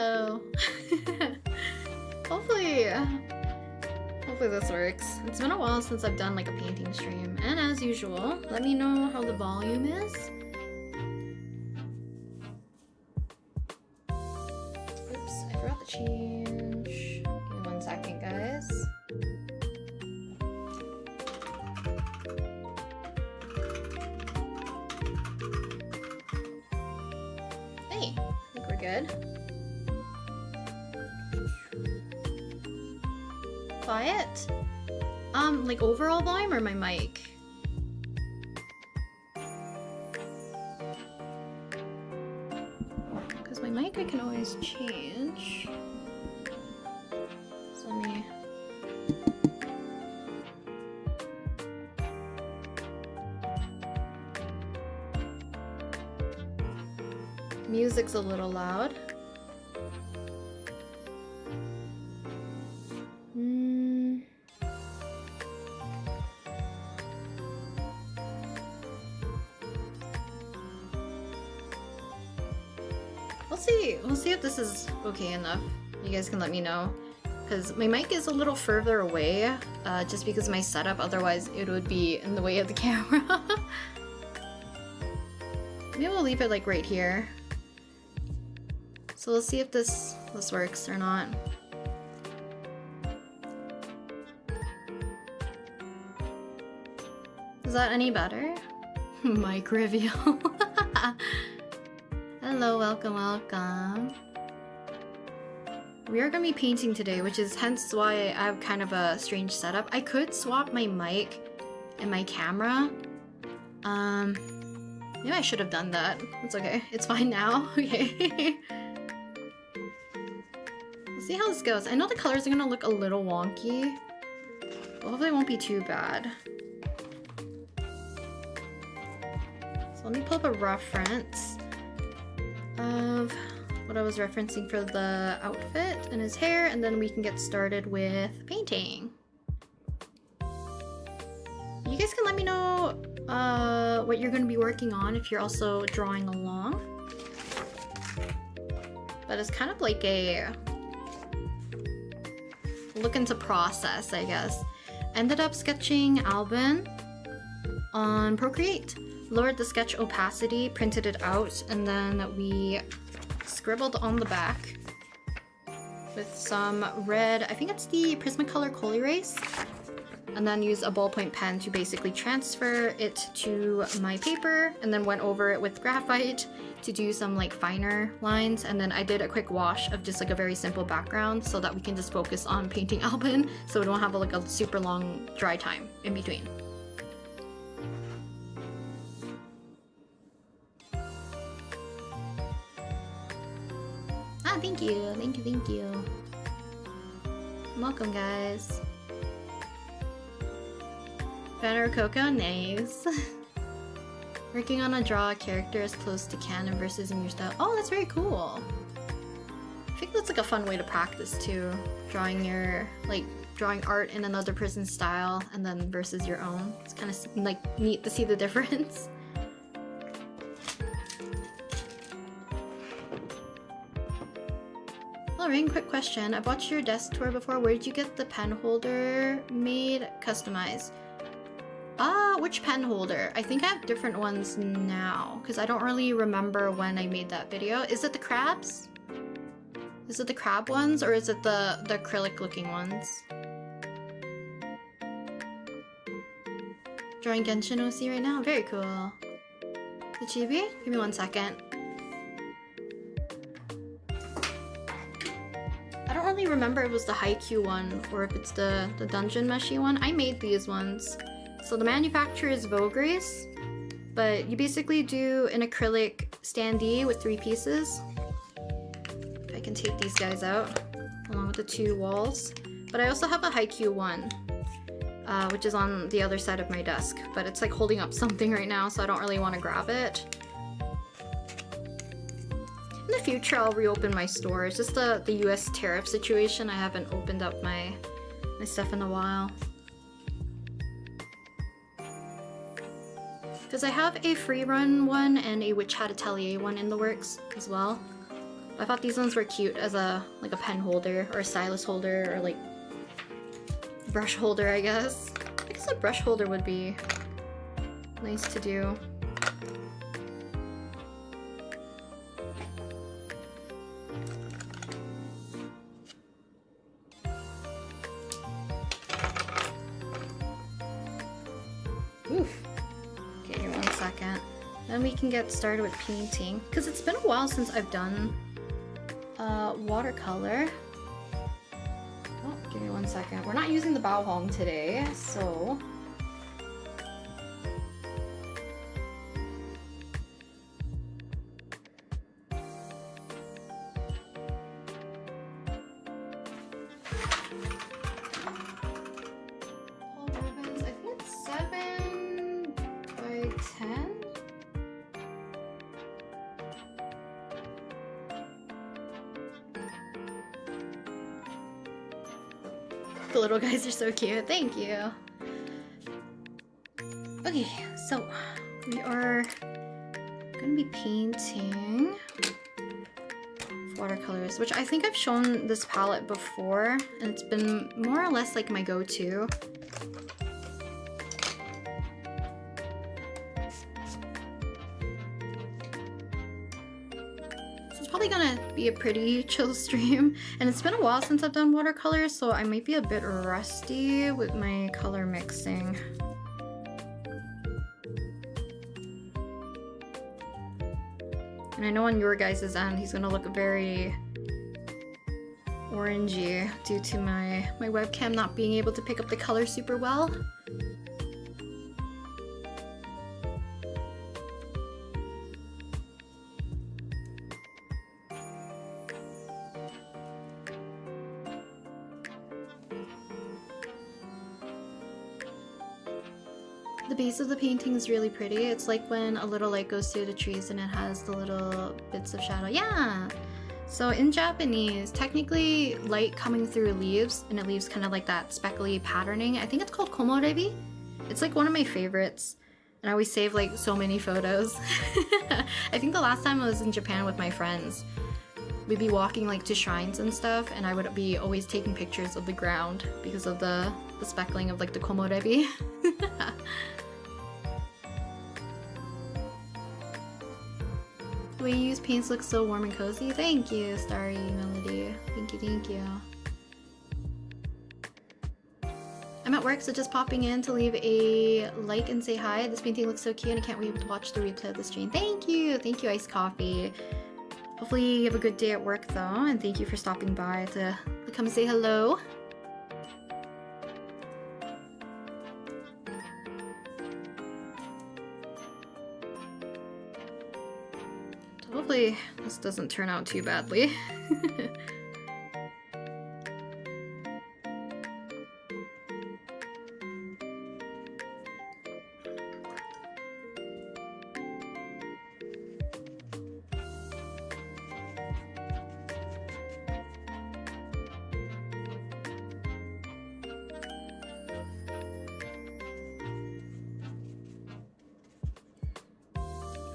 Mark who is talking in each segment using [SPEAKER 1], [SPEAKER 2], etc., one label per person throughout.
[SPEAKER 1] Hello. Hopefully this works. It's been a while since I've done like a painting stream, and as usual, let me know how the volume is. Oops, I forgot to change. Give me 1 second, guys. Hey, I think we're good. Quiet? Like overall volume or my mic? Because my mic I can always change. So let me... Music's a little loud. We'll see if this is okay enough. You guys can let me know. Because my mic is a little further away, just because of my setup, otherwise it would be in the way of the camera. Maybe we'll leave it like right here. So we'll see if this works or not. Is that any better? Mic reveal. Hello, welcome. We are going to be painting today, which is hence why I have kind of a strange setup. I could swap my mic and my camera. Maybe I should have done that. It's okay. It's fine now. Okay. We'll see how this goes. I know the colors are going to look a little wonky, but hopefully it won't be too bad. So let me pull up a reference of what I was referencing for the outfit and his hair, and then we can get started with painting. You guys can let me know what you're going to be working on if you're also drawing along. But it's kind of like a look into process, I guess. Ended up sketching Alban on Procreate. Lowered the sketch opacity, printed it out, and then we scribbled on the back with some red, I think it's the Prismacolor Coal Erase, and then used a ballpoint pen to basically transfer it to my paper, and then went over it with graphite to do some like finer lines, and then I did a quick wash of just like a very simple background so that we can just focus on painting Alban so we don't have like a super long dry time in between. Ah, thank you. Welcome, guys. Banner Coco, nice. Working on a draw character as close to canon versus in your style. Oh, that's very cool. I think that's like a fun way to practice too. Drawing art in another person's style and then versus your own. It's kind of like neat to see the difference. Ring, quick question. I've watched your desk tour before. Where did you get the pen holder made customized? Which pen holder? I think I have different ones now because I don't really remember when I made that video. Is it the crabs? Is it the crab ones or is it the acrylic looking ones? Drawing Genshin OC right now? Very cool. The chibi? Give me 1 second. I don't really remember if it was the Haikyuu one or if it's the Dungeon Meshy one. I made these ones. So the manufacturer is Vograce, but you basically do an acrylic standee with 3 pieces. If I can take these guys out along with the 2 walls. But I also have a Haikyuu one, which is on the other side of my desk, but it's like holding up something right now, so I don't really want to grab it. In the future, I'll reopen my store. It's just the US tariff situation. I haven't opened up my stuff in a while. Because I have a free run one and a Witch Hat Atelier one in the works as well. I thought these ones were cute as a like a pen holder or a stylus holder or like brush holder, I guess. I guess a brush holder would be nice to do. Oof. Okay, give me 1 second. Then we can get started with painting. Because it's been a while since I've done watercolor. Oh, give me 1 second. We're not using the bao hong today, so... ribbons, I think it's 7 by 10. The little guys are so cute. Thank you. Okay, so we are gonna be painting watercolors, which I think I've shown this palette before, and it's been more or less like my go-to. Probably gonna be a pretty chill stream, and it's been a while since I've done watercolors, so I might be a bit rusty with my color mixing. And I know on your guys' end he's gonna look very orangey due to my webcam not being able to pick up the color super well. The base of the painting is really pretty. It's like when a little light goes through the trees and it has the little bits of shadow. Yeah! So in Japanese, technically light coming through leaves, and it leaves kind of like that speckly patterning. I think it's called komorebi. It's like one of my favorites. And I always save like so many photos. I think the last time I was in Japan with my friends, we'd be walking like to shrines and stuff, and I would be always taking pictures of the ground because of the speckling of like the komorebi. The way you use paints looks so warm and cozy. Thank you, Starry Melody. Thank you, thank you. I'm at work, so just popping in to leave a like and say hi. This painting looks so cute and I can't wait to watch the replay of the stream. Thank you, Iced Coffee. Hopefully you have a good day at work though, and thank you for stopping by to come say hello. Hopefully this doesn't turn out too badly.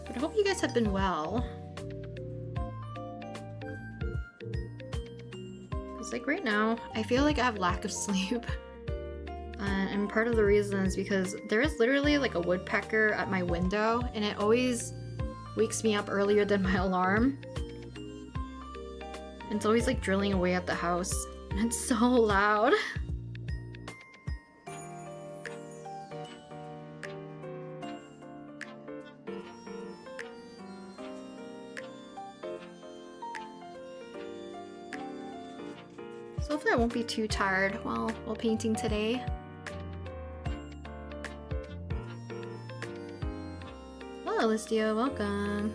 [SPEAKER 1] But I hope you guys have been well. Like right now, I feel like I have lack of sleep. And part of the reason is because there is literally like a woodpecker at my window, and it always wakes me up earlier than my alarm. And it's always like drilling away at the house, and it's so loud. So hopefully I won't be too tired while painting today. Hello, Listia, welcome.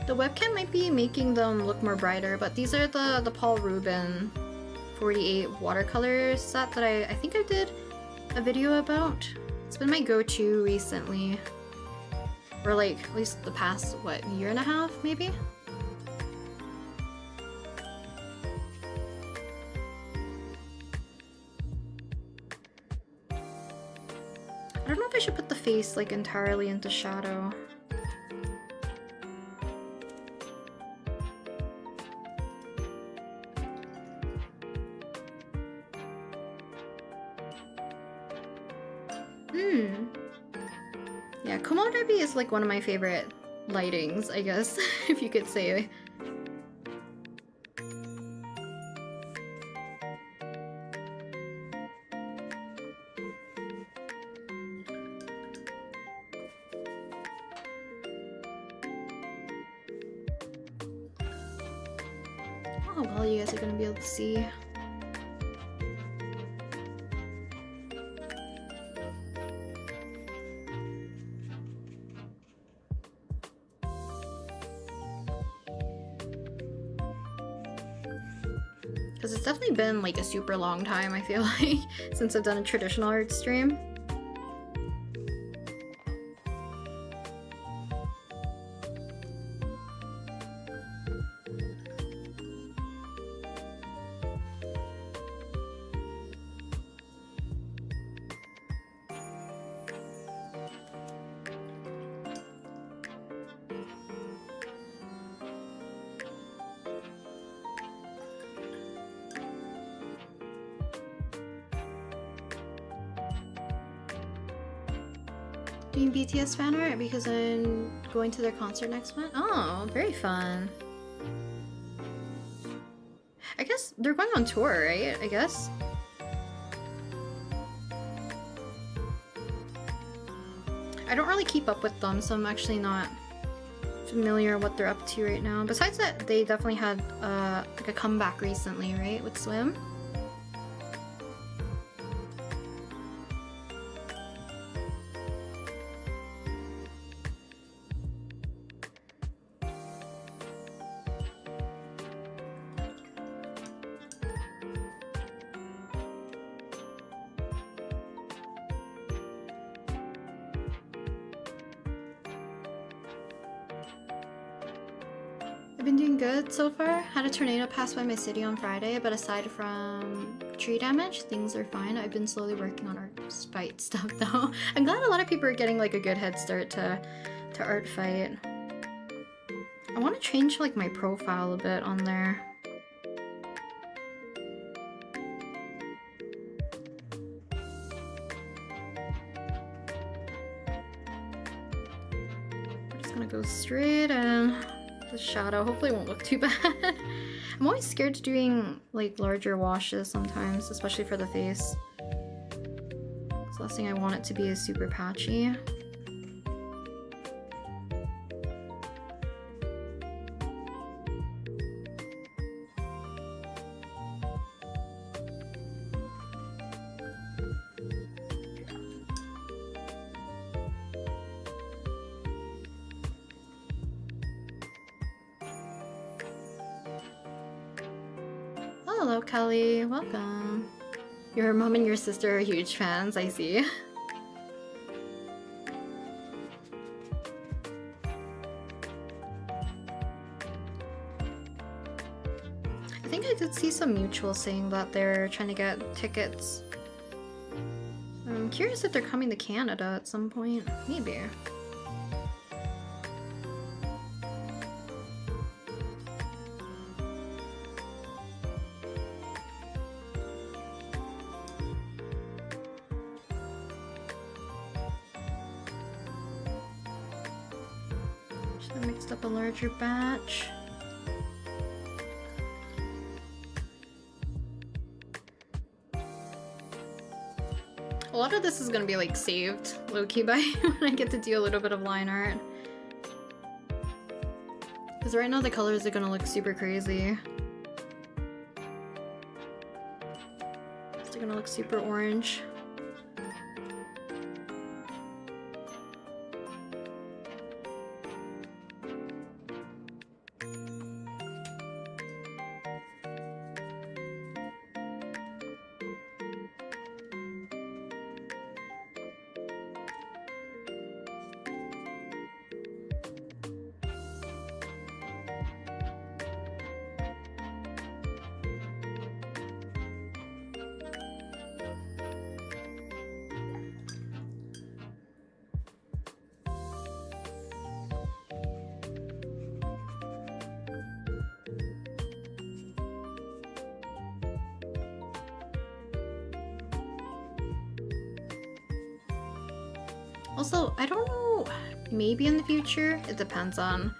[SPEAKER 1] The webcam might be making them look more brighter, but these are the Paul Rubin 48 watercolor set that I think I did a video about. It's been my go-to recently. Or like, at least the past, what, year and a half, maybe? I don't know if I should put the face like entirely into shadow. Yeah, Komodabi is like one of my favorite lightings, I guess, if you could say. Oh, well, you guys are gonna be able to see. Because it's definitely been like a super long time, I feel like, since I've done a traditional art stream. Doing BTS fan art because I'm going to their concert next month. Oh, very fun. I guess they're going on tour, right? I guess. I don't really keep up with them, so I'm actually not familiar what they're up to right now. Besides that, they definitely had like a comeback recently, right? With Swim. I've been doing good so far. Had a tornado pass by my city on Friday, but aside from tree damage, things are fine. I've been slowly working on art fight stuff though. I'm glad a lot of people are getting like a good head start to art fight. I want to change like my profile a bit on there. We're just gonna go straight in. The shadow hopefully won't look too bad. I'm always scared to doing like larger washes sometimes, especially for the face. The last thing I want it to be is super patchy. Hello, Kelly. Welcome. Your mom and your sister are huge fans, I see. I think I did see some mutuals saying that they're trying to get tickets. I'm curious if they're coming to Canada at some point. Maybe. I mixed up a larger batch. A lot of this is gonna be like saved low-key by when I get to do a little bit of line art. Because right now the colors are gonna look super crazy. They're gonna look super orange. Also, I don't know, maybe in the future, it depends on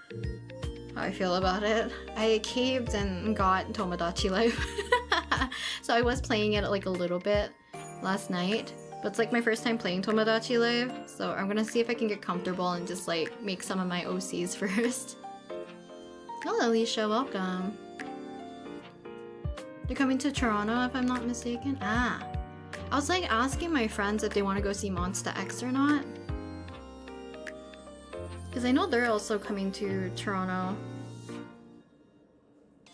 [SPEAKER 1] how I feel about it. I caved and got Tomodachi Life. So I was playing it like a little bit last night, but it's like my first time playing Tomodachi Life, so I'm gonna see if I can get comfortable and just like make some of my OCs first. Hello Alicia, welcome. They're coming to Toronto if I'm not mistaken. Ah. I was like asking my friends if they want to go see Monster X or not. Because I know they're also coming to Toronto.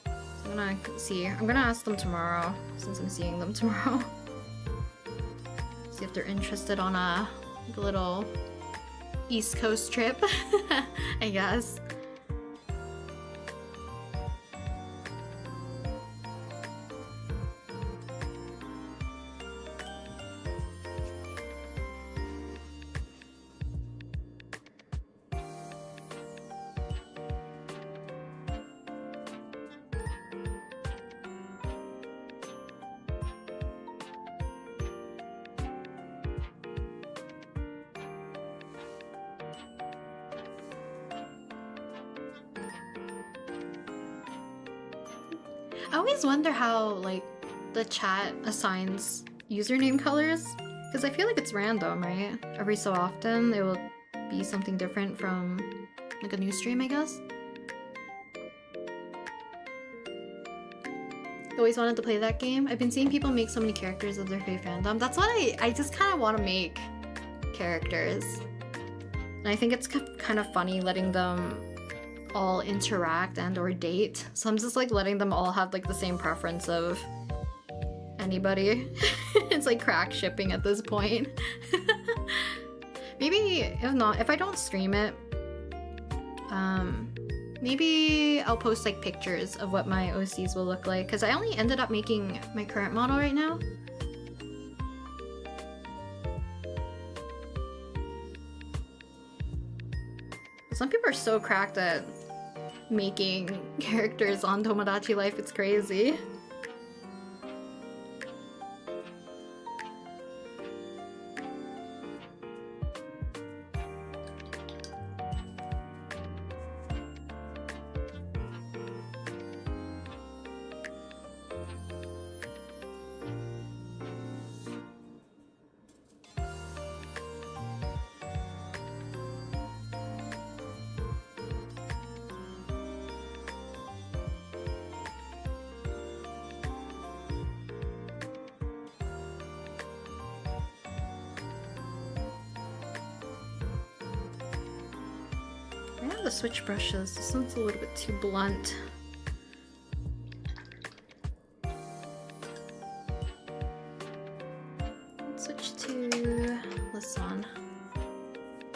[SPEAKER 1] So I'm gonna see. I'm gonna ask them tomorrow, since I'm seeing them tomorrow. See if they're interested on a like, little East Coast trip, I guess. I always wonder how like the chat assigns username colors, because I feel like it's random, right? Every so often it will be something different from like a new stream, I guess. I always wanted to play that game. I've been seeing people make so many characters of their fave fandom. That's what I just kind of want to make characters. And I think it's kind of funny letting them all interact and or date. So I'm just like letting them all have like the same preference of anybody. It's like crack shipping at this point. Maybe if not, if I don't stream it, maybe I'll post like pictures of what my OCs will look like, because I only ended up making my current model right now. Some people are so cracked at making characters on Tomodachi Life, it's crazy. The switch brushes. This one's a little bit too blunt. Let's switch to this one.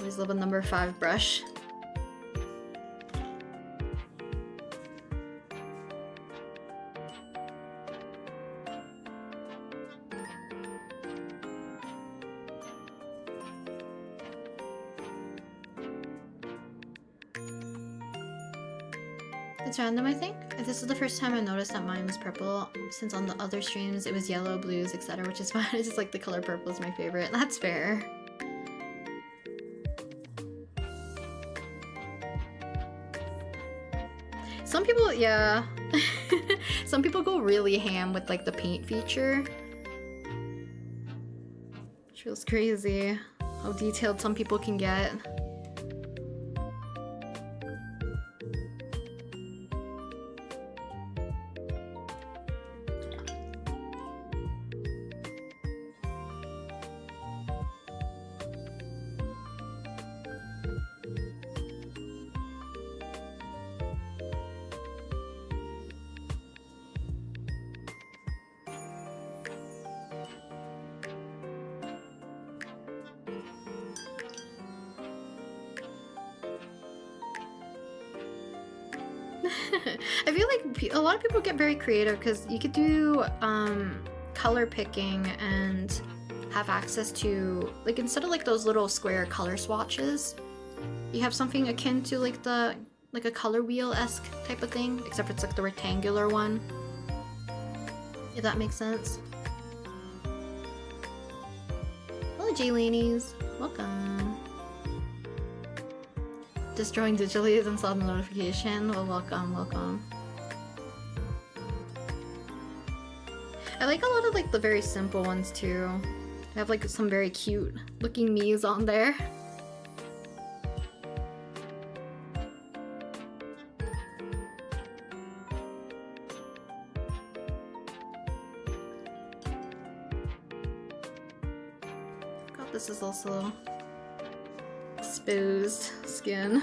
[SPEAKER 1] Always love a number 5 brush. It's random, I think. This is the first time I noticed that mine was purple, since on the other streams it was yellow, blues, etc., which is fine. It's just like the color purple is my favorite. That's fair. Some people, yeah. Some people go really ham with like the paint feature. Which feels crazy how detailed some people can get. I feel like a lot of people get very creative because you could do color picking and have access to, like, instead of like those little square color swatches, you have something akin to like a color wheel-esque type of thing, except for it's like the rectangular one. If that makes sense. Hello J-Lanies, welcome. Just drawing digitally and saw the notification. Well, welcome, welcome. I like a lot of like the very simple ones too. I have like some very cute looking me's on there. God, this is also exposed skin.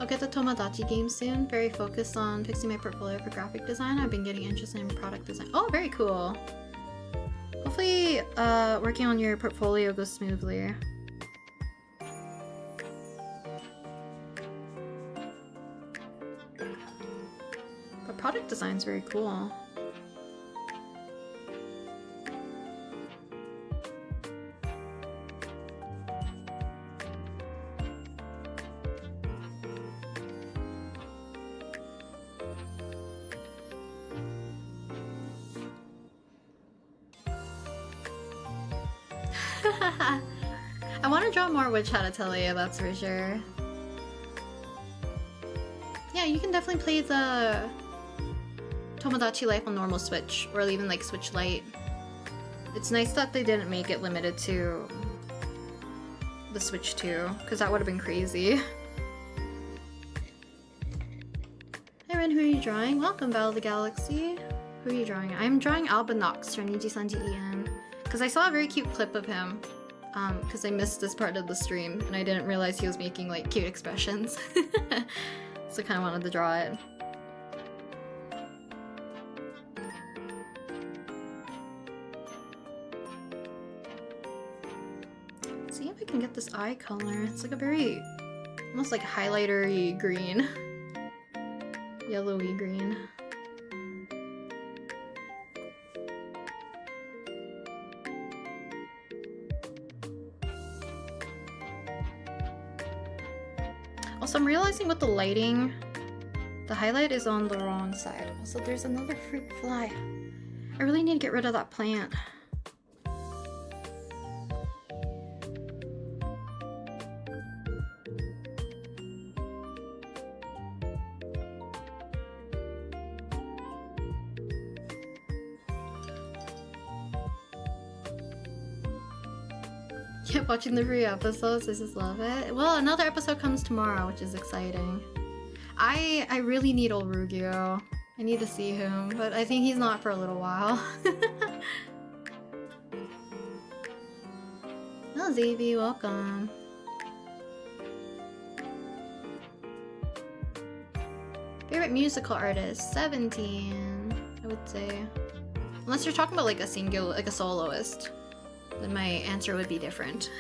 [SPEAKER 1] I'll get the Tomodachi game soon. Very focused on fixing my portfolio for graphic design. I've been getting interested in product design. Oh, very cool. Hopefully, working on your portfolio goes smoothly. But product design's very cool. I want to draw more Witch Hat Atelier, that's for sure. Yeah, you can definitely play the Tomodachi Life on normal Switch, or even like Switch Lite. It's nice that they didn't make it limited to the Switch 2, because that would have been crazy. Hey Ren, who are you drawing? Welcome, Battle of the Galaxy. Who are you drawing? I'm drawing Alban Knox from Niji-Sanji En. Because I saw a very cute clip of him, because I missed this part of the stream, and I didn't realize he was making like cute expressions. So I kind of wanted to draw it. Let's see if I can get this eye color. It's like a very, almost like highlighter-y green. Yellowy green. Also, I'm realizing with the lighting, the highlight is on the wrong side. Also, there's another fruit fly. I really need to get rid of that plant. Keep watching the free episodes, I just love it. Well, another episode comes tomorrow, which is exciting. I really need old Rugio. I need to see him, but I think he's not for a little while. Oh, Xavi, welcome. Favorite musical artist? 17, I would say. Unless you're talking about like a singular, like a soloist, then my answer would be different.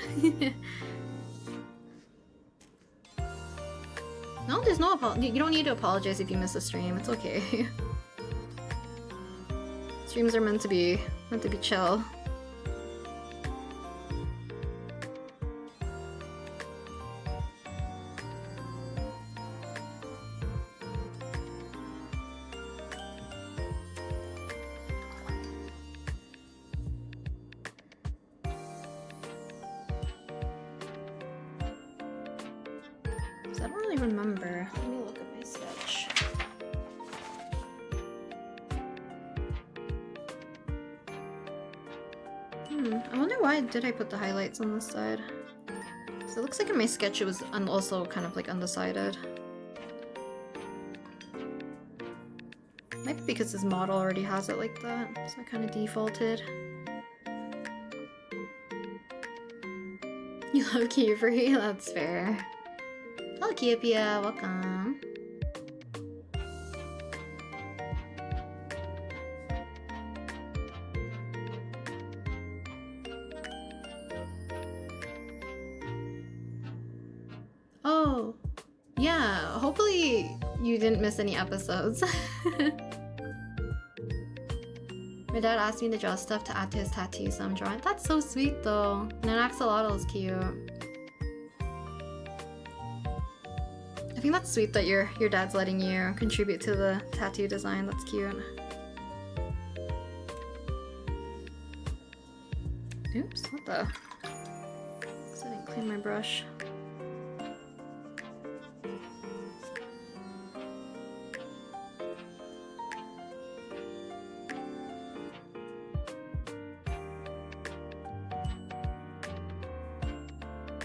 [SPEAKER 1] No, there's no apology. You don't need to apologize if you miss a stream. It's okay. Streams are meant to be chill. I don't really remember. Let me look at my sketch. I wonder why did I put the highlights on this side? So it looks like in my sketch it was also kind of like undecided. Might be because this model already has it like that, so I kind of defaulted. You love Keyfree? That's fair. Hello, Kiapia. Welcome. Oh, yeah. Hopefully you didn't miss any episodes. My dad asked me to draw stuff to add to his tattoos, so I'm drawing. That's so sweet though. And an axolotl is cute. I think that's sweet that your dad's letting you contribute to the tattoo design. That's cute. Oops, what the? Guess I didn't clean my brush.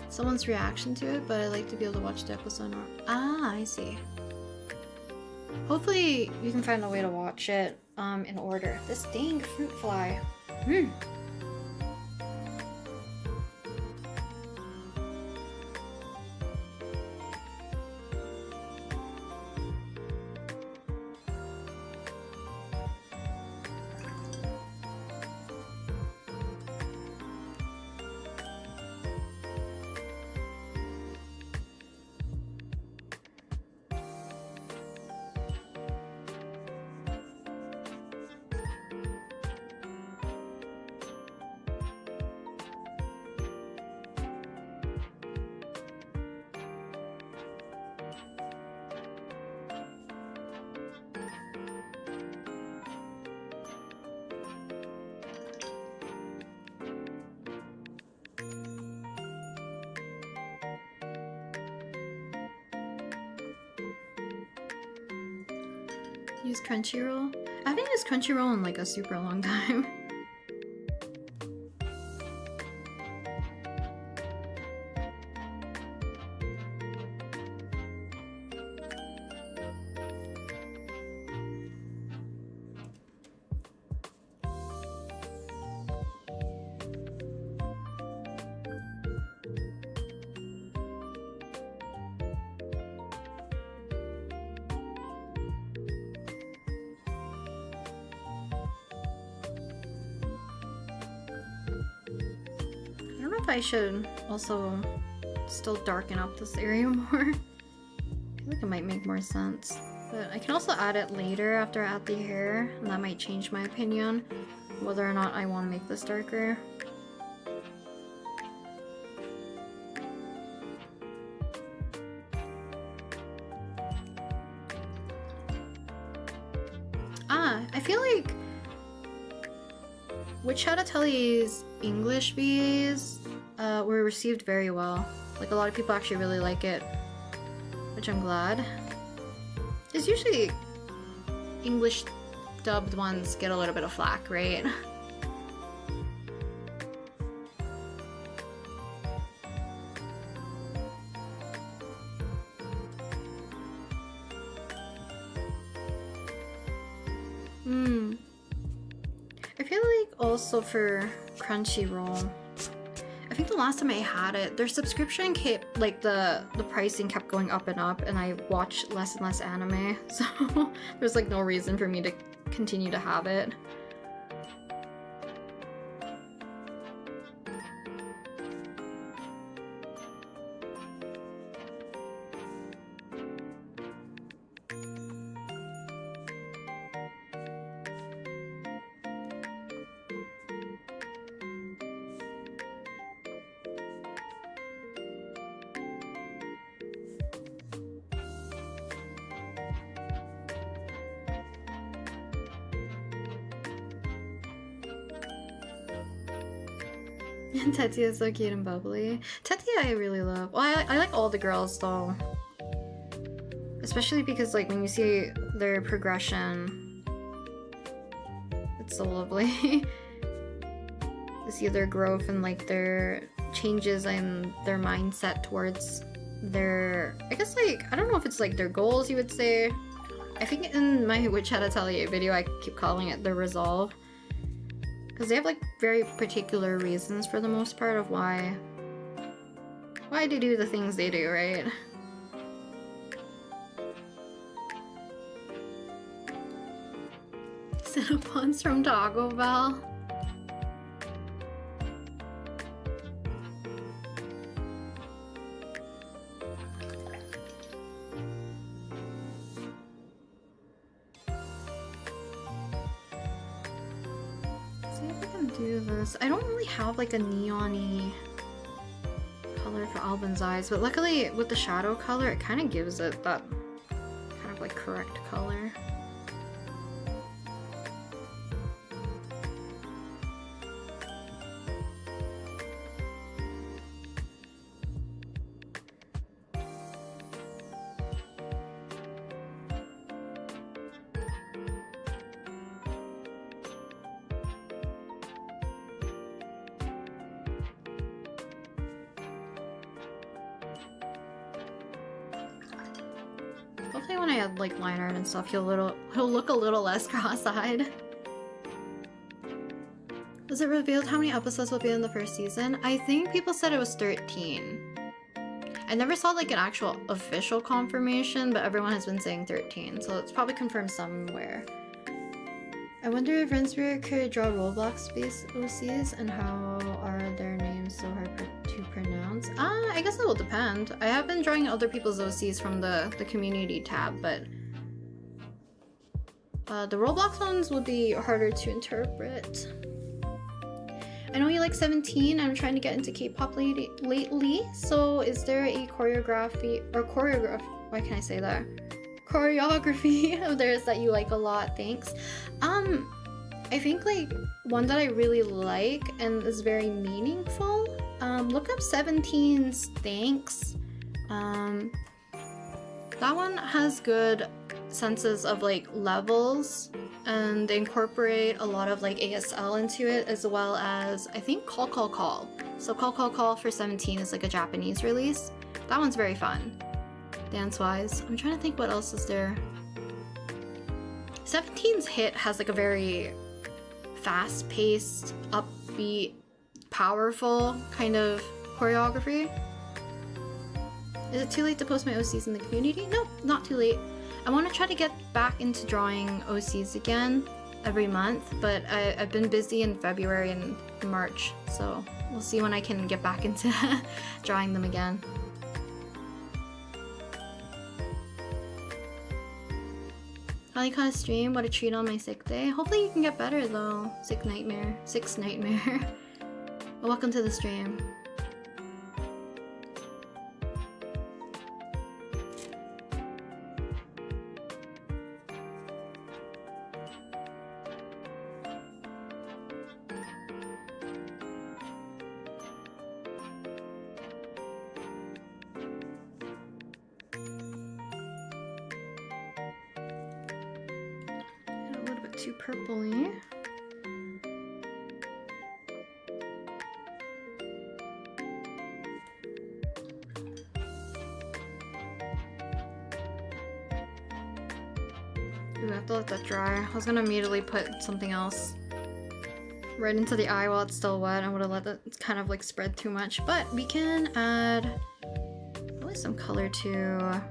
[SPEAKER 1] Someone's reaction to it, but I like to be able to watch the episode. Ah, I see. Hopefully you can find a way to watch it in order. This dang fruit fly. Use Crunchyroll? I haven't used Crunchyroll in like a super long time. I should also still darken up this area more. I feel like it might make more sense. But I can also add it later after I add the hair, and that might change my opinion whether or not I want to make this darker. I feel like Witch Hat Atelier's English VAs were received very well. Like, a lot of people actually really like it, which I'm glad. Because usually English dubbed ones get a little bit of flack, right? I feel like also for Crunchyroll, I think the last time I had it, their subscription kept, like, the pricing kept going up, and I watched less and less anime, so there's like no reason for me to continue to have it. Tetty is so cute and bubbly. Tetty I really love. Well, I like all the girls though. Especially because, like, when you see their progression, it's so lovely. To see their growth and, like, their changes in their mindset towards their, I guess, like, I don't know if it's like their goals, you would say. I think in my Witch Hat Atelier video I keep calling it their resolve. Because they have, like, very particular reasons for the most part of why they do the things they do, right? Cinnabons from Taco Bell. See if I can do this. I don't really have like a neon-y color for Alban's eyes, but luckily with the shadow color it kind of gives it that kind of like correct color. Hopefully when I add like line art and stuff, he'll look a little less cross-eyed. Was it revealed how many episodes will be in the first season? I think people said it was 13. I never saw like an actual official confirmation, but everyone has been saying 13, so it's probably confirmed somewhere. I wonder if Rinsberg could draw Roblox-based OCs, and how are their names so hard to pronounce? I guess it will depend. I have been drawing other people's OCs from the community tab, but the Roblox ones would be harder to interpret. I know you like 17. I'm trying to get into K-pop lately, so is there a choreography why can't I say that? Choreography of theirs that you like a lot? Thanks. I think like one that I really like and is very meaningful, look up 17's Thanks. That one has good senses of like levels, and they incorporate a lot of like ASL into it, as well as I think Call Call Call. So Call Call Call for 17 is like a Japanese release. That one's very fun dance-wise. I'm trying to think what else is there. 17's Hit has like a very fast-paced, upbeat, powerful kind of choreography. Is it too late to post my OCs in the community? Nope, not too late. I want to try to get back into drawing OCs again every month, but I've been busy in February and March, so we'll see when I can get back into drawing them again. Finally caught a stream. What a treat on my sick day. Hopefully you can get better though. Sick nightmare. Welcome to the stream. Too purpley. Ooh, I have to let that dry. I was gonna immediately put something else right into the eye while it's still wet. I would have let that kind of like spread too much, but we can add probably some color to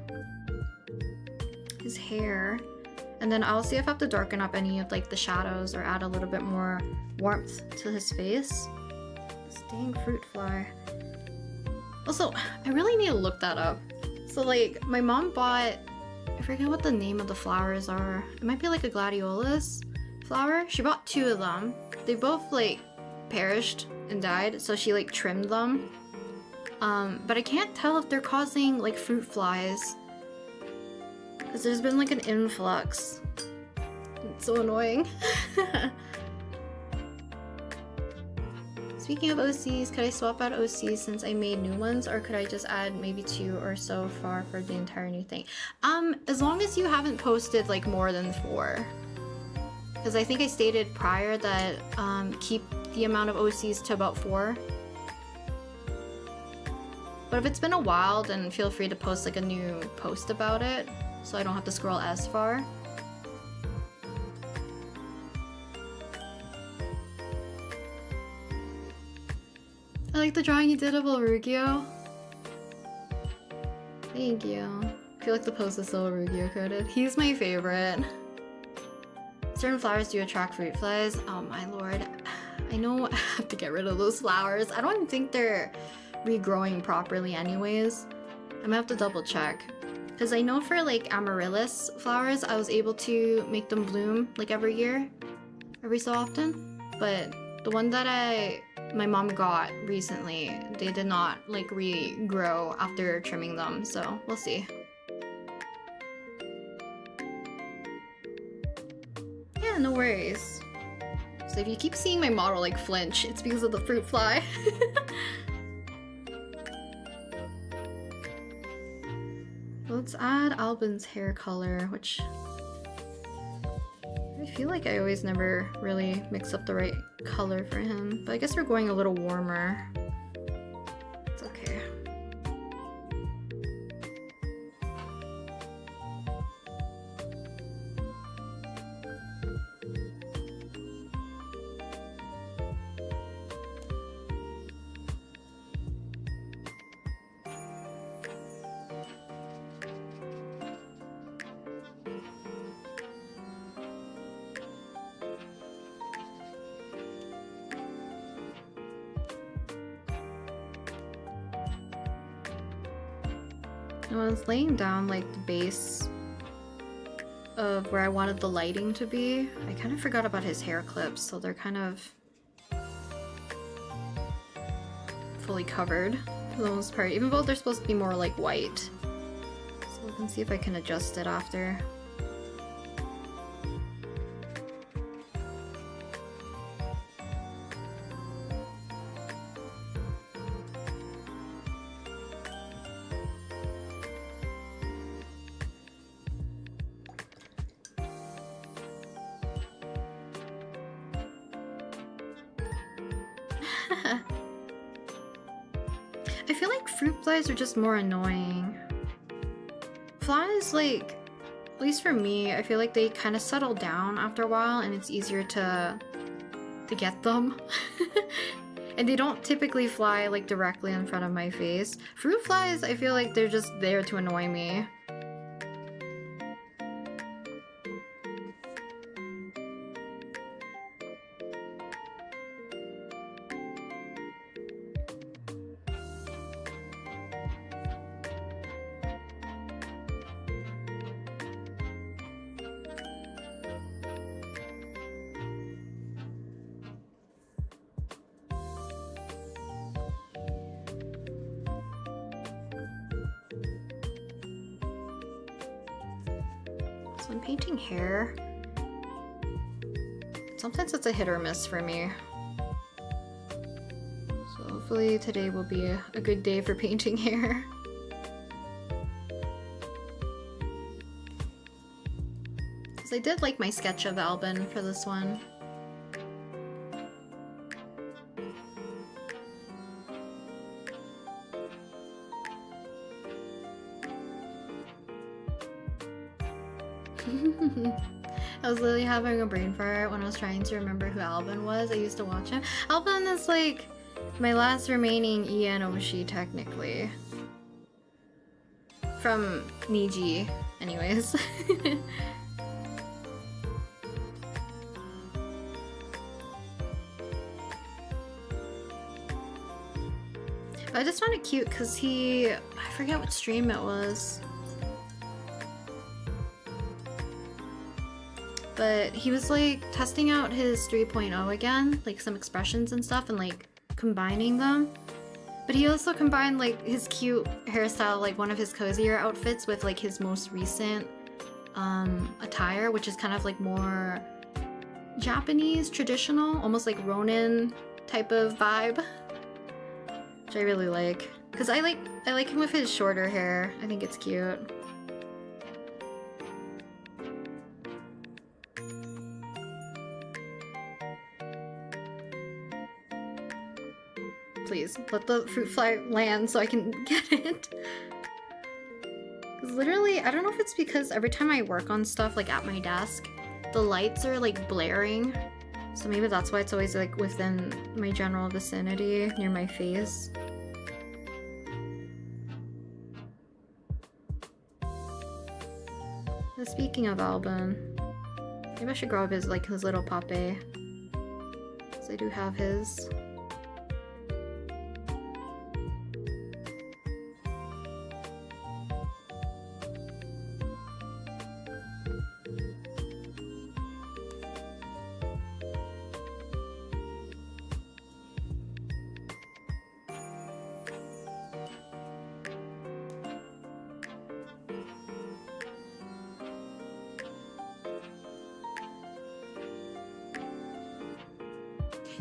[SPEAKER 1] his hair. And then I'll see if I have to darken up any of like the shadows or add a little bit more warmth to his face. This dang fruit fly. Also, I really need to look that up. So like, my mom bought, I forget what the name of the flowers are. It might be like a gladiolus flower. She bought 2 of them. They both like perished and died, so she like trimmed them. But I can't tell if they're causing like fruit flies, because there's been like an influx. It's so annoying. Speaking of OCs, could I swap out OCs since I made new ones, or could I just add maybe 2 or so far for the entire new thing? As long as you haven't posted like more than 4. Because I think I stated prior that keep the amount of OCs to about 4. But if it's been a while, then feel free to post like a new post about it, so I don't have to scroll as far. I like the drawing you did of Orugio. Thank you. I feel like the post is so Orugio coded. He's my favorite. certain flowers do attract fruit flies. Oh my lord. I know I have to get rid of those flowers. I don't think they're regrowing properly anyways. I'm gonna have to double check. Because I know for like amaryllis flowers, I was able to make them bloom like every year, every so often. But the one that my mom got recently, they did not like regrow after trimming them, so we'll see. Yeah, no worries. So if you keep seeing my model like flinch, it's because of the fruit fly. Let's add Alban's hair color, which I feel like I always never really mix up the right color for him, but I guess we're going a little warmer. It's okay. When I was laying down like the base of where I wanted the lighting to be, I kind of forgot about his hair clips, so they're kind of fully covered for the most part, even though they're supposed to be more like white. So we can see if I can adjust it after. I feel like fruit flies are just more annoying. Flies, like, at least for me, I feel like they kind of settle down after a while and it's easier to get them. And they don't typically fly like directly in front of my face. Fruit flies, I feel like they're just there to annoy me. So I'm painting hair. Sometimes it's a hit or miss for me. So hopefully today will be a good day for painting hair. Because I did like my sketch of Alban for this one. I was literally having a brain fart when I was trying to remember who Alban was. I used to watch him. Alban is like my last remaining Ian Oshi technically. From Niji, anyways. I just found it cute because I forget what stream it was. But he was like testing out his 3.0 again, like some expressions and stuff, and like combining them. But he also combined like his cute hairstyle, like one of his cozier outfits, with like his most recent attire, which is kind of like more Japanese, traditional, almost like Ronin type of vibe, which I really like. Cause I like him with his shorter hair. I think it's cute. Please, let the fruit fly land so I can get it. Because literally, I don't know if it's because every time I work on stuff like at my desk, the lights are like blaring. So maybe that's why it's always like within my general vicinity, near my face. But speaking of Alban, Maybe I should grab his, like, his little Pape. So I do have his.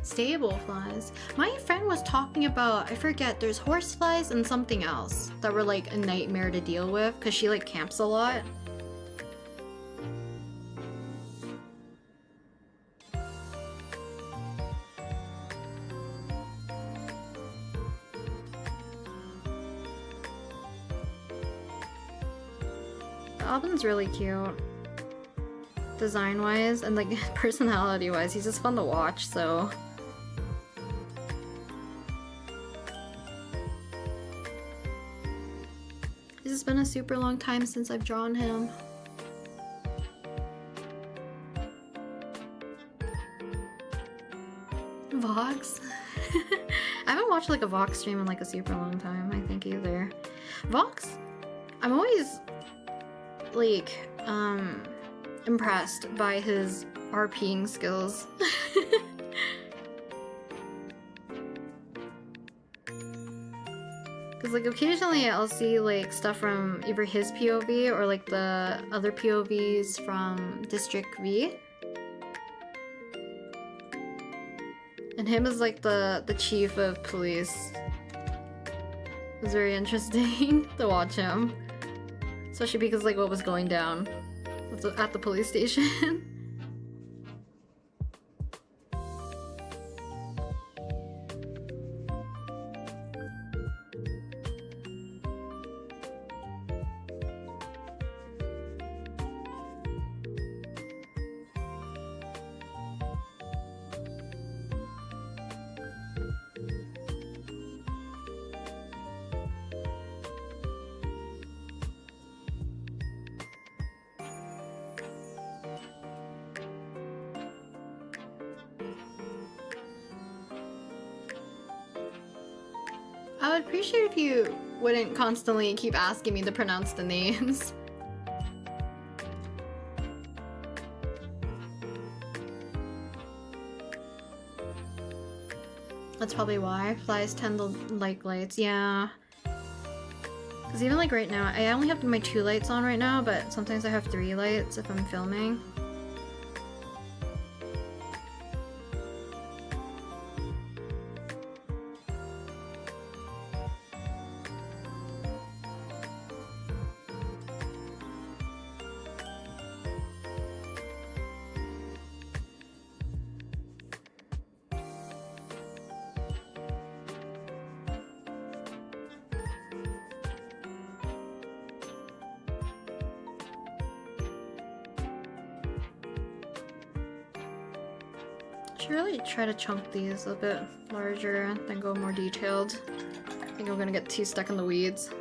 [SPEAKER 1] Stable flies. My friend was talking about, I forget, there's horse flies and something else that were like a nightmare to deal with because she like camps a lot. The album's really cute. Design wise and like personality wise, he's just fun to watch, so. It's been a super long time since I've drawn him. Vox? I haven't watched like a Vox stream in like a super long time, I think, either. Vox, I'm always like impressed by his RPing skills. Because like occasionally I'll see like stuff from either his POV or like the other POVs from District V. And him as like the chief of police. It was very interesting to watch him. Especially because like what was going down at the police station. I would appreciate if you wouldn't constantly keep asking me to pronounce the names. That's probably why. Flies tend to like lights, yeah. Because even like right now, I only have my 2 lights on right now, but sometimes I have 3 lights if I'm filming. I should really try to chunk these a bit larger, then go more detailed. I think I'm gonna get too stuck in the weeds.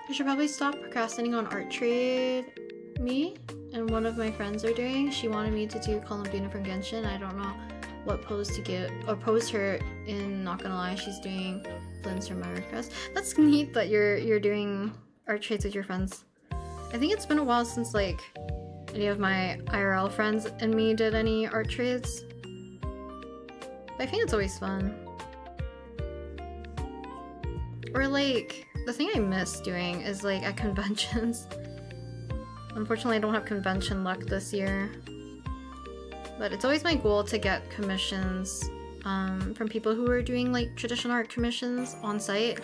[SPEAKER 1] I should probably stop procrastinating on art trade. Me and one of my friends are doing. She wanted me to do Columbina from Genshin. I don't know what pose to get or pose her in. Not gonna lie, she's doing Blends from my request. That's neat that you're doing art trades with your friends. I think it's been a while since like any of my IRL friends and me did any art trades. But I think it's always fun. Or like the thing I miss doing is like at conventions. Unfortunately, I don't have convention luck this year. But it's always my goal to get commissions from people who are doing like traditional art commissions on site.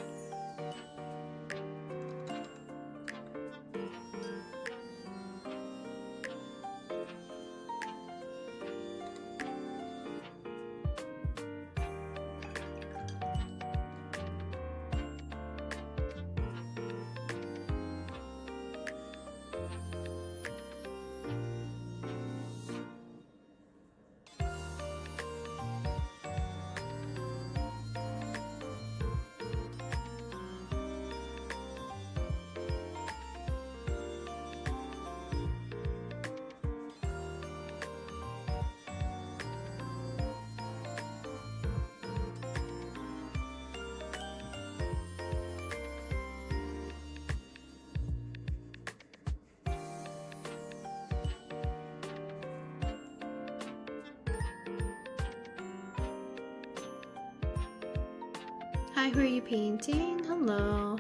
[SPEAKER 1] Hi, who are you painting? Hello.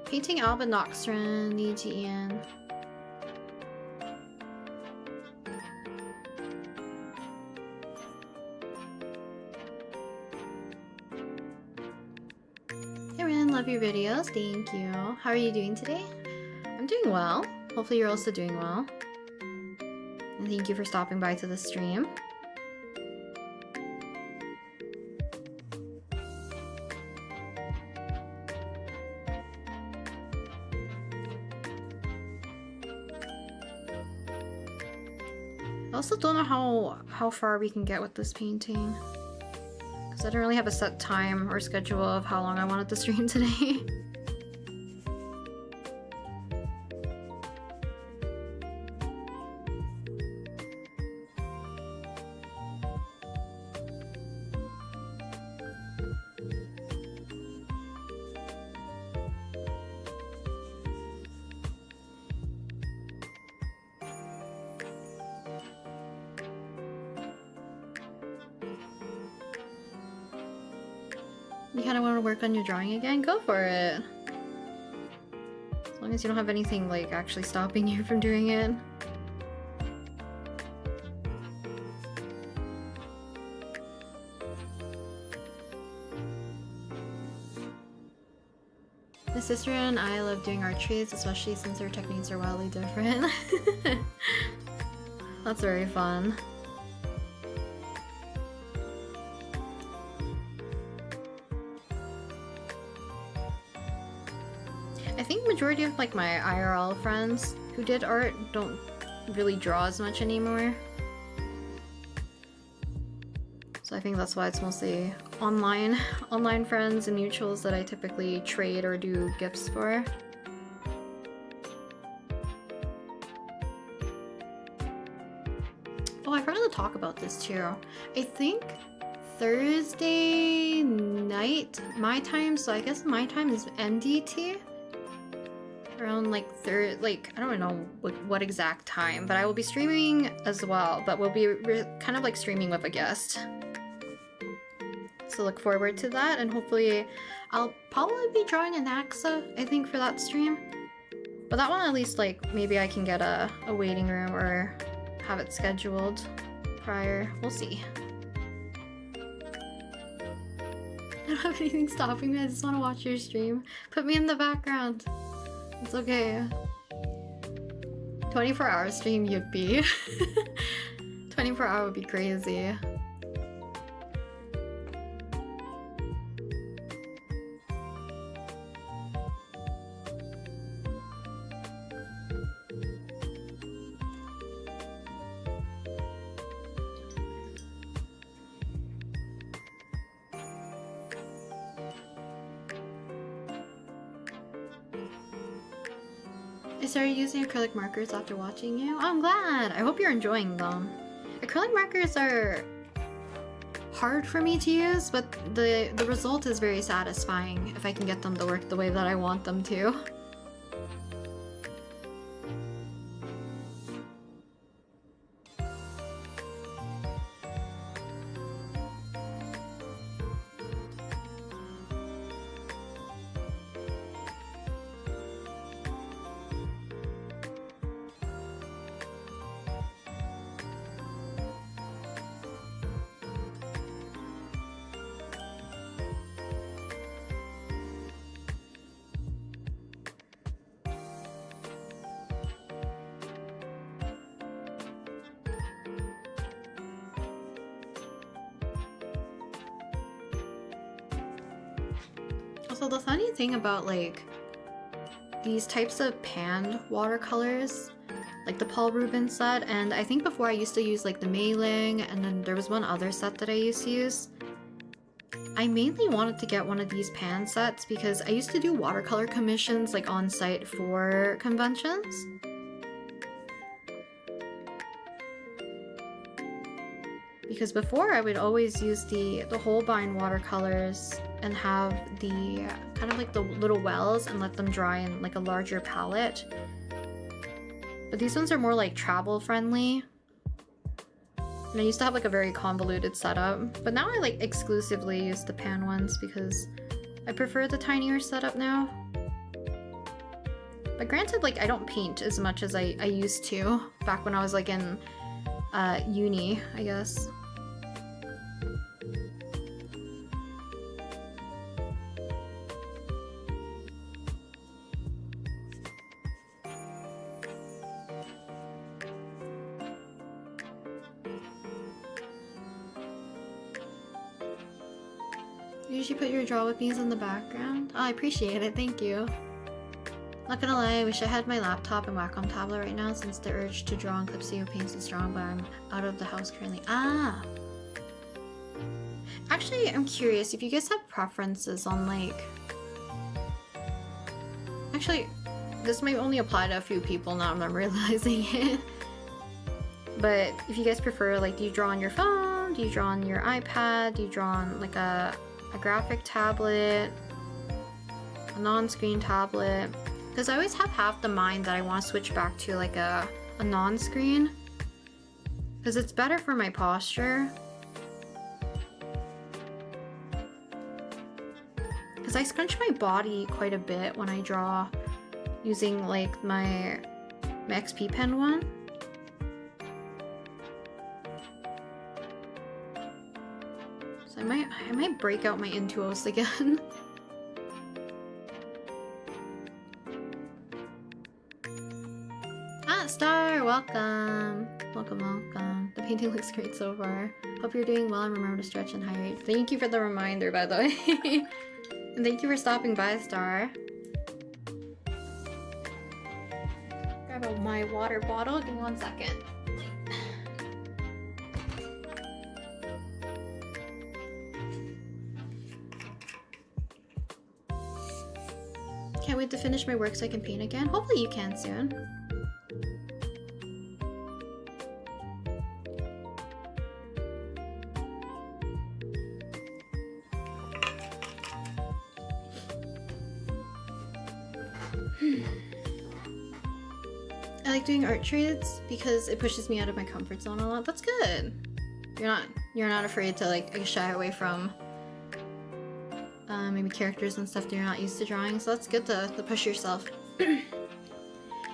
[SPEAKER 1] Painting Alban Knox from Ian. Hey Ren, love your videos. Thank you. How are you doing today? I'm doing well. Hopefully you're also doing well. And thank you for stopping by to the stream. I also don't know how far we can get with this painting, because I don't really have a set time or schedule of how long I wanted to stream today. You kind of want to work on your drawing again? Go for it. As long as you don't have anything like actually stopping you from doing it. My sister and I love doing art trades, especially since our techniques are wildly different. That's very fun. I think majority of like my IRL friends who did art don't really draw as much anymore. So I think that's why it's mostly online friends and mutuals that I typically trade or do gifts for. Oh, I forgot to talk about this too. I think Thursday night my time, so I guess my time is MDT. Around like I don't know what exact time, but I will be streaming as well, but we'll be kind of like streaming with a guest. So look forward to that, and hopefully I'll probably be drawing an AXA, I think, for that stream. But that one at least, like, maybe I can get a waiting room or have it scheduled prior. We'll see. I don't have anything stopping me, I just want to watch your stream. Put me in the background. It's okay. 24-hour stream, yippee. 24-hour would be crazy. I started using acrylic markers after watching you. Oh, I'm glad! I hope you're enjoying them. Acrylic markers are hard for me to use, but the result is very satisfying if I can get them to work the way that I want them to. So the funny thing about like these types of panned watercolors, like the Paul Rubens set, and I think before I used to use like the Mailing, and then there was one other set that I used to use. I mainly wanted to get one of these pan sets because I used to do watercolor commissions like on site for conventions. Because before I would always use the Holbein watercolors and have the kind of like the little wells and let them dry in like a larger palette. But these ones are more like travel friendly. And I used to have like a very convoluted setup, but now I like exclusively use the pan ones because I prefer the tinier setup now. But granted, like, I don't paint as much as I used to back when I was like in uni, I guess. You usually put your draw with me's in the background? Oh, I appreciate it, thank you. Not gonna lie, I wish I had my laptop and Wacom tablet right now since the urge to draw on Clipsio paints is strong, but I'm out of the house currently. Ah! Actually, I'm curious if you guys have preferences on like... Actually, this might only apply to a few people now I'm realizing it. But if you guys prefer, like, do you draw on your phone? Do you draw on your iPad? Do you draw on like a graphic tablet? A non-screen tablet? Because I always have half the mind that I want to switch back to like a non-screen. Because it's better for my posture. Because I scrunch my body quite a bit when I draw using like my XP pen one. So I might break out my Intuos again. Ah, Star, welcome. Welcome. The painting looks great so far. Hope you're doing well and remember to stretch and hydrate. Thank you for the reminder, by the way. And thank you for stopping by, Star. Grab my water bottle. Give me 1 second. Can't wait to finish my work so I can paint again. Hopefully you can soon. I like doing art trades because it pushes me out of my comfort zone a lot. That's good. You're not afraid to like shy away from maybe characters and stuff that you're not used to drawing, so that's good to push yourself.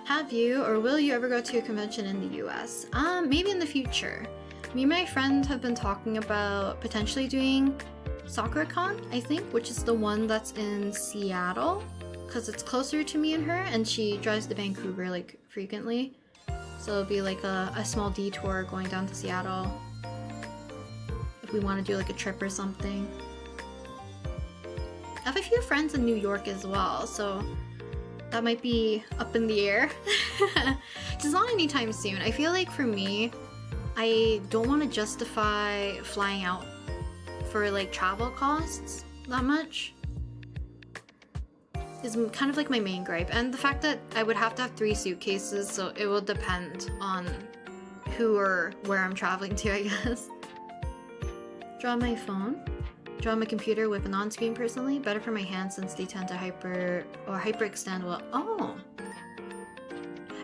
[SPEAKER 1] Have you or will you ever go to a convention in the US? Maybe in the future. Me and my friend have been talking about potentially doing SakuraCon, I think, which is the one that's in Seattle, because it's closer to me and her, and she drives to Vancouver like frequently, so it'll be like a small detour going down to Seattle if we want to do like a trip or something. I have a few friends in New York as well, so that might be up in the air. Just not anytime soon. I feel like for me, I don't want to justify flying out for like travel costs that much. Is kind of like my main gripe, and the fact that I would have to have 3 suitcases, so it will depend on who or where I'm traveling to, I guess. Draw on my phone. Draw on my computer with a non-screen personally. Better for my hands since they tend to hyperextend well. Oh!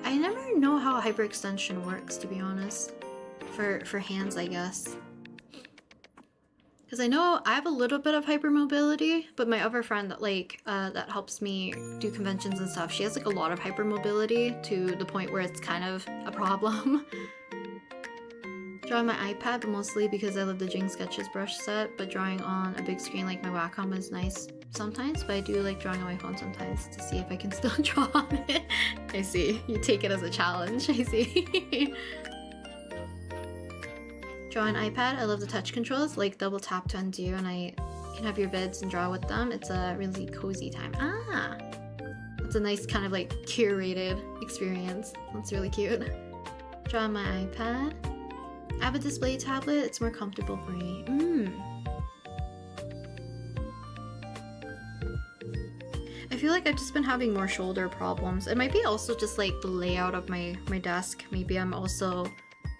[SPEAKER 1] I never know how hyperextension works, to be honest. For hands, I guess. Because I know I have a little bit of hypermobility, but my other friend that that helps me do conventions and stuff, she has like a lot of hypermobility to the point where it's kind of a problem. Draw on my iPad, but mostly because I love the Jing Sketches brush set, but drawing on a big screen like my Wacom is nice sometimes, but I do like drawing on my phone sometimes to see if I can still draw on it. I see. You take it as a challenge. I see. Draw on iPad. I love the touch controls, like double tap to undo, and I can have your vids and draw with them. It's a really cozy time. Ah! It's a nice kind of like curated experience. That's really cute. Draw on my iPad. I have a display tablet. It's more comfortable for me. I feel like I've just been having more shoulder problems. It might be also just like the layout of my desk. Maybe I'm also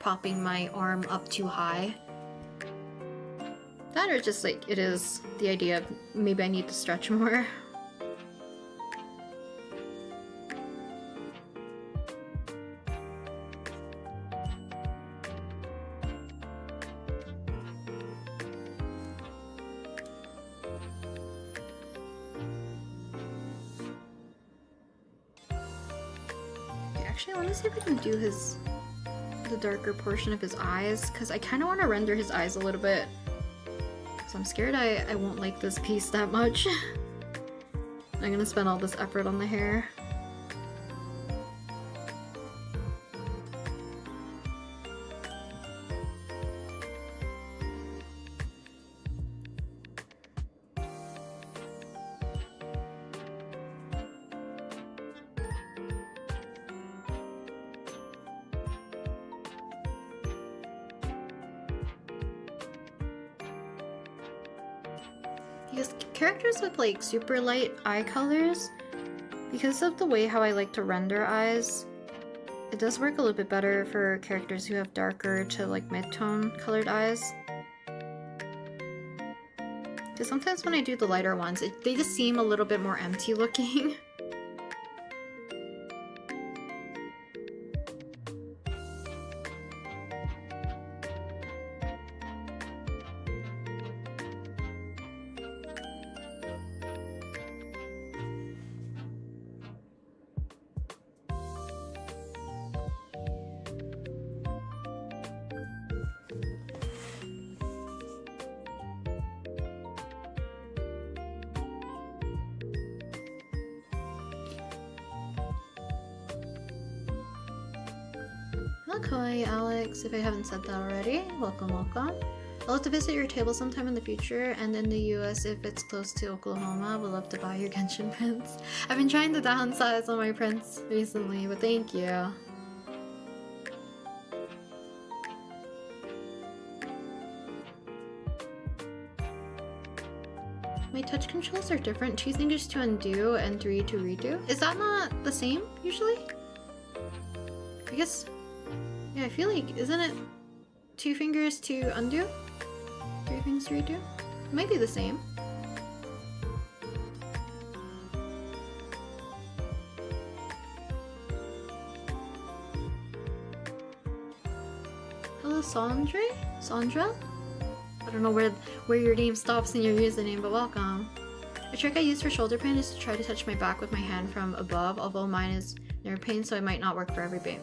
[SPEAKER 1] propping my arm up too high. That or just like it is the idea of maybe I need to stretch more. Actually, let me see if I can do the darker portion of his eyes, because I kind of want to render his eyes a little bit. So I'm scared I won't like this piece that much. I'm gonna spend all this effort on the hair. Because characters with like super light eye colors, because of the way how I like to render eyes, it does work a little bit better for characters who have darker to like mid-tone colored eyes. Because sometimes when I do the lighter ones, they just seem a little bit more empty looking. Hi Alex, if I haven't said that already, welcome, welcome. I'd love to visit your table sometime in the future, and in the US if it's close to Oklahoma, would love to buy your Genshin prints. I've been trying to downsize on my prints recently, but thank you. My touch controls are different. 2 fingers to undo and 3 to redo. Is that not the same usually? I guess. Yeah, I feel like, isn't it 2 fingers to undo? 3 fingers to redo? It might be the same. Hello, Sandra? I don't know where your name stops in your username, but welcome. A trick I use for shoulder pain is to try to touch my back with my hand from above, although mine is nerve pain, so it might not work for everybody.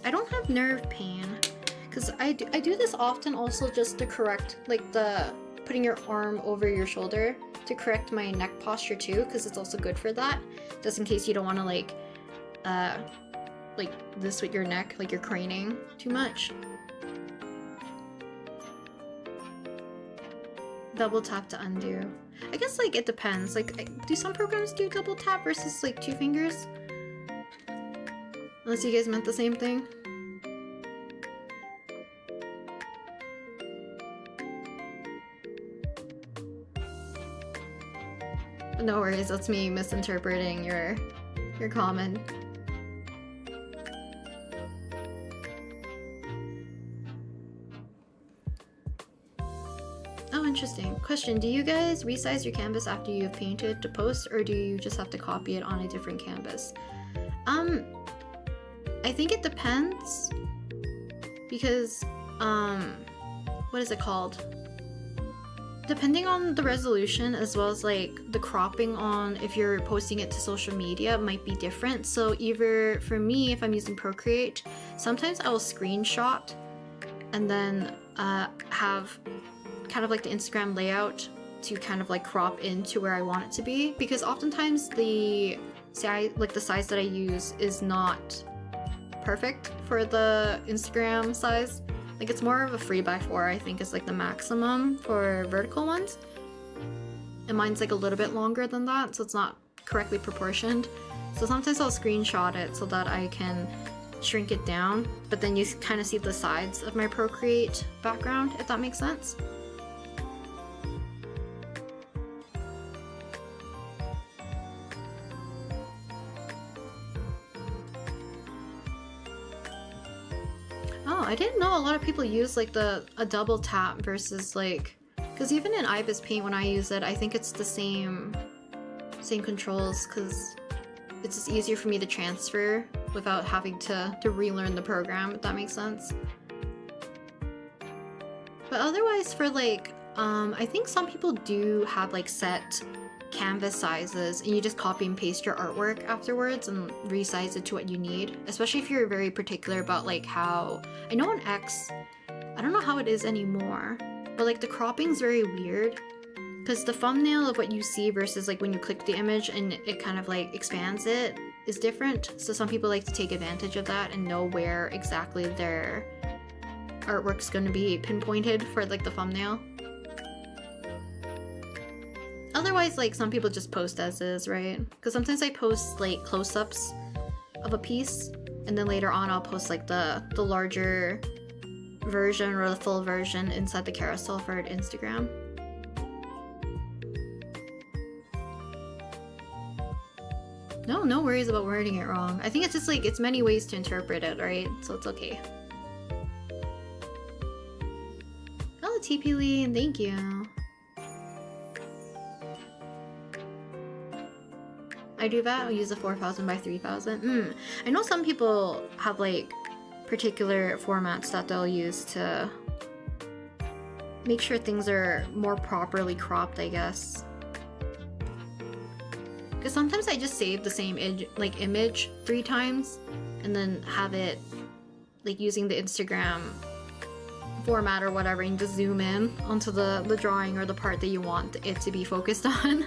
[SPEAKER 1] I don't have nerve pain, because I do this often also just to correct, like the putting your arm over your shoulder to correct my neck posture too, because it's also good for that, just in case you don't want to like this with your neck, like you're craning too much. Double tap to undo. I guess like it depends. Like, do some programs do double tap versus like 2 fingers? Unless you guys meant the same thing. No worries, that's me misinterpreting your comment. Oh, interesting. Question, do you guys resize your canvas after you've painted to post, or do you just have to copy it on a different canvas? I think it depends, because, what is it called? Depending on the resolution, as well as like the cropping on if you're posting it to social media, might be different. So either, for me, if I'm using Procreate, sometimes I will screenshot and then have kind of like the Instagram layout to kind of like crop into where I want it to be, because oftentimes the size that I use is not perfect for the Instagram size. Like, it's more of a 3x4, I think, is like the maximum for vertical ones, and mine's like a little bit longer than that, so it's not correctly proportioned. So sometimes I'll screenshot it so that I can shrink it down, but then you kind of see the sides of my Procreate background, if that makes sense. I didn't know a lot of people use like a double tap versus like, because even in Ibis Paint when I use it, I think it's the same controls, because it's just easier for me to transfer without having to relearn the program, if that makes sense. But otherwise for like, I think some people do have like set canvas sizes and you just copy and paste your artwork afterwards and resize it to what you need, especially if you're very particular about like how, I know on X, I don't know how it is anymore, but like the cropping's very weird because the thumbnail of what you see versus like when you click the image and it kind of like expands it is different. So some people like to take advantage of that and know where exactly their artwork's going to be pinpointed for like the thumbnail. Otherwise, like some people just post as is, right? Because sometimes I post like close-ups of a piece and then later on I'll post like the larger version or the full version inside the carousel for Instagram. No worries about wording it wrong. I think it's just like, it's many ways to interpret it, right? So it's okay. Hello TP Lee, and thank you. I do that, I'll use a 4000 by 3000. I know some people have like particular formats that they'll use to make sure things are more properly cropped, I guess. Because sometimes I just save the same image 3 times and then have it like using the Instagram format or whatever and just zoom in onto the drawing or the part that you want it to be focused on.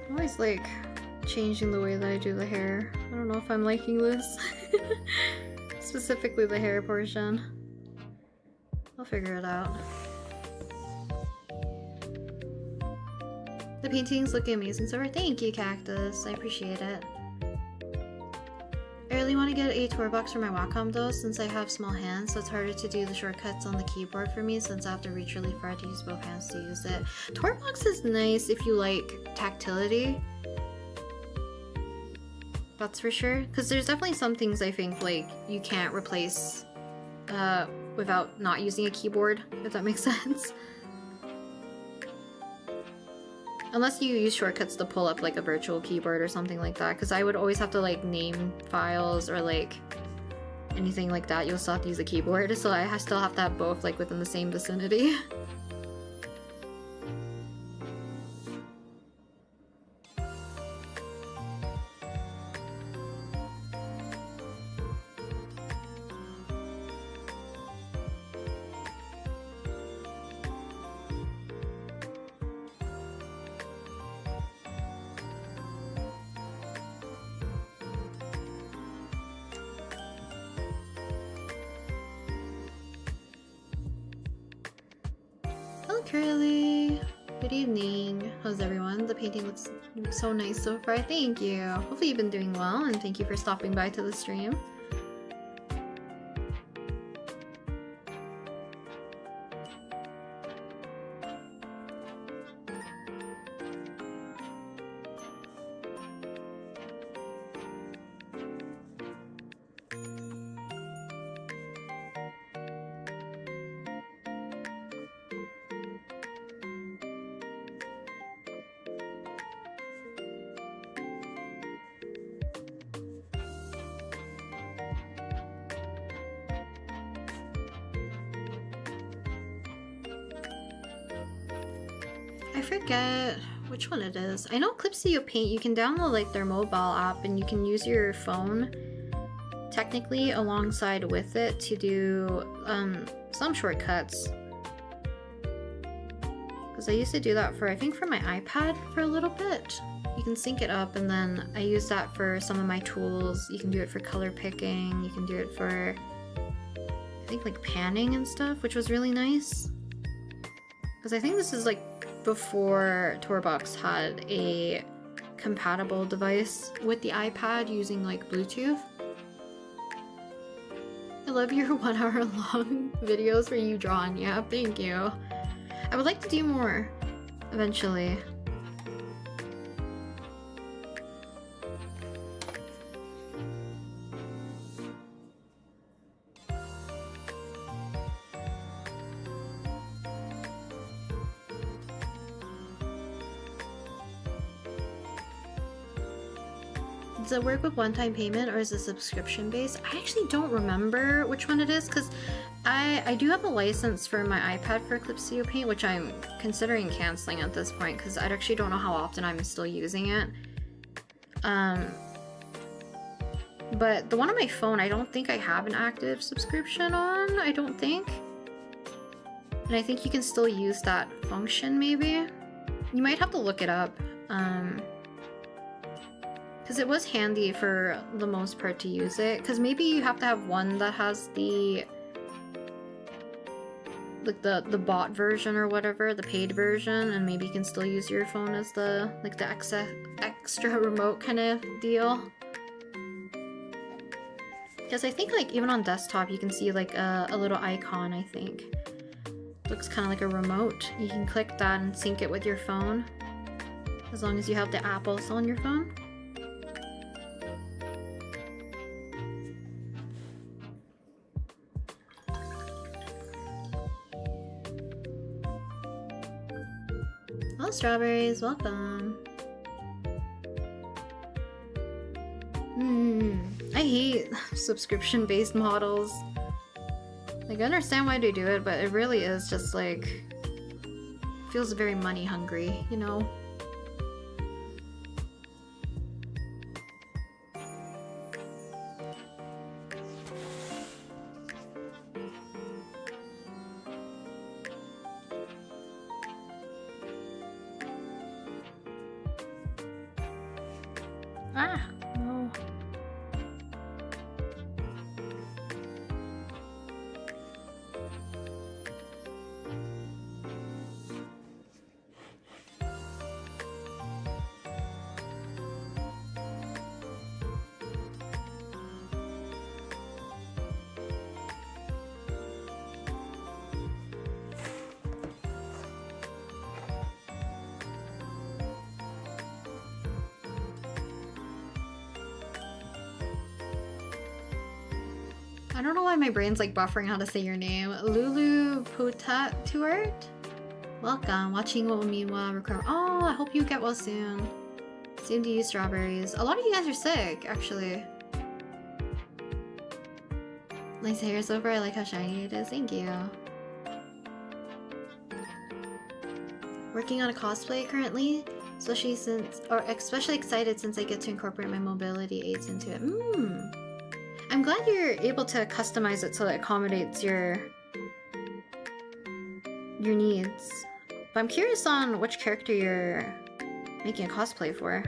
[SPEAKER 1] I'm always like changing the way that I do the hair. I don't know if I'm liking this. Specifically the hair portion. I'll figure it out. The painting's looking amazing so far. Thank you, Cactus. I appreciate it. I really want to get a tour box for my Wacom though, since I have small hands, so it's harder to do the shortcuts on the keyboard for me since I have to reach really far to use both hands to use it. Tour box is nice if you like tactility. That's for sure. Because there's definitely some things I think like you can't replace without not using a keyboard, if that makes sense. Unless you use shortcuts to pull up like a virtual keyboard or something like that, because I would always have to like name files or like anything like that. You'll still have to use a keyboard, so I still have to have both like within the same vicinity. Curly, good evening. How's everyone? The painting looks so nice so far. Thank you. Hopefully you've been doing well, and thank you for stopping by to the stream. I forget which one it is. I know Clipsio Paint, you can download like their mobile app and you can use your phone technically alongside with it to do some shortcuts. Because I used to do that for, I think for my iPad for a little bit. you can sync it up, and then I use that for some of my tools. You can do it for color picking, you can do it for, I think, like panning and stuff, which was really nice. Because I think this is like before Torbox had a compatible device with the iPad using like Bluetooth. I love your 1 hour long videos where you draw on. Yeah, thank you. I would like to do more eventually. Does it work with one-time payment or is it subscription based? I actually don't remember which one it is, because I do have a license for my iPad for Eclipsio Paint, which I'm considering canceling at this point because I actually don't know how often I'm still using it. But the one on my phone, I don't think I have an active subscription on, I don't think. And I think you can still use that function maybe. You might have to look it up. Because it was handy for the most part to use it. Because maybe you have to have one that has the like the bot version or whatever, the paid version, and maybe you can still use your phone as the like the extra remote kind of deal. Because I think like even on desktop you can see like a little icon, I think. Looks kind of like a remote. You can click that and sync it with your phone. As long as you have the app also on your phone. Oh, strawberries, welcome. I hate subscription-based models. Like, I understand why they do it, but it really is just like, feels very money hungry, you know? Ah, no. I don't know why my brain's like buffering how to say your name. Lulu Potatuart? Welcome, watching what will mean well recover. Oh, I hope you get well soon. Same to you, strawberries. A lot of you guys are sick, actually. Nice hair so far, I like how shiny it is. Thank you. Working on a cosplay currently, especially excited since I get to incorporate my mobility aids into it. I'm glad you're able to customize it so it accommodates your needs. But I'm curious on which character you're making a cosplay for.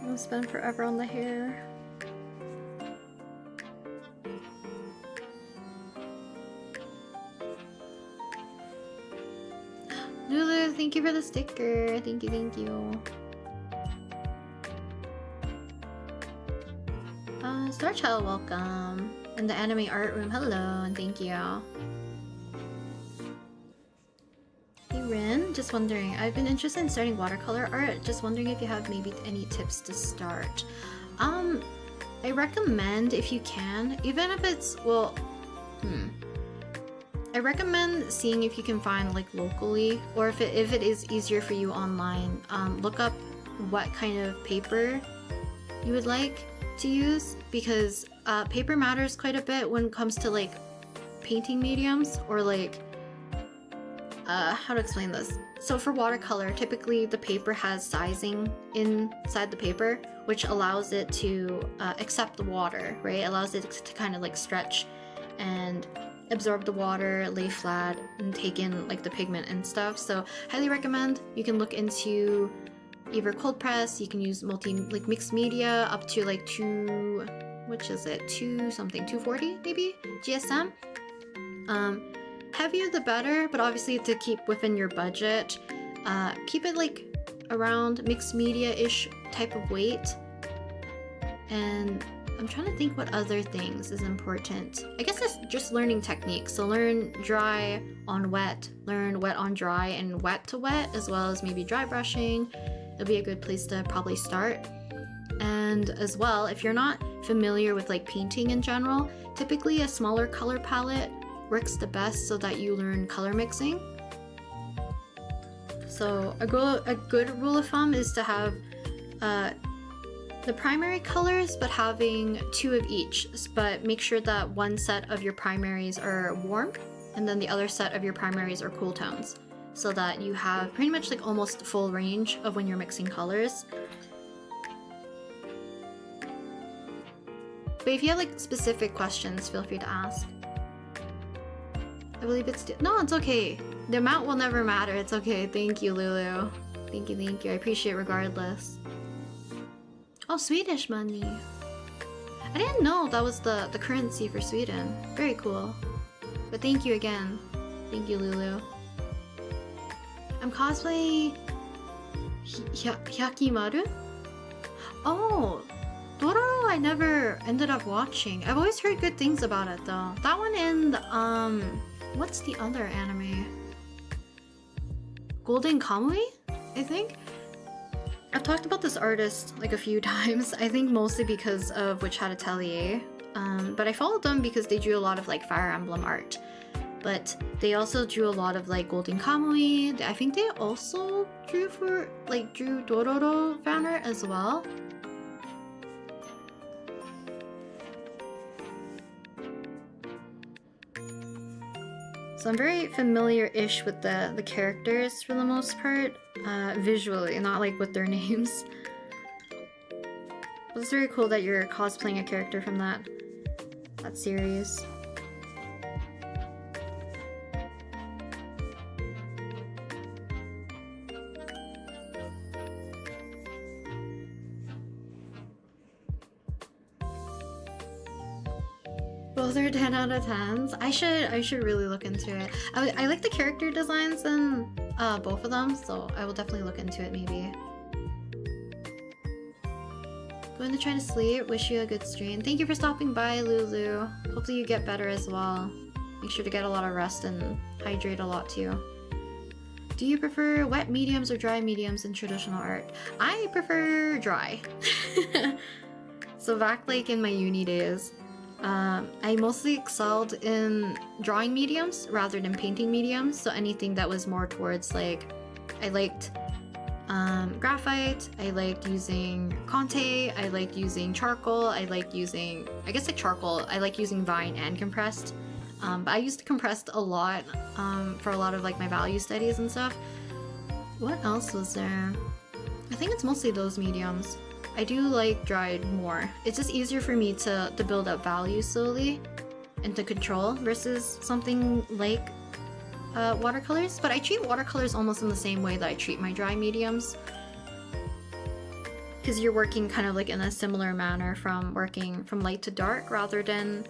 [SPEAKER 1] I'll spend forever on the hair. Lulu, thank you for the sticker. Thank you, thank you. Starchild, welcome. In the anime art room, hello, and thank you. Hey Rin, just wondering, I've been interested in starting watercolor art. Just wondering if you have maybe any tips to start. I recommend, if you can, even if it's, well, I recommend seeing if you can find like locally, or if it is easier for you online, look up what kind of paper you would like to use, because paper matters quite a bit when it comes to like painting mediums, or like how to explain this. So for watercolor, typically the paper has sizing inside the paper, which allows it to accept the water, right? It allows it to kind of like stretch and absorb the water, lay flat, and take in like the pigment and stuff. So highly recommend. You can look into either cold press, you can use mixed media up to like 240 maybe GSM. Heavier the better, but obviously to keep within your budget, keep it like around mixed media-ish type of weight. And I'm trying to think what other things is important. I guess it's just learning techniques. So learn dry on wet, learn wet on dry, and wet to wet, as well as maybe dry brushing. It'll be a good place to probably start. And as well, if you're not familiar with like painting in general, typically a smaller color palette works the best so that you learn color mixing. So a good rule of thumb is to have the primary colors, but having 2 of each, but make sure that one set of your primaries are warm and then the other set of your primaries are cool tones, so that you have pretty much like almost full range of when you're mixing colors. But if you have like specific questions, feel free to ask. I believe it's no, it's okay. The amount will never matter. It's okay. Thank you, Lulu. Thank you. I appreciate it regardless. Oh, Swedish money. I didn't know that was the currency for Sweden. Very cool. But thank you again. Thank you, Lulu. I'm cosplaying Hyakimaru? Oh, Dororo I never ended up watching. I've always heard good things about it though. That one and what's the other anime? Golden Kamui, I think? I've talked about this artist like a few times, I think mostly because of Witch Hat Atelier. But I followed them because they drew a lot of like Fire Emblem art. But they also drew a lot of like Golden Kamui. I think they also drew Dororo fan art as well. So I'm very familiar-ish with the characters for the most part, visually, not like with their names. But it's very cool that you're cosplaying a character from that series. Both are 10 out of 10s. I should really look into it. I like the character designs in both of them, so I will definitely look into it maybe. Going to try to sleep. Wish you a good stream. Thank you for stopping by, Lulu. Hopefully you get better as well. Make sure to get a lot of rest and hydrate a lot too. Do you prefer wet mediums or dry mediums in traditional art? I prefer dry. So back like in my uni days, I mostly excelled in drawing mediums rather than painting mediums. So anything that was more towards like, I liked graphite, I liked using Conte, I liked using charcoal, I liked using, I guess like charcoal, I like using Vine and compressed. But I used compressed a lot for a lot of like my value studies and stuff. What else was there? I think it's mostly those mediums. I do like dried more. It's just easier for me to build up value slowly and to control versus something like watercolors. But I treat watercolors almost in the same way that I treat my dry mediums, because you're working kind of like in a similar manner from working from light to dark rather than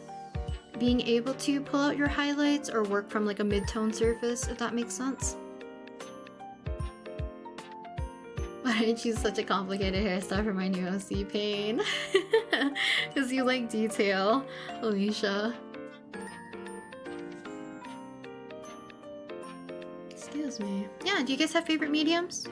[SPEAKER 1] being able to pull out your highlights or work from like a mid-tone surface, if that makes sense. Why did I choose such a complicated hairstyle for my new OC pain? Because you like detail, Alicia. Excuse me. Yeah, do you guys have favorite mediums?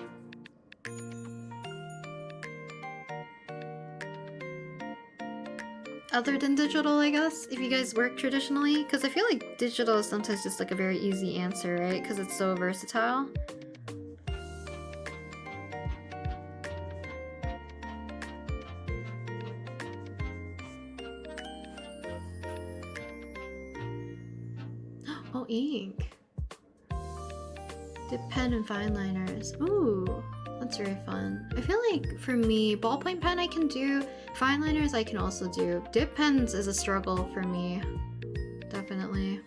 [SPEAKER 1] other than digital, I guess, if you guys work traditionally, because I feel like digital is sometimes just like a very easy answer, right? Because it's so versatile. Oh, ink. Dip pen and fine liners. Ooh, that's very fun. I feel like for me, ballpoint pen I can do, fine liners I can also do. Dip pens is a struggle for me, definitely.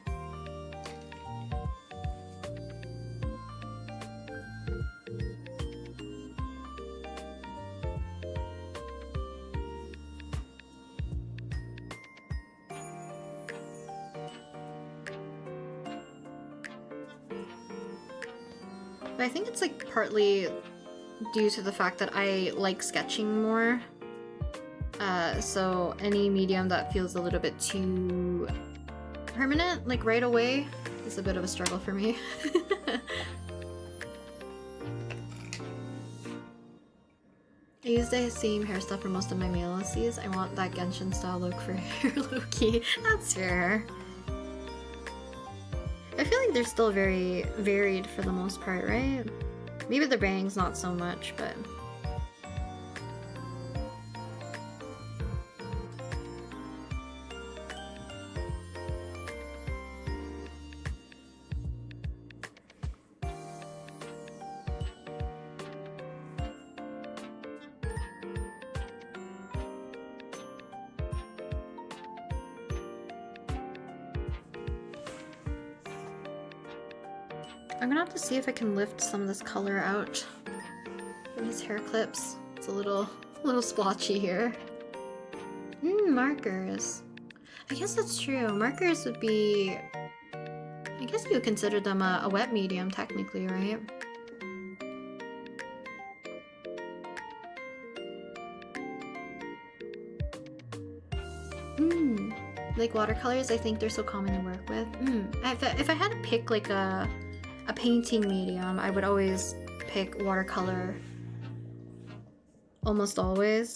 [SPEAKER 1] But I think it's like partly due to the fact that I like sketching more. So any medium that feels a little bit too permanent, like right away, is a bit of a struggle for me. I use the same hairstyle for most of my male OCs. I want that Genshin style look for hair low-key. That's fair. I feel like they're still very varied for the most part, right? Maybe the bangs not so much, but... I'm gonna have to see if I can lift some of this color out from his hair clips. It's a little splotchy here. Markers. I guess that's true. Markers would be... I guess you would consider them a wet medium technically, right? Like watercolors, I think they're so common to work with. If I had to pick like a painting medium, I would always pick watercolor. Almost always.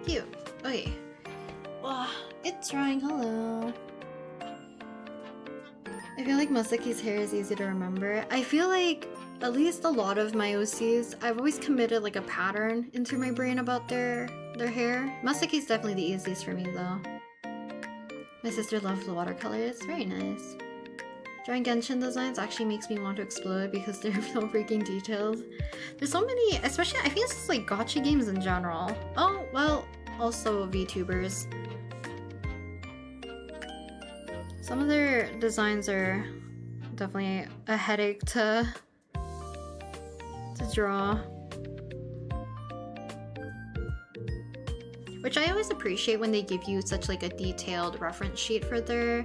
[SPEAKER 1] Cute. Okay. Wow, it's drawing. Hello. I feel like Masaki's hair is easy to remember. I feel like at least a lot of my OCs, I've always committed like a pattern into my brain about their hair. Masaki's definitely the easiest for me though. My sister loves the watercolors. Very nice. Drawing Genshin designs actually makes me want to explode because there are no freaking details. There's so many, especially I think it's just like gacha games in general. Oh, well, also VTubers. Some of their designs are definitely a headache to draw. Which I always appreciate when they give you such like a detailed reference sheet for their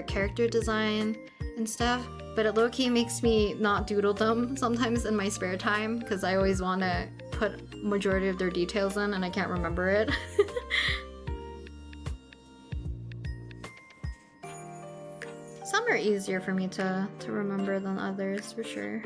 [SPEAKER 1] character design and stuff, but it low-key makes me not doodle them sometimes in my spare time because I always want to put majority of their details in and I can't remember it. easier for me to remember than others, for sure.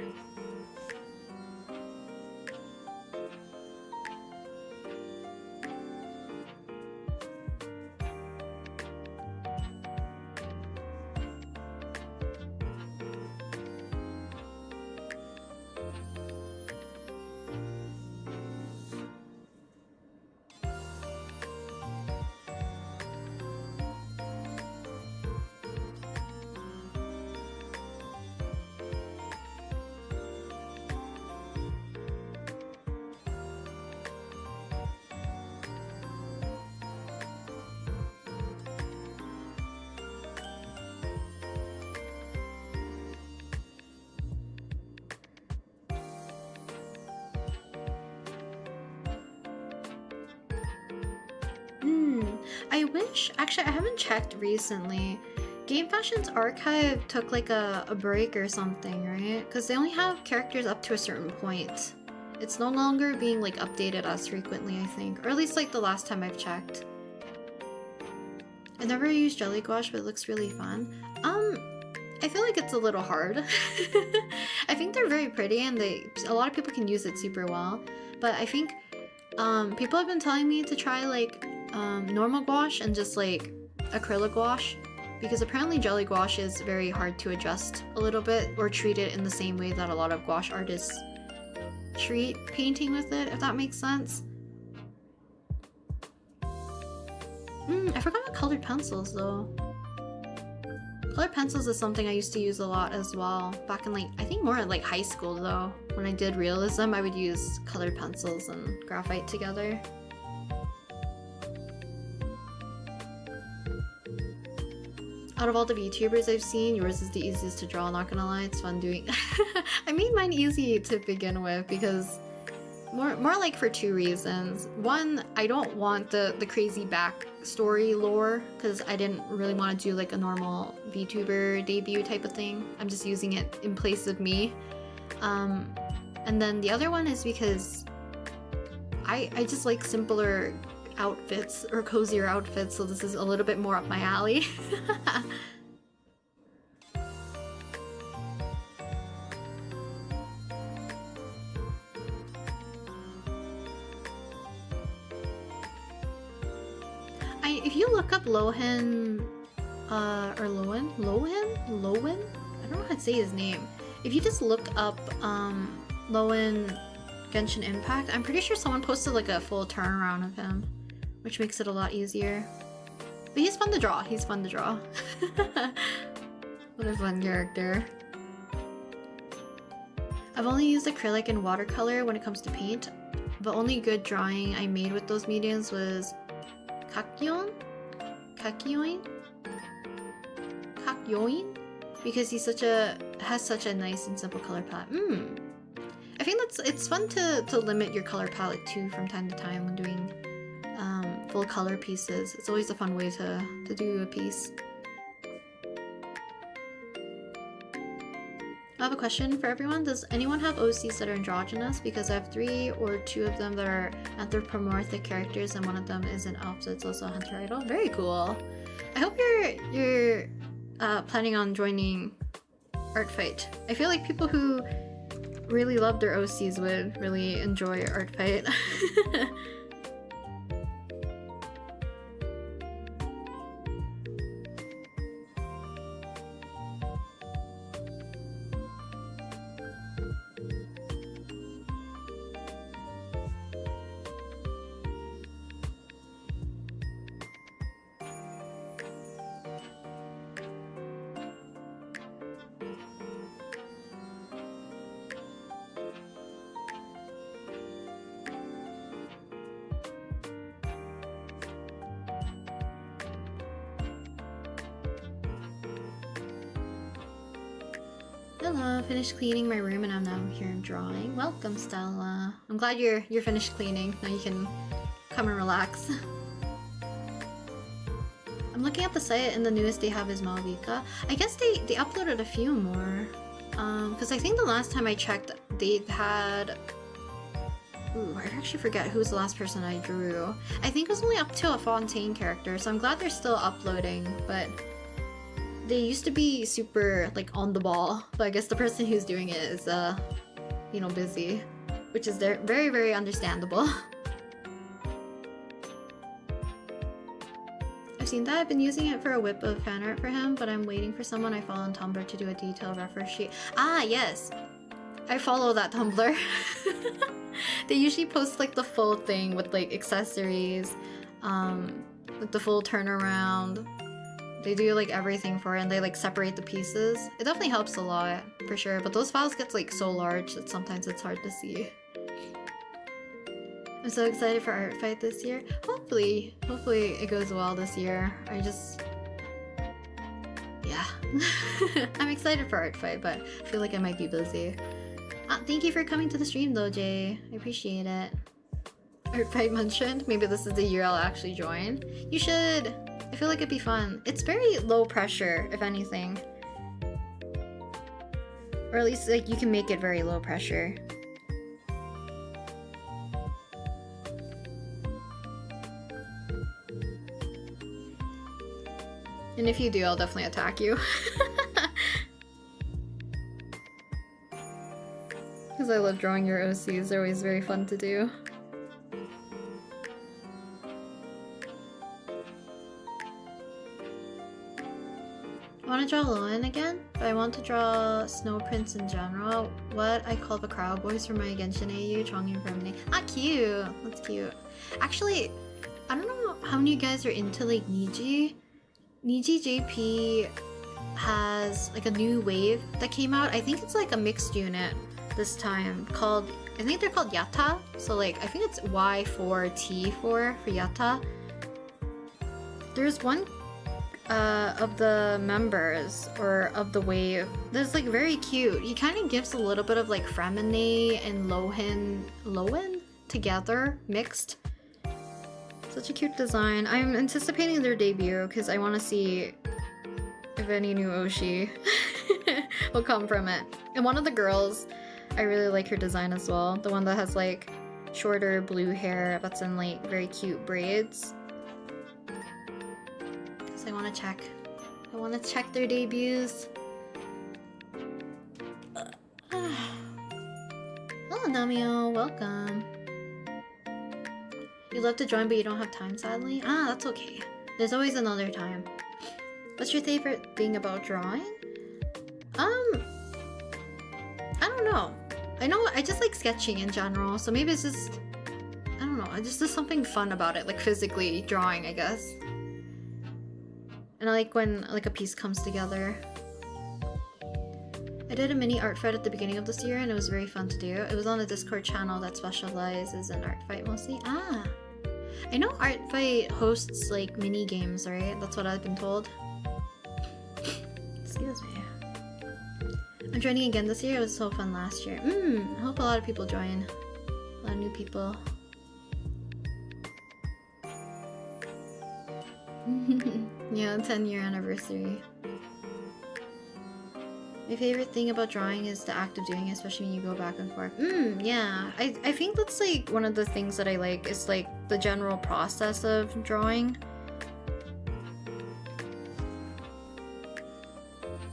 [SPEAKER 1] I wish, actually I haven't checked recently. Game Fashion's archive took like a break or something, right? Because they only have characters up to a certain point. It's no longer being like updated as frequently, I think. Or at least like the last time I've checked. I never used jelly gouache, but it looks really fun. I feel like it's a little hard. I think they're very pretty and a lot of people can use it super well. But I think people have been telling me to try like normal gouache and just like acrylic gouache, because apparently jelly gouache is very hard to adjust a little bit or treat it in the same way that a lot of gouache artists treat painting with it, if that makes sense. I forgot about colored pencils though. Colored pencils is something I used to use a lot as well. Back in like, I think more in like high school though. When I did realism, I would use colored pencils and graphite together. Out of all the VTubers I've seen, yours is the easiest to draw, not gonna lie, it's fun doing. I made mine easy to begin with because more like for two reasons. One, I don't want the crazy backstory lore because I didn't really want to do like a normal VTuber debut type of thing. I'm just using it in place of me. And then the other one is because I just like simpler outfits or cozier outfits, so this is a little bit more up my alley. If you look up Lohan, or Lohan? I don't know how to say his name. If you just look up Lohan Genshin Impact, I'm pretty sure someone posted like a full turnaround of him, which makes it a lot easier. But he's fun to draw. He's fun to draw. What a fun character. I've only used acrylic and watercolor when it comes to paint. The only good drawing I made with those mediums was Kakyoin? Because he's has such a nice and simple color palette. I think it's fun to limit your color palette too from time to time when doing full color pieces. It's always a fun way to do a piece. I have a question for everyone. Does anyone have OCs that are androgynous? Because I have 3 or 2 of them that are anthropomorphic characters, and one of them is an elf, so it's also a hunter idol. Very cool. I hope you're planning on joining Art Fight. I feel like people who really love their OCs would really enjoy Art Fight. Hello, finished cleaning my room and I'm now here drawing. Welcome, Stella. I'm glad you're finished cleaning. Now you can come and relax. I'm looking at the site and the newest they have is Malvika. I guess they uploaded a few more. Because I think the last time I checked, they had... Ooh, I actually forget who was the last person I drew. I think it was only up to a Fontaine character, so I'm glad they're still uploading, but... they used to be super like on the ball, but I guess the person who's doing it is you know, busy, which is very, very understandable. I've seen that. I've been using it for a whip of fan art for him, but I'm waiting for someone I follow on Tumblr to do a detailed reference sheet. Ah, yes! I follow that Tumblr. They usually post like the full thing with like accessories, like the full turnaround. They do like everything for it, and they like separate the pieces. It definitely helps a lot, for sure, but those files get like so large that sometimes it's hard to see. I'm so excited for Art Fight this year. Hopefully it goes well this year. Yeah. I'm excited for Art Fight, but I feel like I might be busy. Thank you for coming to the stream though, Jay. I appreciate it. Art Fight mentioned. Maybe this is the year I'll actually join. You should. I feel like it'd be fun. It's very low pressure, if anything. Or at least like you can make it very low pressure. And if you do, I'll definitely attack you. Because I love drawing your OCs, they're always very fun to do. I want to draw Loen again, but I want to draw snow prints in general. What I call the crowd boys from my Genshin AU, Chongin Permanent. Ah, cute! That's cute. Actually, I don't know how many of you guys are into like Niji. Niji JP has like a new wave that came out. I think it's like a mixed unit this time called, I think they're called Yatta. So like, I think it's Y4T4 for Yatta. There's one of the members or of the wave that's like very cute. He kind of gives a little bit of like Fremine and Loen together mixed. Such a cute design. I'm anticipating their debut because I want to see if any new Oshi will come from it. And one of the girls, I really like her design as well. The one that has like shorter blue hair that's in like very cute braids. Because I want to check. I want to check their debuts. Hello Namio, welcome. You love to join but you don't have time, sadly? Ah, that's okay. There's always another time. What's your favorite thing about drawing? I don't know. I know I just like sketching in general, so maybe it's just, I don't know, just there's something fun about it, like physically drawing, I guess. And I like when like a piece comes together. I did a mini art fight at the beginning of this year and it was very fun to do. It was on a Discord channel that specializes in art fight mostly. Ah! I know Art Fight hosts like mini games, right? That's what I've been told. Excuse me. I'm joining again this year. It was so fun last year. I hope a lot of people join. A lot of new people. Yeah, 10-year anniversary. My favorite thing about drawing is the act of doing it, especially when you go back and forth. Yeah. I think that's like one of the things that I like is like the general process of drawing.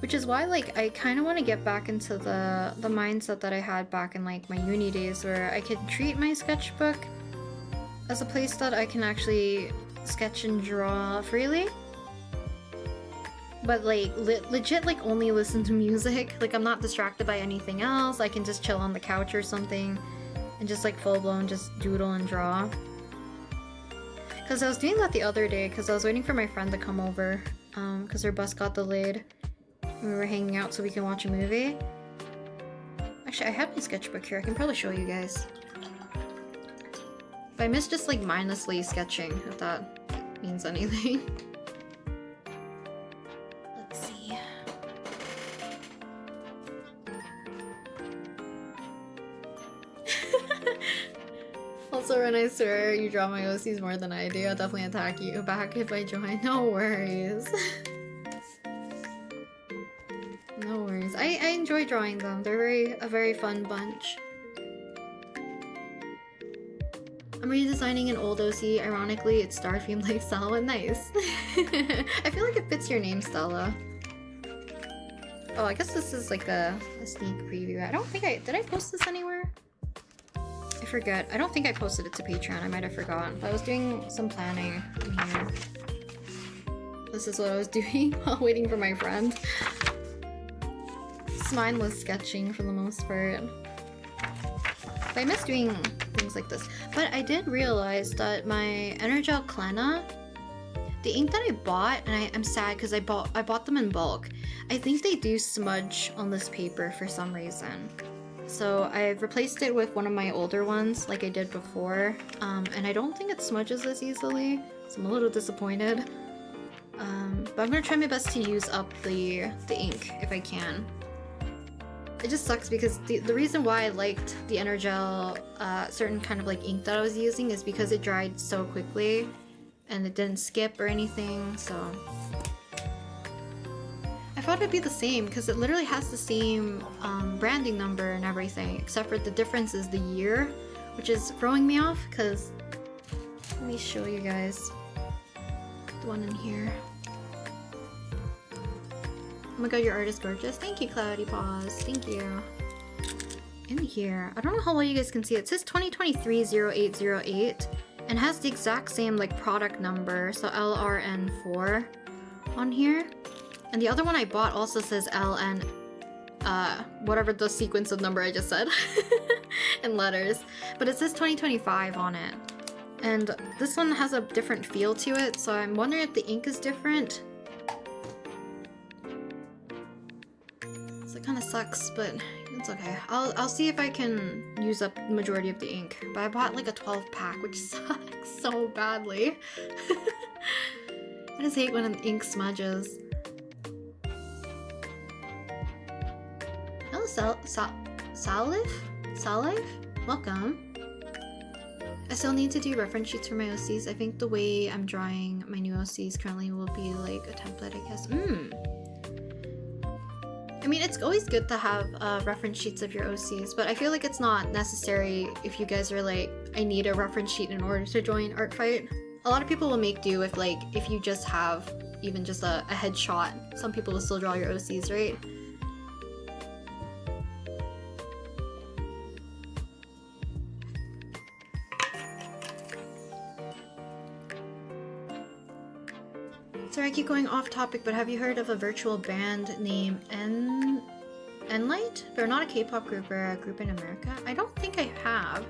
[SPEAKER 1] Which is why like I kind of want to get back into the mindset that I had back in like my uni days where I could treat my sketchbook as a place that I can actually sketch and draw freely. But like legit like only listen to music. Like I'm not distracted by anything else. I can just chill on the couch or something and just like full blown just doodle and draw. Cause I was doing that the other day because I was waiting for my friend to come over because her bus got delayed. And we were hanging out so we can watch a movie. Actually, I have my sketchbook here. I can probably show you guys. But I miss just like mindlessly sketching, if that means anything. Also, when I swear you draw my OCs more than I do, I'll definitely attack you back if I join. No worries. No worries. I enjoy drawing them. They're a very fun bunch. I'm redesigning an old OC. Ironically, it's star themed like Stella. Nice. I feel like it fits your name, Stella. Oh, I guess this is like a sneak preview. I don't think did I post this anywhere? I forget. I don't think I posted it to Patreon. I might have forgotten. But I was doing some planning in here. This is what I was doing while waiting for my friend. It's mindless sketching for the most part. But I miss doing things like this. But I did realize that my Energel Klena, the ink that I bought, and I'm sad because I bought them in bulk. I think they do smudge on this paper for some reason. So I've replaced it with one of my older ones like I did before. And I don't think it smudges as easily. So I'm a little disappointed. But I'm gonna try my best to use up the ink if I can. It just sucks because the reason why I liked the Energel certain kind of like ink that I was using is because it dried so quickly and it didn't skip or anything, so I thought it'd be the same because it literally has the same branding number and everything, except for the difference is the year, which is throwing me off because let me show you guys the one in here. Oh my god, your art is gorgeous. Thank you, Cloudy Paws. Thank you. In here, I don't know how well you guys can see it. It says 2023-0808 and has the exact same like product number, so LRN4 on here. And the other one I bought also says LN, whatever the sequence of number I just said in letters. But it says 2025 on it. And this one has a different feel to it, so I'm wondering if the ink is different. So it kind of sucks, but it's okay. I'll see if I can use up the majority of the ink. But I bought like a 12 pack, which sucks so badly. I just hate when an ink smudges. Oh, Salif? Welcome. I still need to do reference sheets for my OCs. I think the way I'm drawing my new OCs currently will be like a template, I guess. I mean, it's always good to have reference sheets of your OCs, but I feel like it's not necessary if you guys are like, I need a reference sheet in order to join Art Fight. A lot of people will make do with like, if you just have even just a headshot. Some people will still draw your OCs, right? Sorry, I keep going off topic, but have you heard of a virtual band named Enlight? They're not a K-pop group or a group in America. I don't think I have.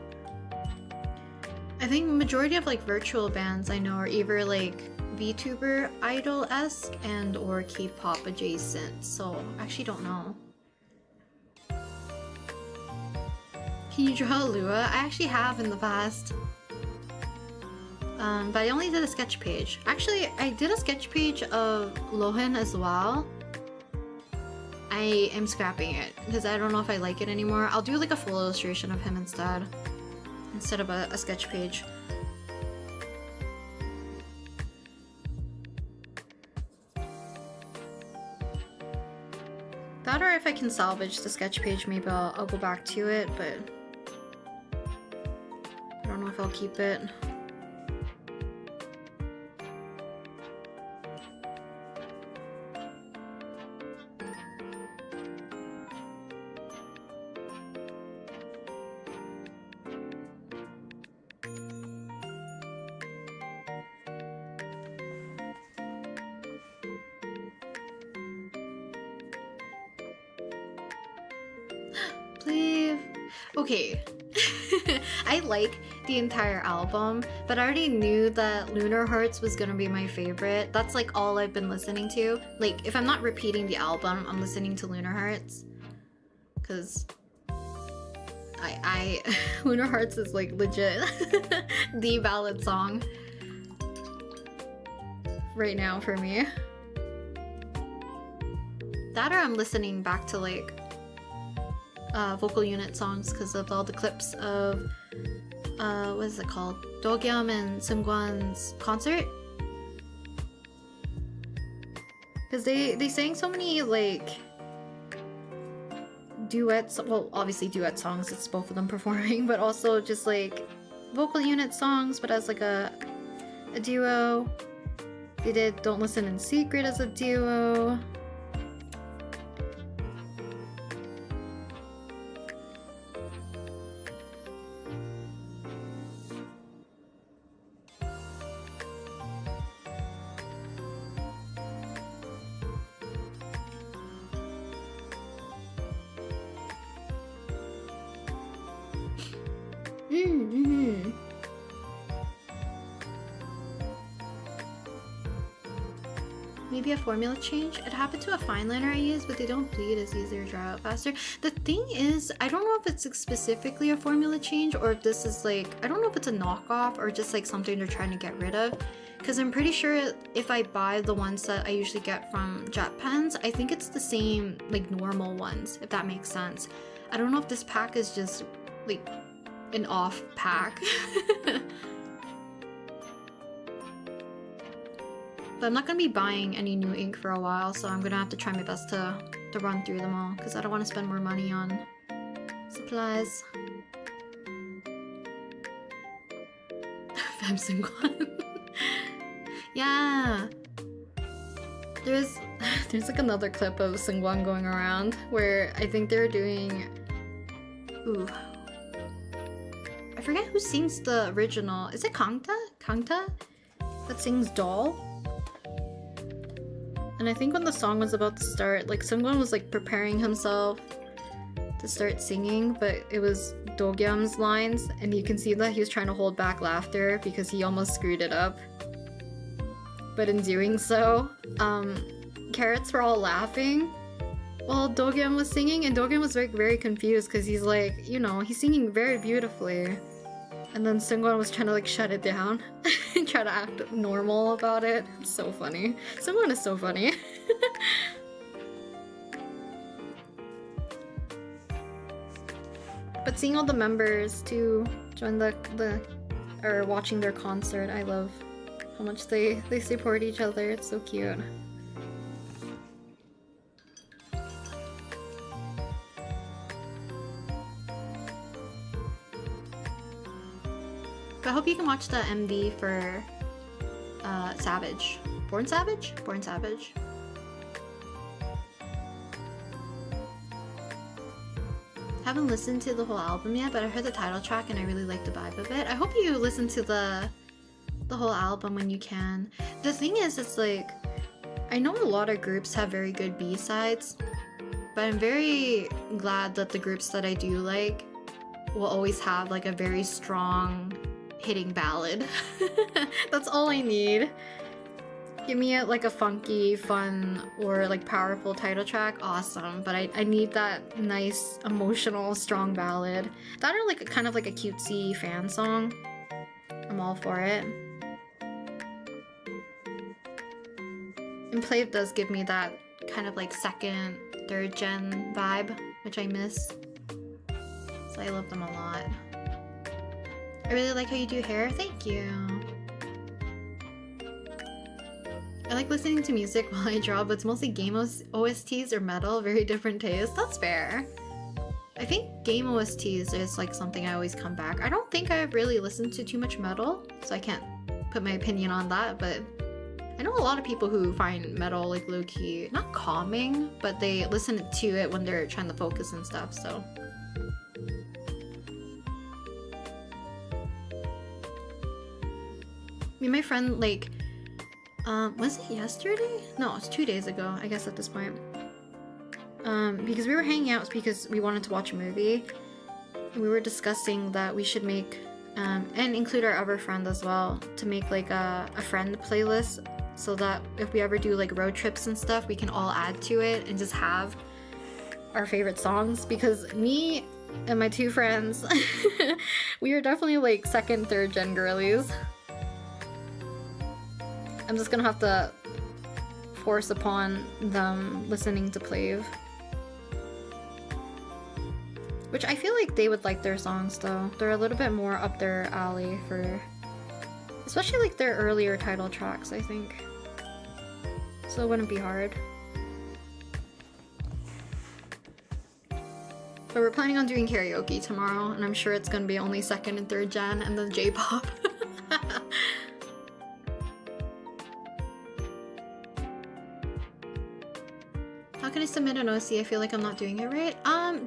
[SPEAKER 1] I think majority of like virtual bands I know are either like VTuber idol-esque and or K-pop adjacent, so I actually don't know. Can you draw a Lua? I actually have in the past. But I only did a sketch page. Actually, I did a sketch page of Lohan as well. I am scrapping it because I don't know if I like it anymore. I'll do like a full illustration of him instead of a sketch page. That, or if I can salvage the sketch page, maybe I'll go back to it, but I don't know if I'll keep it. Please. Okay. I like the entire album, but I already knew that Lunar Hearts was gonna be my favorite. That's like all I've been listening to. Like, if I'm not repeating the album, I'm listening to Lunar Hearts. Cause Lunar Hearts is like legit the ballad song right now for me. That, or I'm listening back to like vocal unit songs because of all the clips of what is it called? Dogyam and Seungkwan's concert. Because they sang so many like duets, well obviously duet songs, it's both of them performing, but also just like vocal unit songs but as like a duo. They did Don't Listen in Secret as a duo. maybe a formula change. It happened to a fine liner I use, but they don't bleed as easy or dry out faster. The thing is, I don't know if it's specifically a formula change or if this is like, I don't know if it's a knockoff or just like something they're trying to get rid of. Because I'm pretty sure if I buy the ones that I usually get from Jet Pens, I think it's the same like normal ones, if that makes sense. I don't know if this pack is just like an off pack. But I'm not going to be buying any new ink for a while, so I'm going to have to try my best to run through them all, because I don't want to spend more money on supplies. Fam Singwan. Yeah. There's like another clip of Singwan going around where I think they're doing... Ooh. I forget who sings the original. Is it Kangta? Kangta? That sings Doll? And I think when the song was about to start, like someone was like preparing himself to start singing, but it was Dogyam's lines, and you can see that he was trying to hold back laughter because he almost screwed it up. But in doing so, carrots were all laughing while Dogyam was singing, and Dogyam was like very confused because he's like, you know, he's singing very beautifully. And then Sungwon was trying to like shut it down and try to act normal about it. It's so funny. Sungwon is so funny. But seeing all the members to join or watching their concert, I love how much they support each other. It's so cute. But I hope you can watch the MV for Savage. Born Savage? Born Savage. Haven't listened to the whole album yet, but I heard the title track and I really like the vibe of it. I hope you listen to the whole album when you can. The thing is, it's like, I know a lot of groups have very good B-sides, but I'm very glad that the groups that I do like will always have like a very strong hitting ballad. That's all I need. Give me like a funky, fun, or like powerful title track, awesome. But I need that nice, emotional, strong ballad. That or like kind of like a cutesy fan song. I'm all for it. And Plave does give me that kind of like second, third gen vibe, which I miss. So I love them a lot. I really like how you do hair. Thank you. I like listening to music while I draw, but it's mostly game OSTs or metal. Very different taste. That's fair. I think game OSTs is like something I always come back. I don't think I've really listened to too much metal, so I can't put my opinion on that, but I know a lot of people who find metal like low-key, not calming, but they listen to it when they're trying to focus and stuff, so. Me and my friend, like, was it yesterday? No, it's 2 days ago, I guess at this point. Because we were hanging out because we wanted to watch a movie. And we were discussing that we should make, and include our other friend as well, to make like a friend playlist so that if we ever do like road trips and stuff, we can all add to it and just have our favorite songs. Because me and my two friends, we are definitely like second, third gen girlies. I'm just gonna have to force upon them listening to Plave. Which I feel like they would like their songs though. They're a little bit more up their alley for... especially like their earlier title tracks, I think. So it wouldn't be hard. But we're planning on doing karaoke tomorrow, and I'm sure it's gonna be only second and third gen and then J-pop. How can I submit an OC? I feel like I'm not doing it right.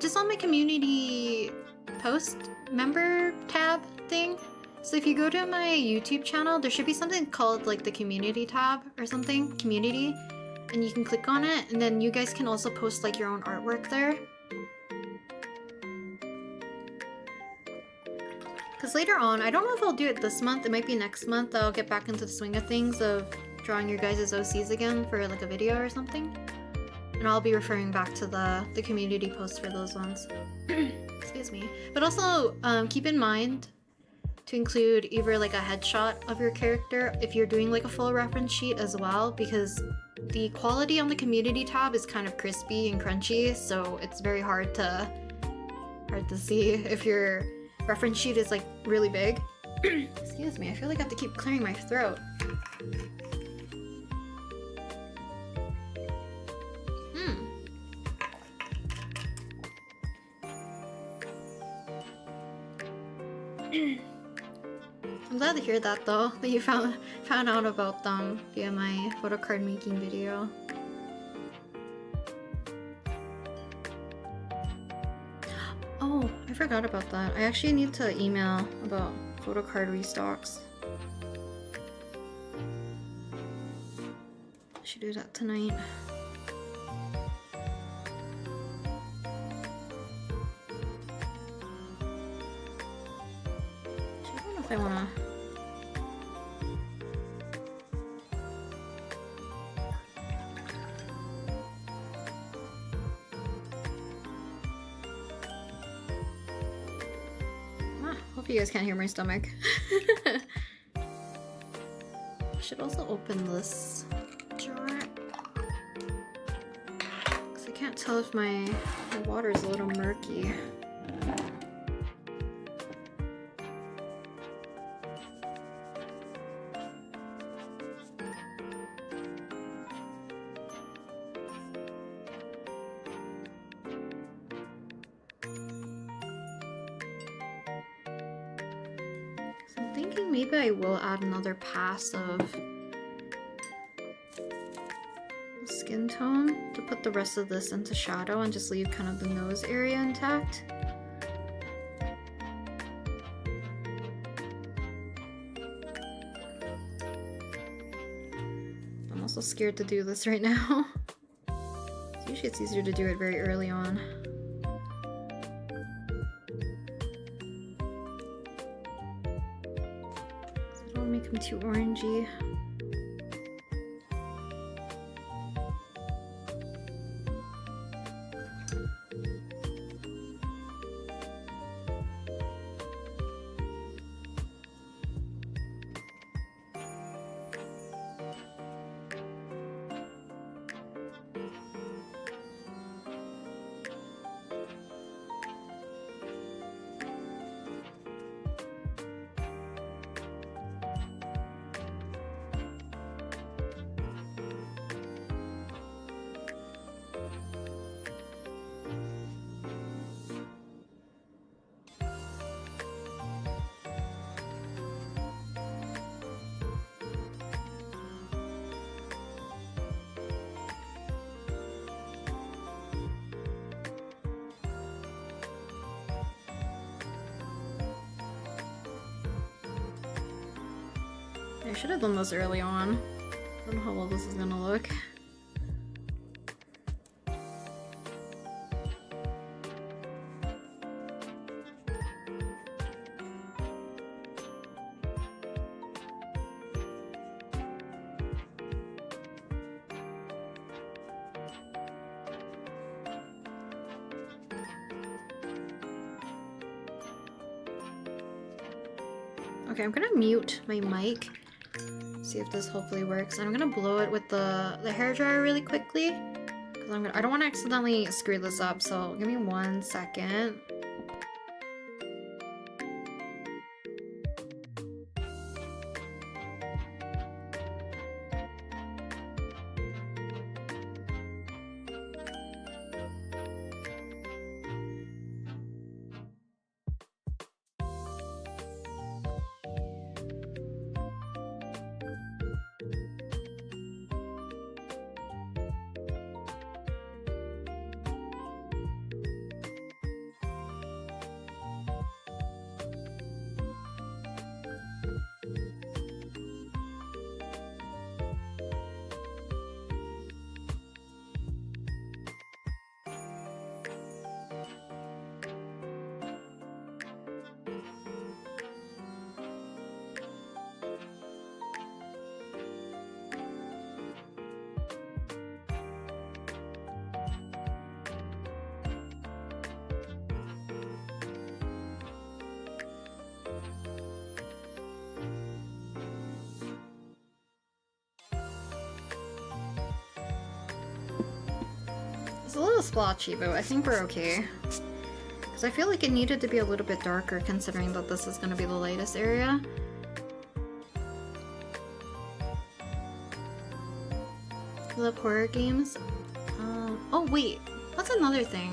[SPEAKER 1] Just on my community post member tab thing. So if you go to my YouTube channel, there should be something called like the community tab or something, community, and you can click on it, and then you guys can also post like your own artwork there. Because later on, I don't know if I'll do it this month, it might be next month, I'll get back into the swing of things of drawing your guys' OCs again for like a video or something. And I'll be referring back to the community post for those ones. Excuse me. But also keep in mind to include either like a headshot of your character if you're doing like a full reference sheet as well, because the quality on the community tab is kind of crispy and crunchy, so it's very hard to see if your reference sheet is like really big. Excuse me, I feel like I have to keep clearing my throat. I'm glad to hear that though, that you found out about them via my photo card making video. Oh, I forgot about that. I actually need to email about photo card restocks. I should do that tonight. I don't know if I wanna. Hope you guys can't hear my stomach. I should also open this jar, because I can't tell if my water is a little murky. Maybe I will add another pass of skin tone to put the rest of this into shadow and just leave kind of the nose area intact. I'm also scared to do this right now. Usually it's easier to do it very early on. Make them too orangey. I should have done this early on. I don't know how well this is gonna look. Okay, I'm gonna mute my mic. See if this hopefully works. And I'm gonna blow it with the hairdryer really quickly, because I don't want to accidentally screw this up. So give me 1 second. It's a little splotchy, but I think we're okay. Because I feel like it needed to be a little bit darker considering that this is going to be the lightest area. I love horror games. Oh wait, that's another thing.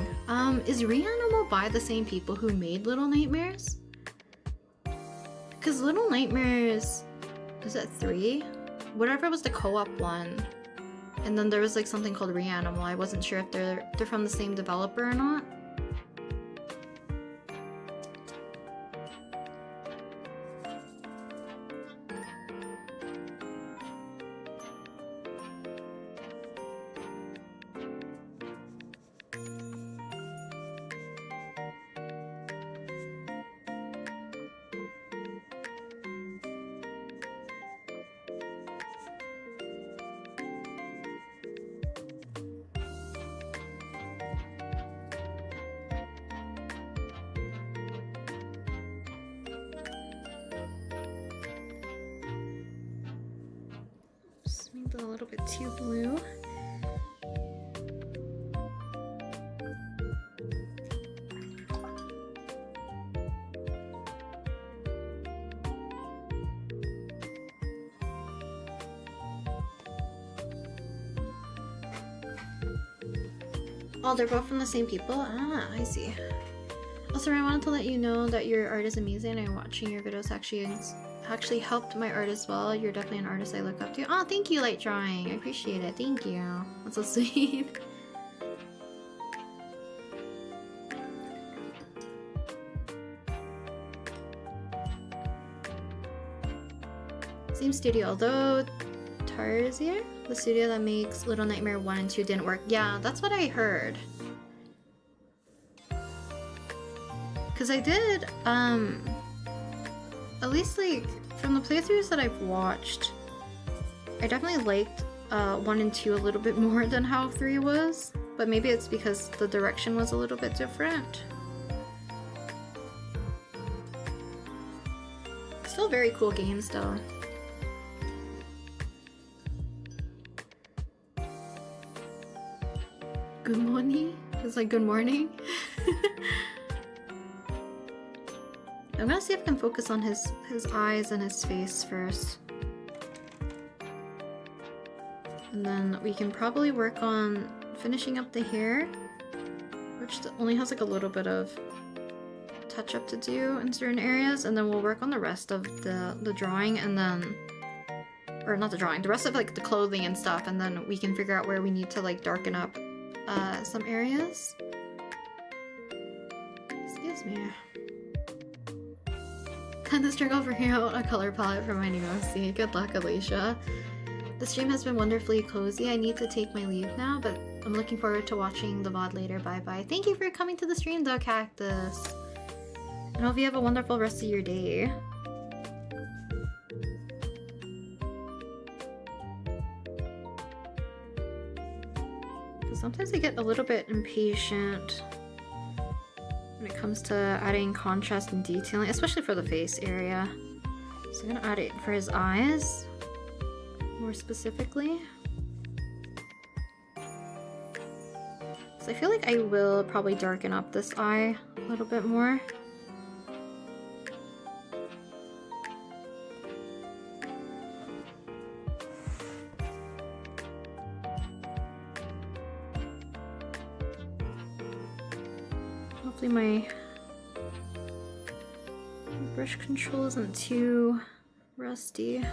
[SPEAKER 1] Is Reanimal by the same people who made Little Nightmares? Because Little Nightmares, is it 3? Whatever was the co-op one. And then there was like something called Reanimal. I wasn't sure if they're from the same developer or not. Maybe a little bit too blue. Oh, they're both from the same people? Ah, I see. Also, I wanted to let you know that your art is amazing and watching your videos actually helped my art as well. You're definitely an artist I look up to. Oh, thank you, Light Drawing. I appreciate it. Thank you. That's so sweet. Same studio, although Tarsier, the studio that makes Little Nightmare 1 and 2 didn't work. Yeah, that's what I heard. Because I did, at least like from the playthroughs that I've watched, I definitely liked 1 and 2 a little bit more than how 3 was, but maybe it's because the direction was a little bit different. Still very cool games though. Good morning? It's like good morning. I'm gonna see if I can focus on his eyes and his face first. And then we can probably work on finishing up the hair, which only has like a little bit of touch up to do in certain areas, and then we'll work on the rest of the drawing, and then, or not the drawing, the rest of like the clothing and stuff, and then we can figure out where we need to like darken up some areas. Excuse me. Time to struggle for a color palette for my new OC. Good luck, Alicia. The stream has been wonderfully cozy. I need to take my leave now, but I'm looking forward to watching the VOD later. Bye bye. Thank you for coming to the stream though, Cactus. And hope you have a wonderful rest of your day. Sometimes I get a little bit impatient when it comes to adding contrast and detailing, especially for the face area. So I'm gonna add it for his eyes more specifically. So I feel like I will probably darken up this eye a little bit more. My brush control isn't too rusty.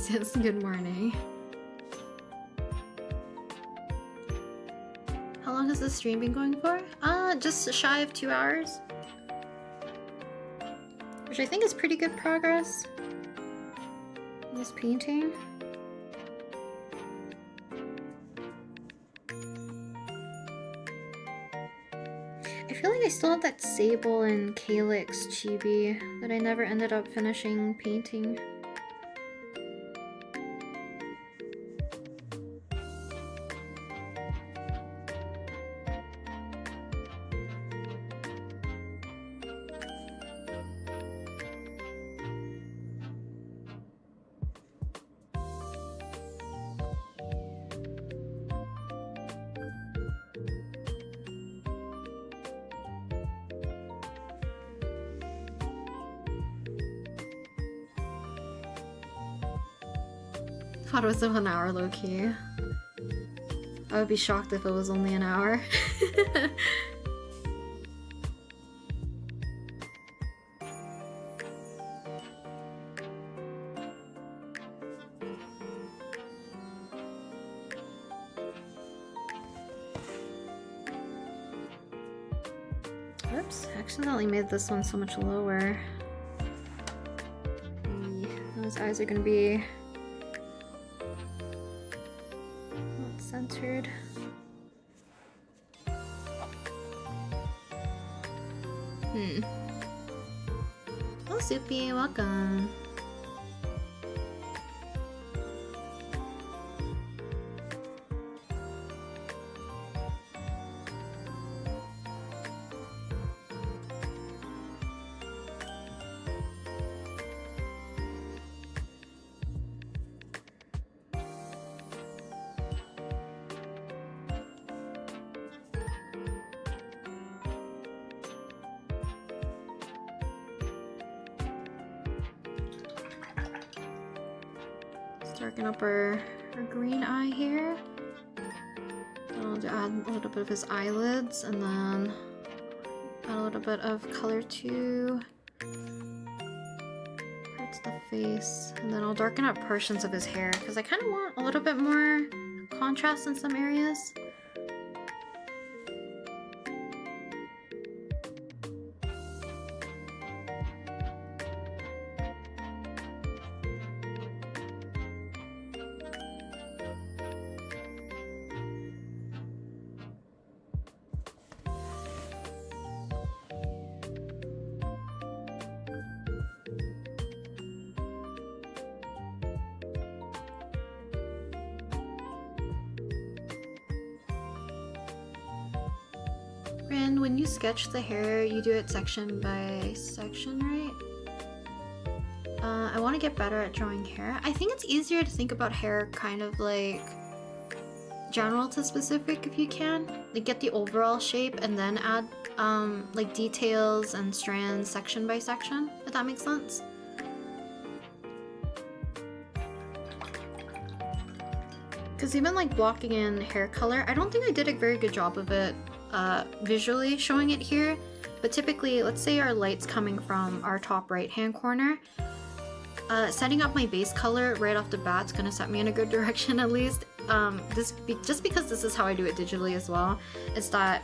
[SPEAKER 1] Yes, good morning. How long has this stream been going for? Just shy of 2 hours. Which I think is pretty good progress. This painting. I still have that Sable and Calyx chibi that I never ended up finishing painting. Thought it was a 1 hour low-key. I would be shocked if it was only an hour. Oops, accidentally made this one so much lower. Those eyes are gonna be not centered. Oh, Soupy, welcome. Darken up our green eye here. I'll add a little bit of his eyelids and then add a little bit of color to parts of the face. And then I'll darken up portions of his hair because I kind of want a little bit more contrast in some areas. And when you sketch the hair, you do it section by section, right? I want to get better at drawing hair. I think it's easier to think about hair kind of like general to specific if you can. Like get the overall shape and then add like details and strands section by section, if that makes sense. Because even like blocking in hair color, I don't think I did a very good job of it visually showing it here, but typically, let's say our light's coming from our top right hand corner, setting up my base color right off the bat is going to set me in a good direction at least. Just because this is how I do it digitally as well, is that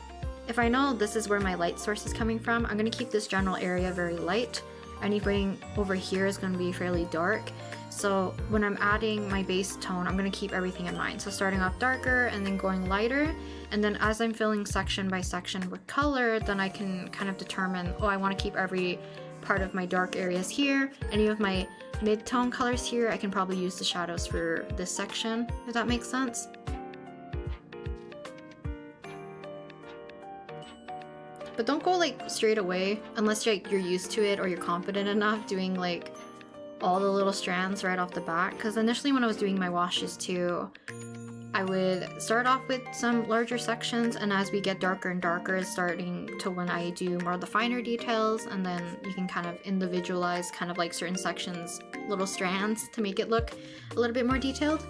[SPEAKER 1] if I know this is where my light source is coming from, I'm going to keep this general area very light. Anything over here is going to be fairly dark. So when I'm adding my base tone, I'm going to keep everything in mind. So starting off darker and then going lighter. And then as I'm filling section by section with color, then I can kind of determine, oh, I want to keep every part of my dark areas here. Any of my mid-tone colors here, I can probably use the shadows for this section, if that makes sense. But don't go like straight away unless you're used to it or you're confident enough doing like all the little strands right off the bat. Because initially when I was doing my washes too, I would start off with some larger sections, and as we get darker and darker, starting to when I do more of the finer details, and then you can kind of individualize kind of like certain sections, little strands to make it look a little bit more detailed.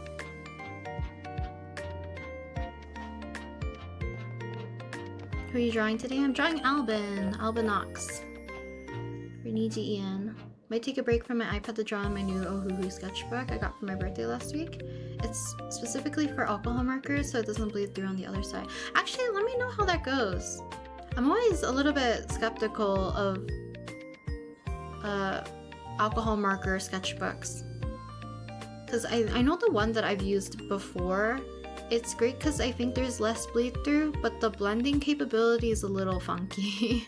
[SPEAKER 1] Who are you drawing today? I'm drawing Alban Knox. Reniji Ian. Might take a break from my iPad to draw on my new Ohuhu sketchbook I got for my birthday last week. It's specifically for alcohol markers so it doesn't bleed through on the other side. Actually, let me know how that goes. I'm always a little bit skeptical of alcohol marker sketchbooks. Because I know the one that I've used before It's great because I think there's less bleed through, but the blending capability is a little funky.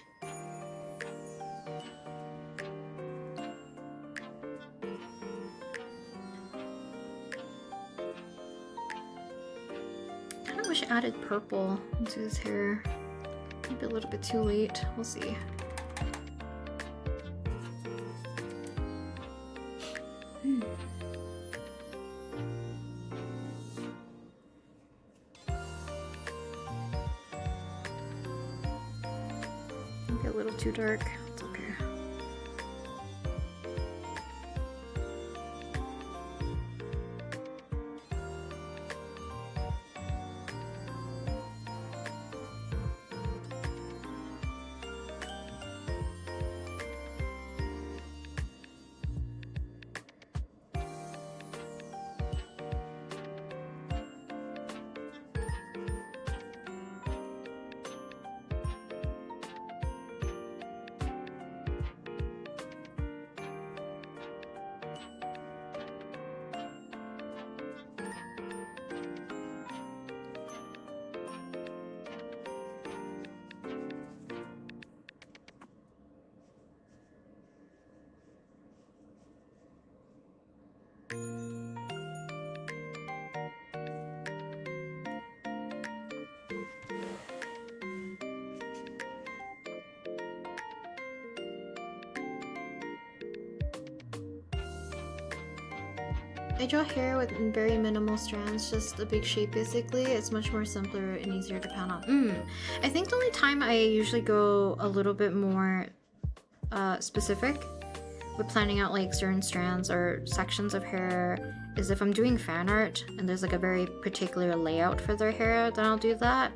[SPEAKER 1] I kind of wish I added purple into his hair. Maybe a little bit too late. We'll see. Maybe a little too dark. It's okay. I draw hair with very minimal strands, just a big shape basically. It's much more simpler and easier to pan on. I think the only time I usually go a little bit more specific with planning out like certain strands or sections of hair is if I'm doing fan art and there's like a very particular layout for their hair, then I'll do that.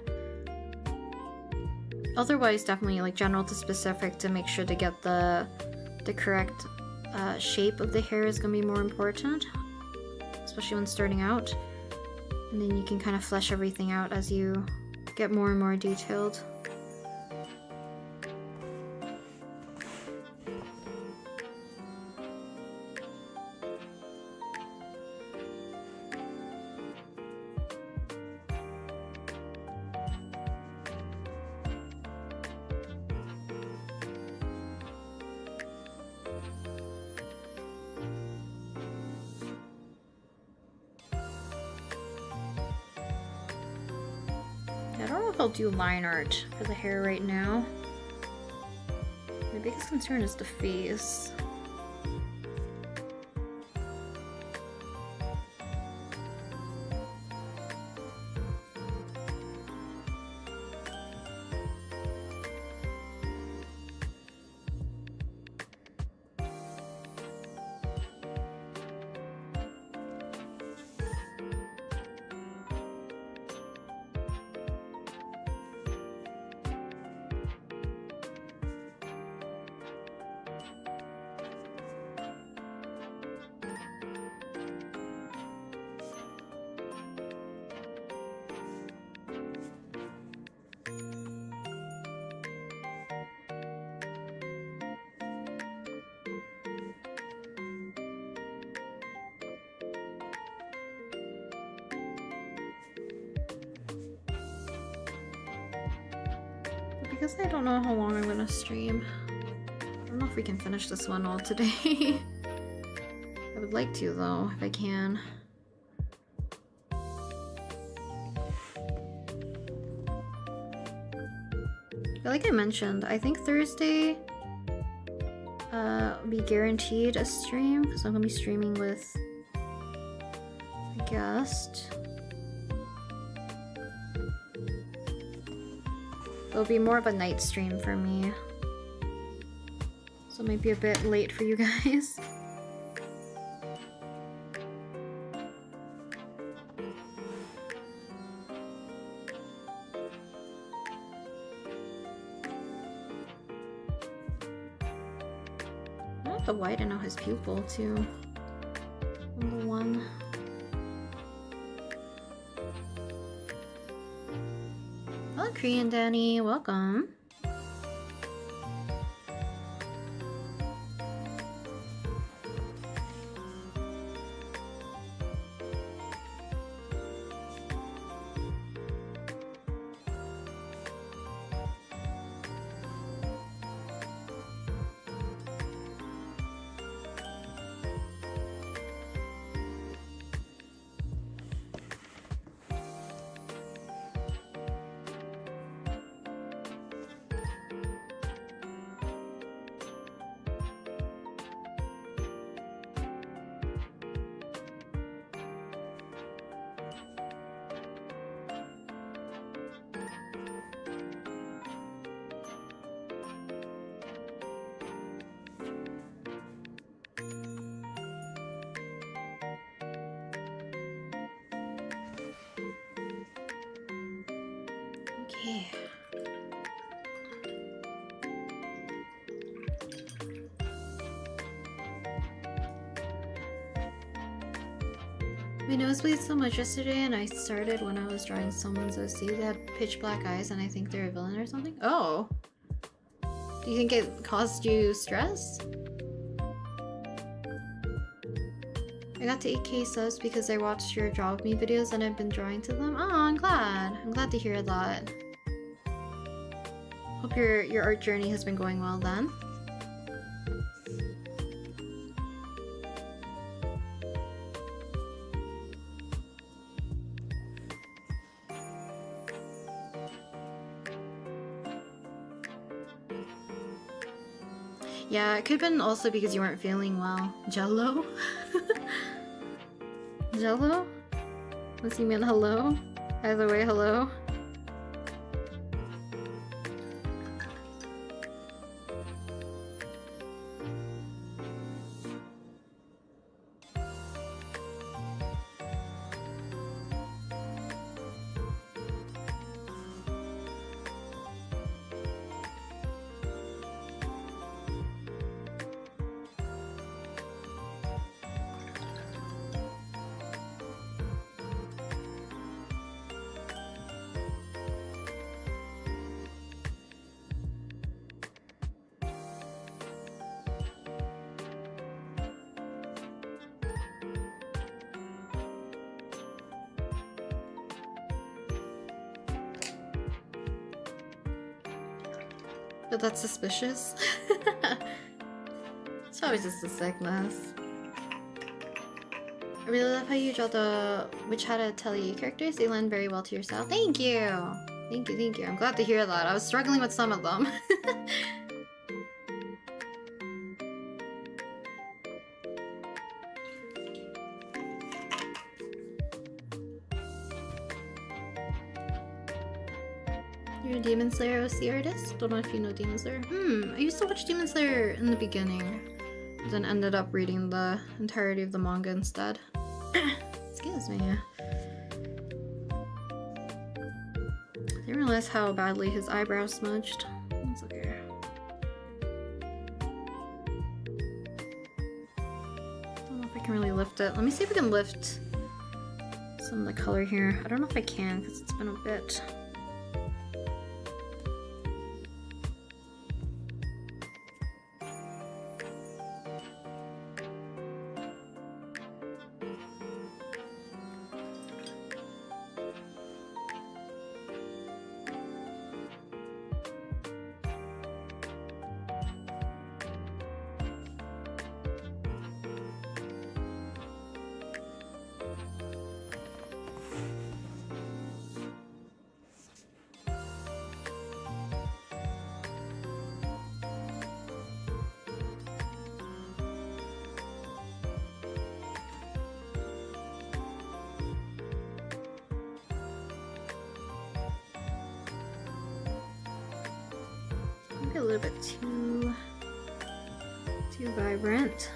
[SPEAKER 1] Otherwise, definitely like general to specific to make sure to get the correct shape of the hair is gonna be more important, especially when starting out. And then you can kind of flesh everything out as you get more and more detailed. I don't know if I'll do line art for the hair right now. My biggest concern is the face. Because I don't know how long I'm gonna stream. I don't know if we can finish this one all today. I would like to though, if I can. But like I mentioned, I think Thursday will be guaranteed a stream because I'm gonna be streaming with a guest. It'll be more of a night stream for me, so it might be a bit late for you guys. I have to widen out his pupil too. On the one. Hello, Korean Danny, welcome. Okay. My nose bleeds so much yesterday, and I started when I was drawing someone's OC. They had pitch black eyes, and I think they're a villain or something. Oh! Do you think it caused you stress? I got to 8K subs because I watched your Draw With Me videos and I've been drawing to them. Oh, I'm glad. I'm glad to hear that. Hope your art journey has been going well then. Yeah, it could have been also because you weren't feeling well. Jello? Jello? Unless he meant hello? Either way, hello? But that's suspicious. It's probably just a sickness. I really love how you draw the Which Had to Tell You characters. They lend very well to your style. Thank you! Thank you, thank you. I'm glad to hear that. I was struggling with some of them. You're a Demon Slayer OC artist? Don't know if you know Demon Slayer. I used to watch Demon Slayer in the beginning, then ended up reading the entirety of the manga instead. Excuse me. I didn't realize how badly his eyebrows smudged. That's okay. I don't know if I can really lift it. Let me see if we can lift some of the color here. I don't know if I can because it's been a bit. A little bit too vibrant.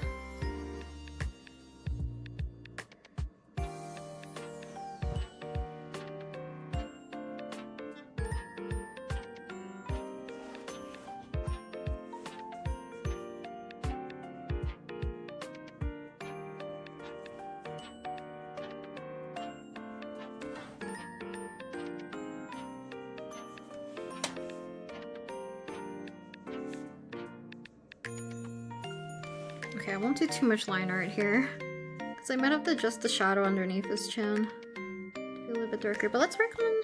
[SPEAKER 1] Okay, I won't do too much line art here, because I might have to adjust the shadow underneath his chin. Be a little bit darker, but let's work on,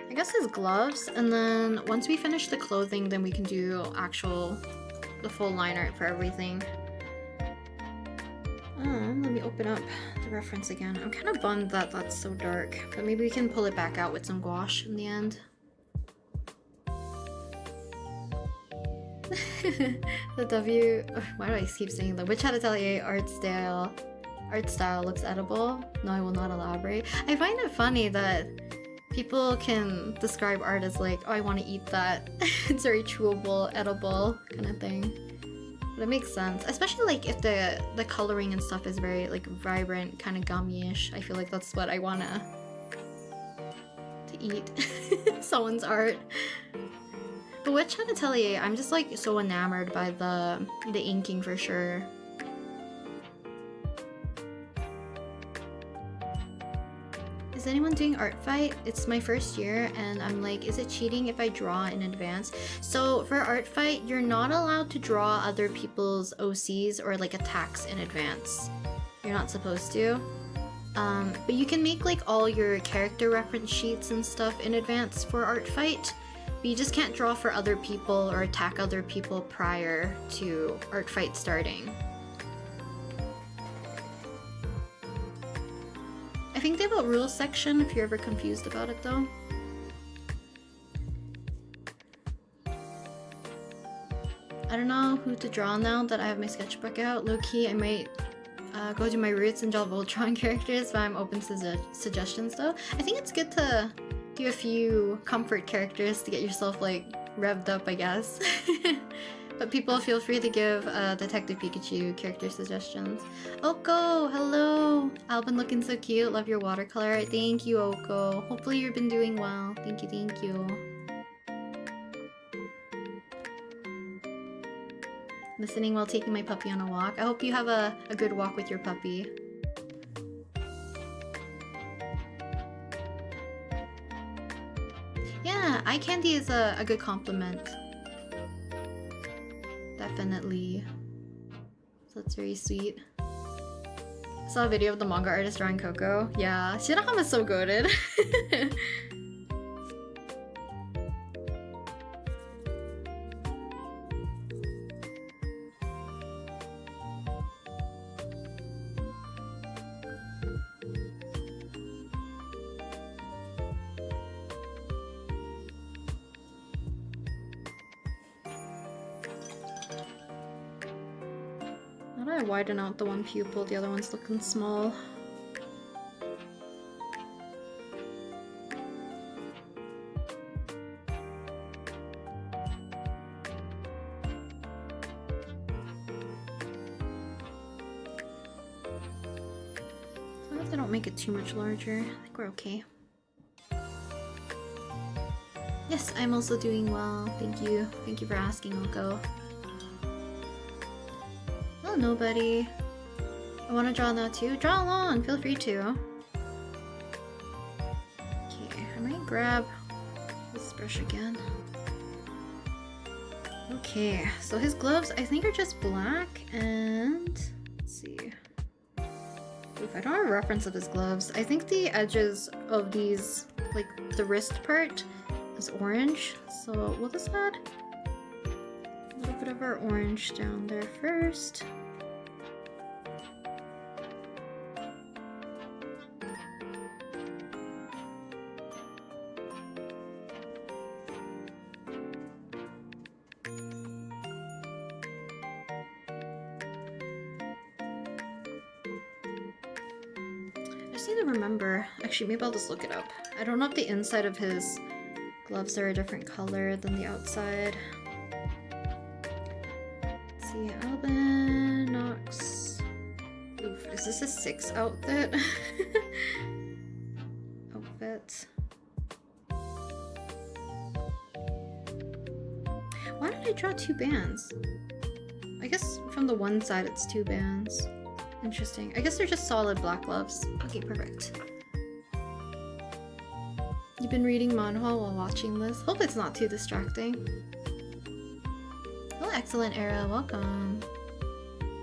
[SPEAKER 1] I guess, his gloves, and then once we finish the clothing, then we can do the full line art for everything. Let me open up the reference again. I'm kind of bummed that that's so dark, but maybe we can pull it back out with some gouache in the end. The W, why do I keep saying that? Which Had to Tell You art style looks edible? No, I will not elaborate. I find it funny that people can describe art as like, oh, I want to eat that. It's very chewable, edible kind of thing. But it makes sense, especially like if the coloring and stuff is very like vibrant, kind of gummy-ish. I feel like that's what I want to eat someone's art. But Witch Hat Atelier, I'm just like so enamored by the inking for sure. Is anyone doing art fight? It's my first year and I'm like, is it cheating if I draw in advance? So for art fight, you're not allowed to draw other people's OCs or like attacks in advance. You're not supposed to. But you can make like all your character reference sheets and stuff in advance for art fight. But you just can't draw for other people or attack other people prior to art fight starting. I think they have a rules section if you're ever confused about it though. I don't know who to draw now that I have my sketchbook out. Low-key, I might go to my roots and draw Voltron characters, but I'm open to suggestions though. I think it's good to do a few comfort characters to get yourself like revved up, I guess. But people feel free to give Detective Pikachu character suggestions. Oko, hello! Alban looking so cute. Love your watercolor. Thank you, Oko. Hopefully you've been doing well. Thank you, thank you. Listening while taking my puppy on a walk. I hope you have a good walk with your puppy. Yeah, eye candy is a good compliment. Definitely. So that's very sweet. I saw a video of the manga artist drawing Coco. Yeah, Shirahama's so goated. I widen out the one pupil, the other one's looking small. As long as I don't make it too much larger, I think we're okay. Yes, I'm also doing well. Thank you. Thank you for asking, Oko. Oh, nobody. I want to draw now too. Draw along, feel free to. Okay, I might grab this brush again. Okay, so his gloves I think are just black and let's see. Oof, I don't have a reference of his gloves. I think the edges of these, like the wrist part, is orange. So we'll just add a little bit of our orange down there first. I just need to remember. Actually, maybe I'll just look it up. I don't know if the inside of his gloves are a different color than the outside. Let's see, Alban Knox. Oof, is this a 6 outfit? Outfit. Why did I draw 2 bands? I guess from the one side it's 2 bands. Interesting. I guess they're just solid black gloves. Okay, perfect. You've been reading manhwa while watching this? Hope it's not too distracting. Oh, excellent era. Welcome.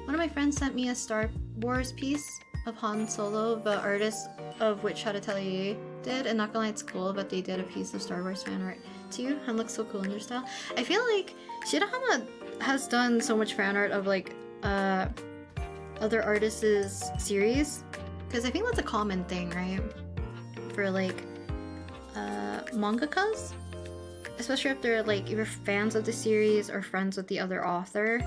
[SPEAKER 1] One of my friends sent me a Star Wars piece of Han Solo, the artist of which Hat Atelier did, and not gonna lie, it's cool, but they did a piece of Star Wars fan art too. Han looks so cool in their style. I feel like Shirahama has done so much fan art of like other artists' series, because I think that's a common thing, right? For like mangakas, especially if they're like either fans of the series or friends with the other author,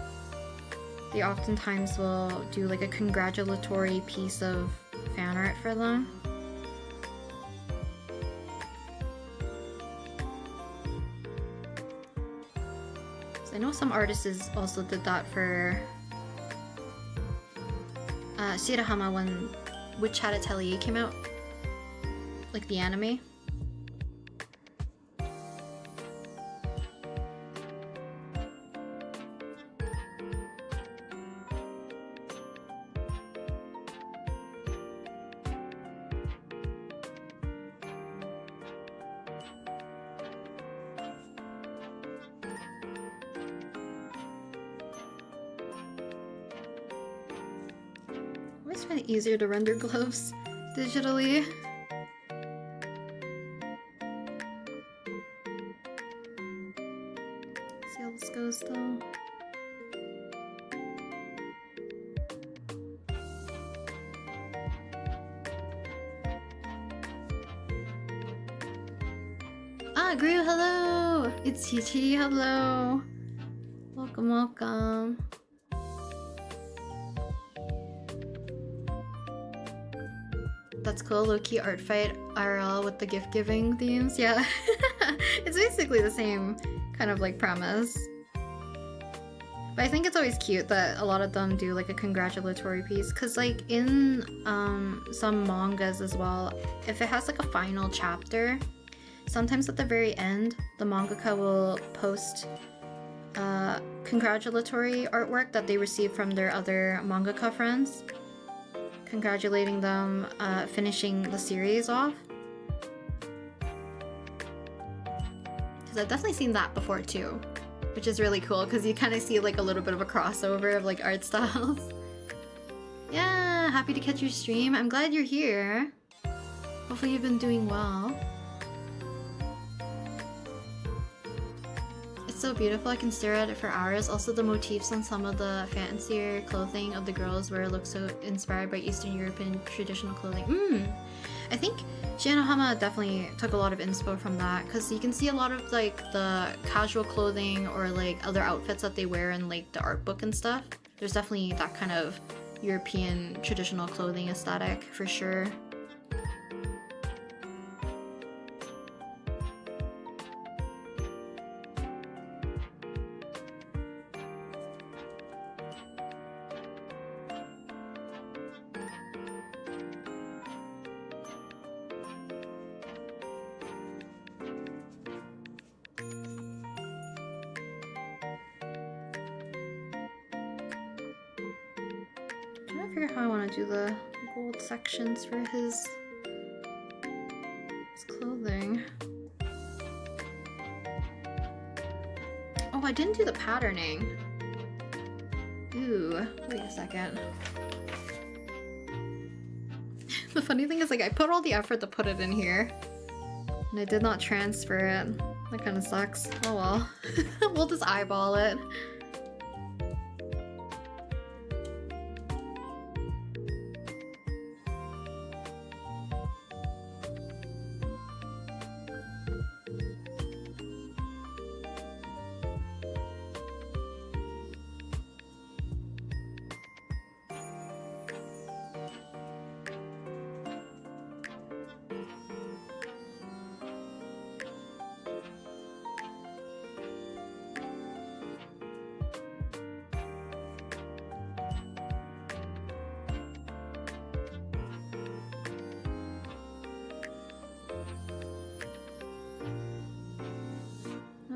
[SPEAKER 1] they oftentimes will do like a congratulatory piece of fan art for them. So I know some artists also did that for Shirahama when Witch Hat Atelier came out, like the anime. kind of easier to render gloves digitally. See how this goes though. Ah, Gru, hello! It's Chichi, hello! Welcome, welcome. That's cool, low-key art fight IRL with the gift giving themes, yeah. It's basically the same kind of like premise. But I think it's always cute that a lot of them do like a congratulatory piece, because like in some mangas as well, if it has like a final chapter, sometimes at the very end, the mangaka will post congratulatory artwork that they received from their other mangaka friends, congratulating them finishing the series off. Because I've definitely seen that before too, which is really cool because you kind of see like a little bit of a crossover of like art styles. Yeah, happy to catch your stream. I'm glad you're here. Hopefully you've been doing well. It's so beautiful, I can stare at it for hours. Also the motifs on some of the fancier clothing of the girls where it looks so inspired by Eastern European traditional clothing. I think Shinohama definitely took a lot of inspo from that, because you can see a lot of like the casual clothing or like other outfits that they wear in like the art book and stuff. There's definitely that kind of European traditional clothing aesthetic for sure. I figure how I want to do the gold sections for his clothing. Oh, I didn't do the patterning. Ooh, wait a second. The funny thing is, like, I put all the effort to put it in here, and I did not transfer it. That kind of sucks. Oh well. We'll just eyeball it.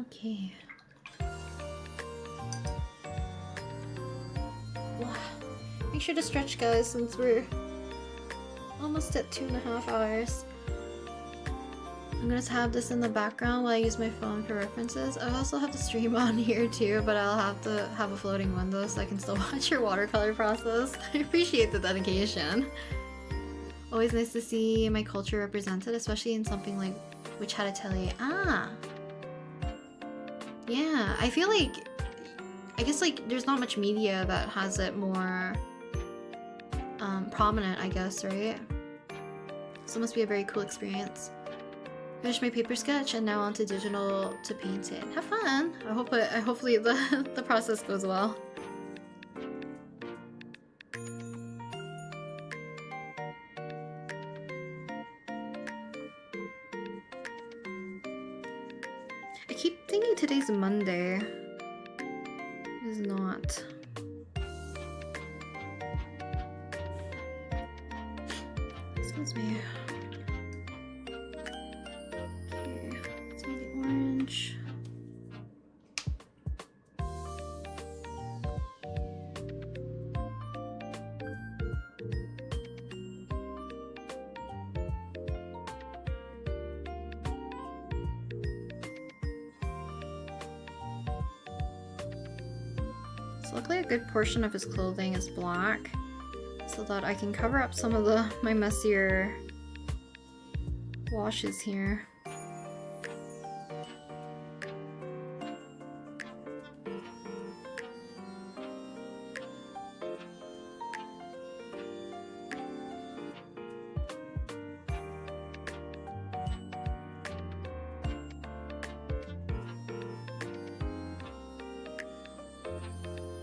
[SPEAKER 1] Okay. Wow. Make sure to stretch, guys, since we're almost at 2.5 hours. I'm gonna have this in the background while I use my phone for references. I also have the stream on here too, but I'll have to have a floating window so I can still watch your watercolor process. I appreciate the dedication. Always nice to see my culture represented, especially in something like Witch Hat Atelier. Ah! Yeah, I feel like, I guess like there's not much media that has it more prominent, I guess, right? So it must be a very cool experience. Finished my paper sketch and now onto digital to paint it. Have fun! Hopefully the process goes well. I keep thinking today's Monday. It is not. Excuse me. Okay, let's make the orange. So luckily a good portion of his clothing is black. so that I can cover up some of my messier washes here.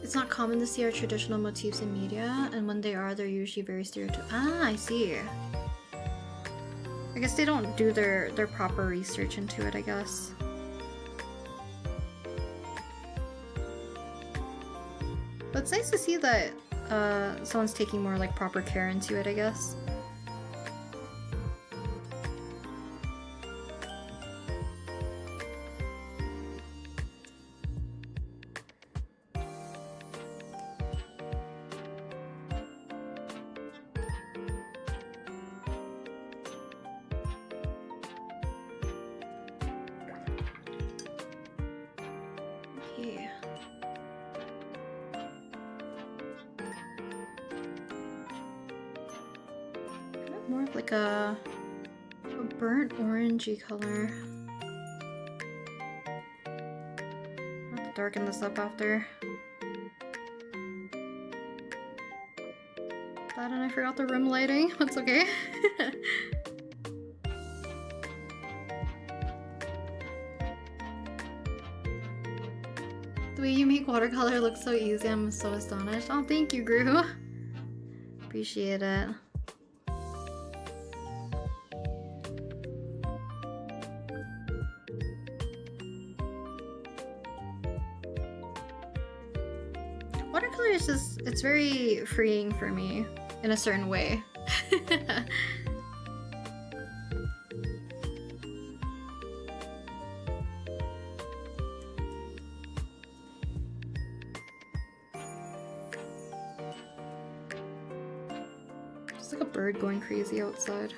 [SPEAKER 1] It's not common to see our traditional motifs in media, and when they are, they're usually very stereotypical. Ah, I see. I guess they don't do their proper research into it, I guess. But it's nice to see that someone's taking more like proper care into it, I guess. More of like a burnt orangey color. I'll have to darken this up after. That, and I forgot the room lighting. That's okay. The way you make watercolor look so easy, I'm so astonished. Oh, thank you, Gru. Appreciate it. Watercolor is just, it's very freeing for me in a certain way. Just like a bird going crazy outside.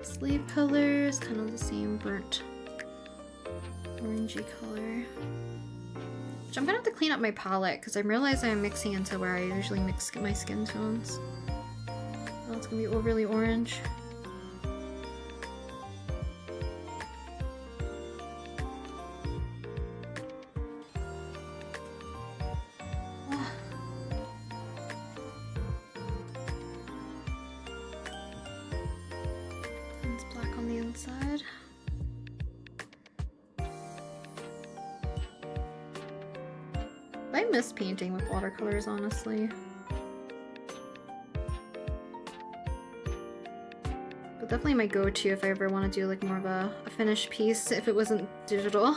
[SPEAKER 1] Sleeve colors, kind of the same burnt orangey color. Which I'm gonna have to clean up my palette because I'm realizing I'm mixing into where I usually mix my skin tones. Oh, it's gonna be overly orange. Inside. I miss painting with watercolors, honestly. But definitely my go-to if I ever want to do like more of a finished piece if it wasn't digital.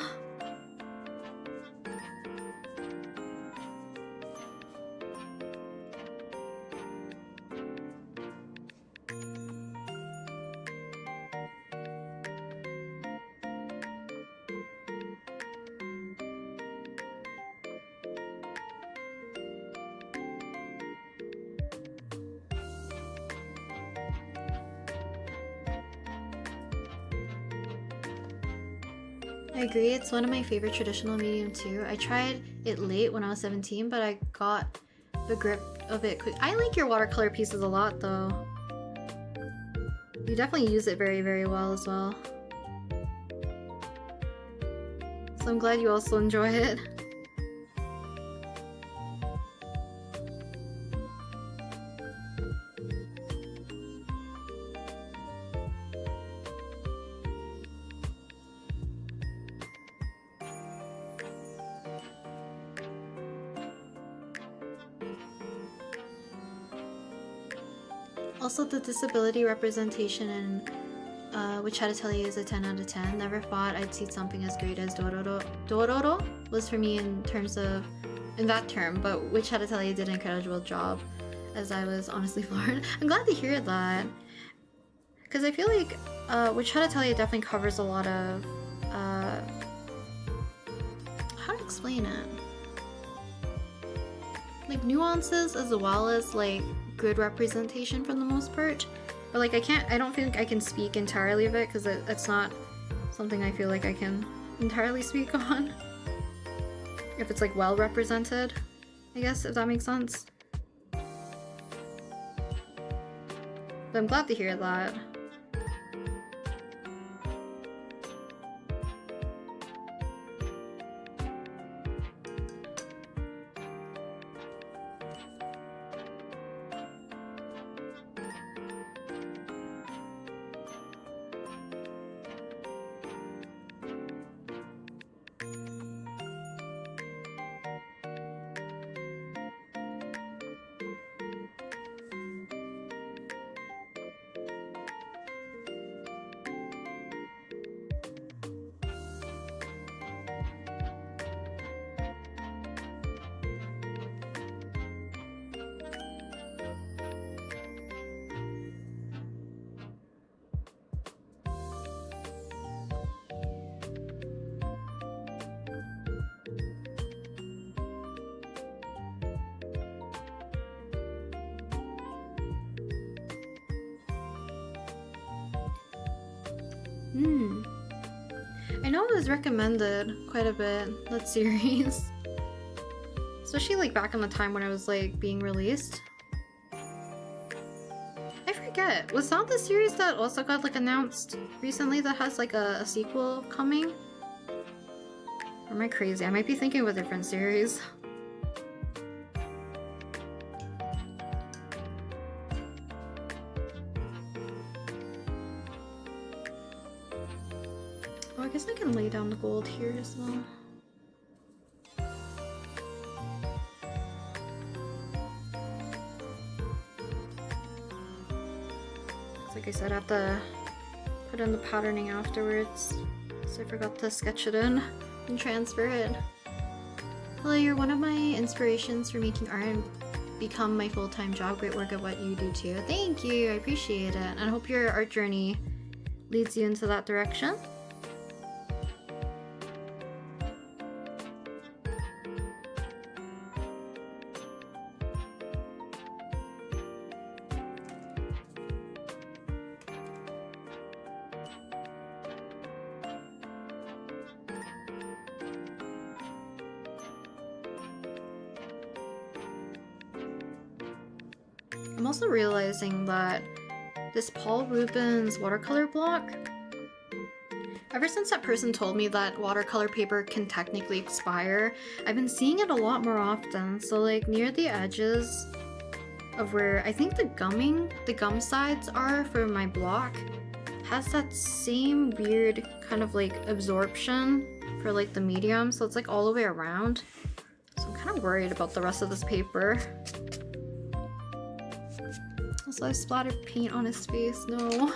[SPEAKER 1] I agree, it's one of my favorite traditional medium too. I tried it late when I was 17, but I got the grip of it quick. I like your watercolor pieces a lot though. You definitely use it very, very well as well. So I'm glad you also enjoy it. Also, the disability representation in Which Had to Tell You is a 10 out of 10. Never thought I'd see something as great as Dororo. Dororo was for me in terms of, in that term, but Which Had to Tell You did an incredible job, as I was honestly floored. I'm glad to hear that, because I feel like Which Had to Tell You definitely covers a lot of, how to explain it? Like nuances as well as like good representation for the most part, But like I don't think I can speak entirely of it because it's not something I feel like I can entirely speak on. If it's like well represented, I guess, if that makes sense. But I'm glad to hear that. I know it was recommended quite a bit, that series. Especially like back in the time when it was like being released. I forget, was that the series that also got like announced recently that has like a sequel coming? Or am I crazy? I might be thinking of a different series. Oh, I guess I can lay down the gold here as well. Like I said, I have to put in the patterning afterwards, so I forgot to sketch it in and transfer it. Hello, you're one of my inspirations for making art and become my full-time job. Great work at what you do too. Thank you, I appreciate it, and I hope your art journey leads you into that direction. I'm also realizing that this Paul Rubens watercolor block, ever since that person told me that watercolor paper can technically expire, I've been seeing it a lot more often. So like near the edges of where I think the gum sides are for my block has that same weird kind of like absorption for like the medium. So it's like all the way around. So I'm kind of worried about the rest of this paper. Also, I splattered paint on his face. No.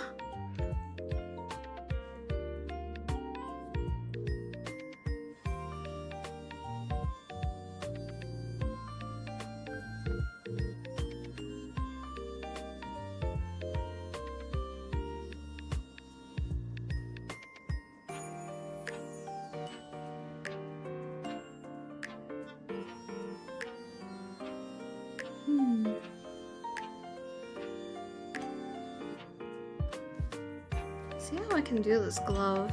[SPEAKER 1] See how I can do this glove.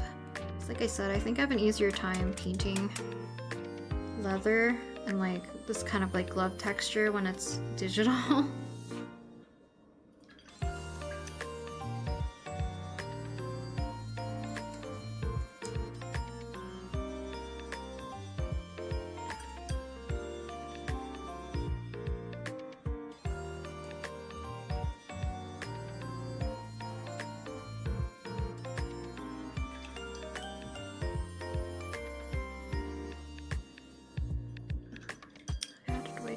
[SPEAKER 1] It's like I said, I think I have an easier time painting leather and like this kind of like glove texture when it's digital.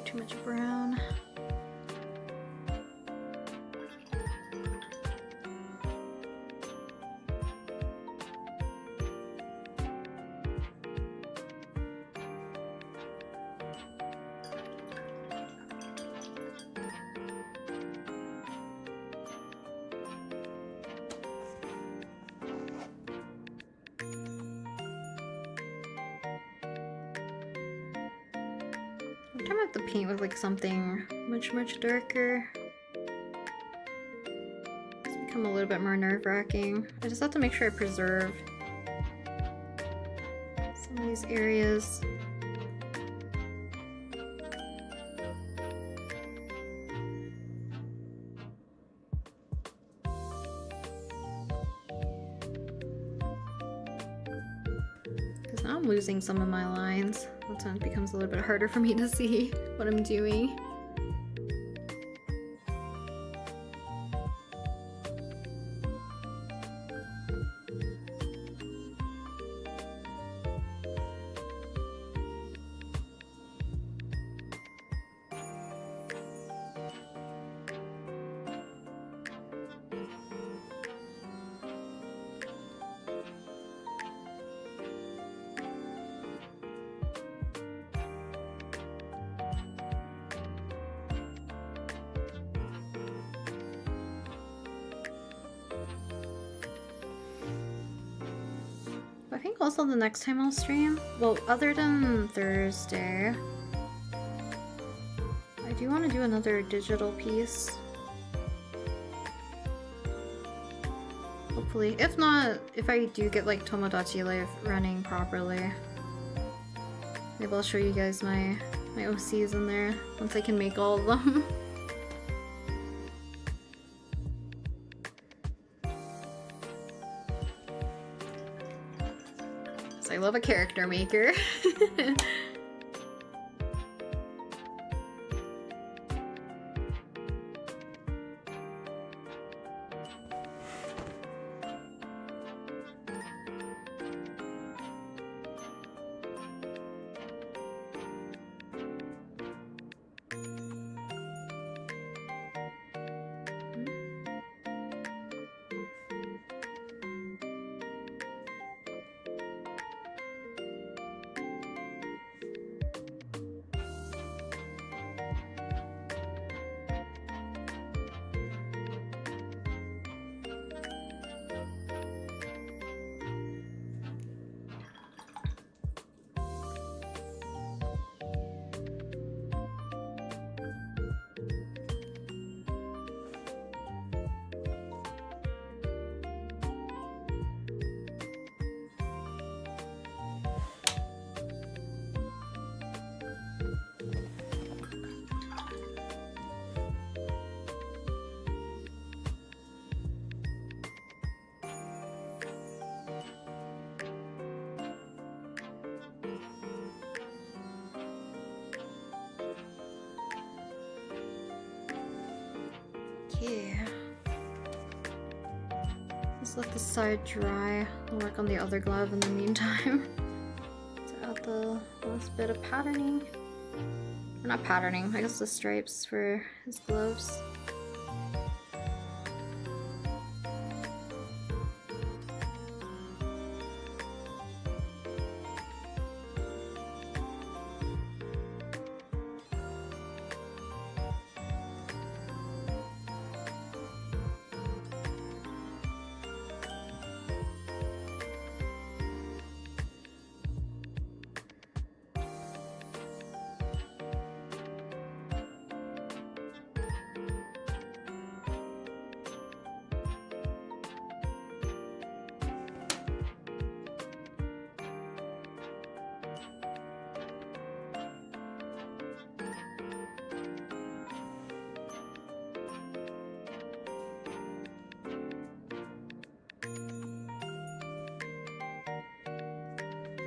[SPEAKER 1] Too much brown. I'm gonna have to paint with like something much darker. It's become a little bit more nerve-wracking. I just have to make sure I preserve some of these areas. Because now I'm losing some of my lines. That's when it becomes a little bit harder for me to see what I'm doing. I think also the next time I'll stream, well, other than Thursday, I do want to do another digital piece. Hopefully. If not, if I do get like Tomodachi Life running properly, maybe I'll show you guys my OCs in there once I can make all of them. I love a character maker. Yeah. Just let the side dry. I'll work on the other glove in the meantime. To add the last bit of patterning. Or not patterning, I guess the stripes for his gloves.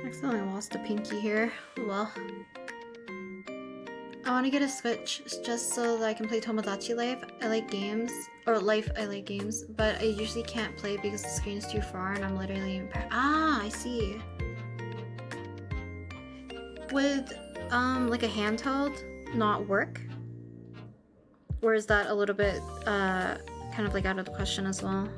[SPEAKER 1] Accidentally lost a pinky here. Oh well. I want to get a Switch just so that I can play Tomodachi Life. I like games, or Life, I like games, but I usually can't play because the screen is too far and I'm literally impaired. Ah, I see. Would like a handheld not work? Or is that a little bit kind of like out of the question as well?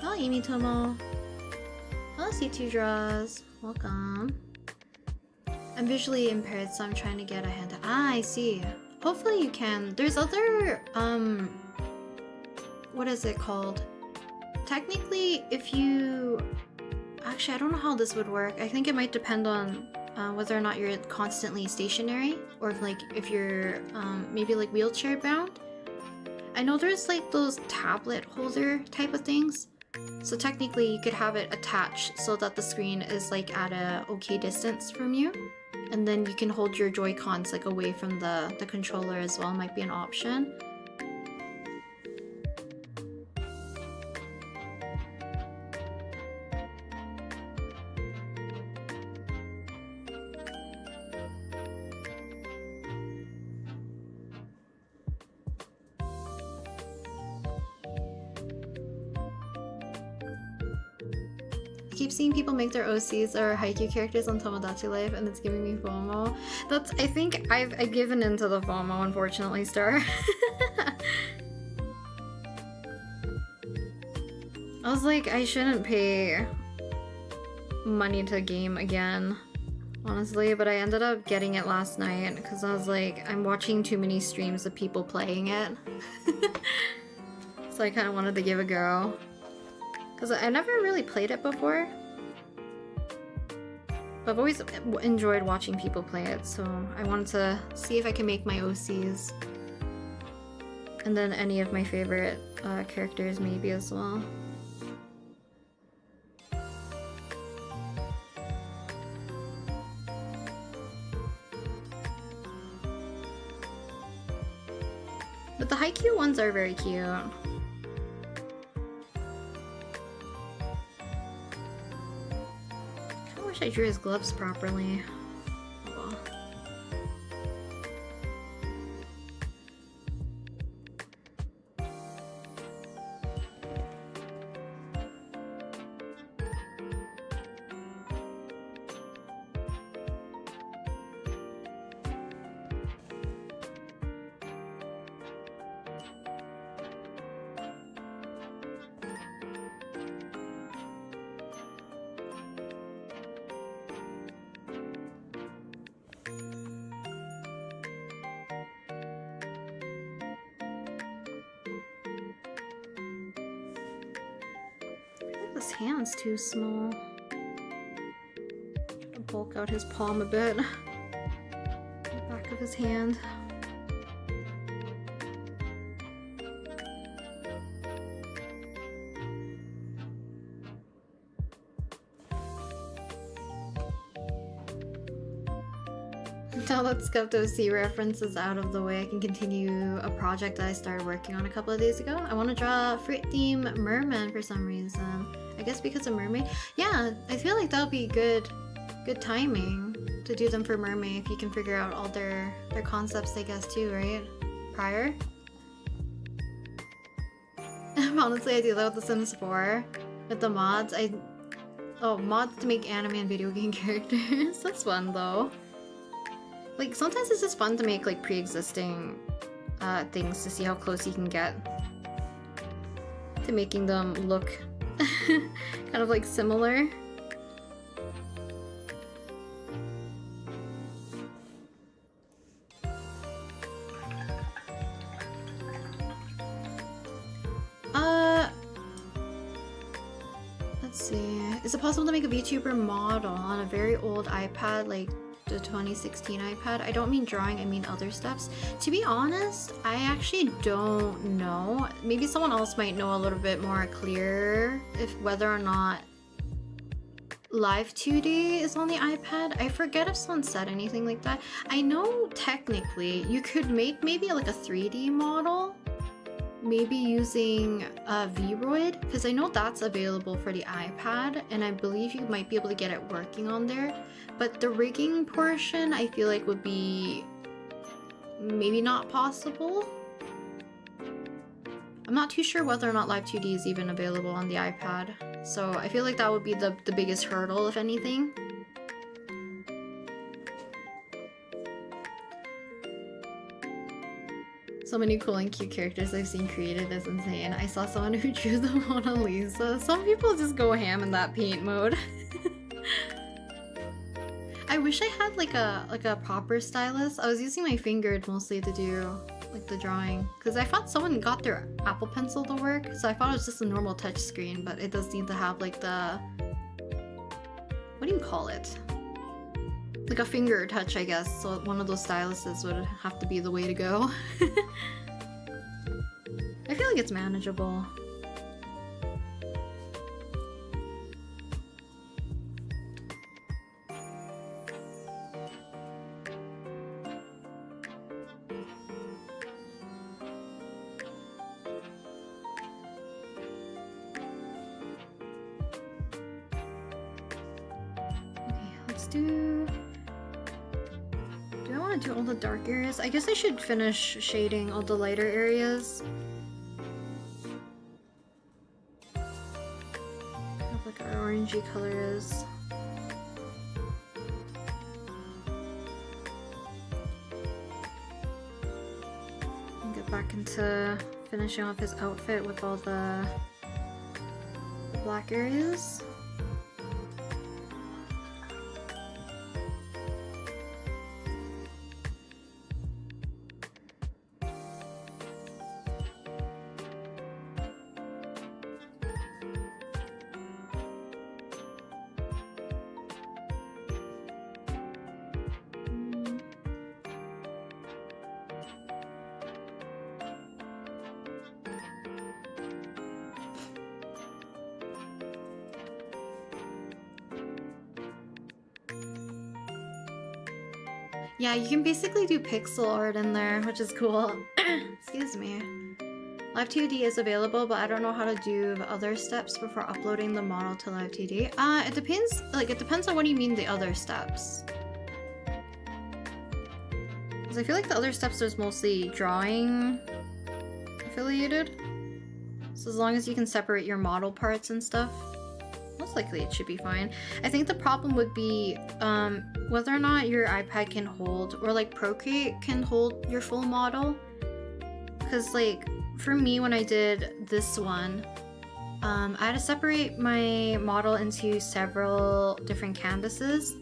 [SPEAKER 1] Hello, Amy Tomo. Hello, C2 Draws. Welcome. I'm visually impaired, so I'm trying to get a hand. Ah, I see. Hopefully you can. There's other, what is it called? Technically, if you... Actually, I don't know how this would work. I think it might depend on whether or not you're constantly stationary, or if you're maybe like wheelchair bound. I know there's like those tablet holder type of things. So technically you could have it attached so that the screen is like at a okay distance from you. And then you can hold your Joy-Cons like away from the controller as well, might be an option. I keep seeing people make their OCs or Haikyuu characters on Tomodachi Life, and it's giving me FOMO. That's, I think I've given into the FOMO, unfortunately, Star. I was like, I shouldn't pay money to game again, honestly, but I ended up getting it last night because I was like, I'm watching too many streams of people playing it. So I kind of wanted to give it a go. Because I never really played it before. But I've always enjoyed watching people play it, so I wanted to see if I can make my OCs. And then any of my favorite characters maybe as well. But the Haikyuu ones are very cute. I wish I drew his gloves properly. Oh well. His hand's too small. I'll bulk out his palm a bit. The back of his hand. Now that Skepto C reference is out of the way, I can continue a project that I started working on a couple of days ago. I want to draw a fruit theme merman for some reason. I guess because of mermaid. Yeah, I feel like that would be good timing to do them for mermaid if you can figure out all their concepts, I guess, too, right? Prior. Honestly, I do that with The Sims 4 with the mods. Mods to make anime and video game characters. That's fun though. Like sometimes it's just fun to make like pre-existing things to see how close you can get to making them look kind of like similar. Let's see. Is it possible to make a VTuber model on a very old iPad, like the 2016 iPad? I don't mean drawing, I mean other steps. To be honest, I actually don't know. Maybe someone else might know a little bit more clear if whether or not Live 2D is on the iPad. I forget if someone said anything like that. I know technically you could make maybe like a 3D model, maybe using Vroid, because I know that's available for the iPad, and I believe you might be able to get it working on there. But the rigging portion, I feel like would be maybe not possible. I'm not too sure whether or not Live 2D is even available on the iPad. So I feel like that would be the biggest hurdle, if anything. So many cool and cute characters I've seen created is insane. I saw someone who drew the Mona Lisa. Some people just go ham in that paint mode. I wish I had like a proper stylus. I was using my finger mostly to do like the drawing because I thought someone got their Apple Pencil to work, so I thought it was just a normal touch screen, but it does need to have like the, what do you call it? Like a finger touch, I guess. So one of those styluses would have to be the way to go. I feel like it's manageable. Do I want to do all the dark areas? I guess I should finish shading all the lighter areas. Have like our orangey color is. And get back into finishing off his outfit with all the black areas. Yeah, you can basically do pixel art in there, which is cool. Excuse me. Live 2D is available, but I don't know how to do the other steps before uploading the model to Live 2D. It depends. Like, it depends on what you mean the other steps. Because I feel like the other steps is mostly drawing affiliated. So as long as you can separate your model parts and stuff, most likely it should be fine. I think the problem would be whether or not your iPad can hold, or like Procreate can hold your full model. Because like for me, when I did this one, I had to separate my model into several different canvases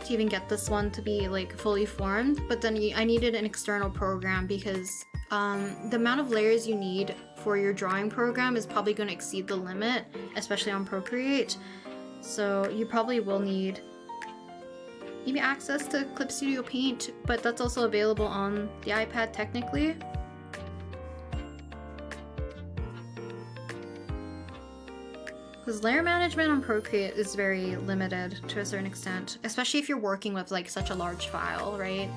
[SPEAKER 1] to even get this one to be like fully formed. But then I needed an external program because the amount of layers you need for your drawing program is probably going to exceed the limit, especially on Procreate. So you probably will need maybe access to Clip Studio Paint, but that's also available on the iPad technically. Because layer management on Procreate is very limited to a certain extent, especially if you're working with like such a large file, right?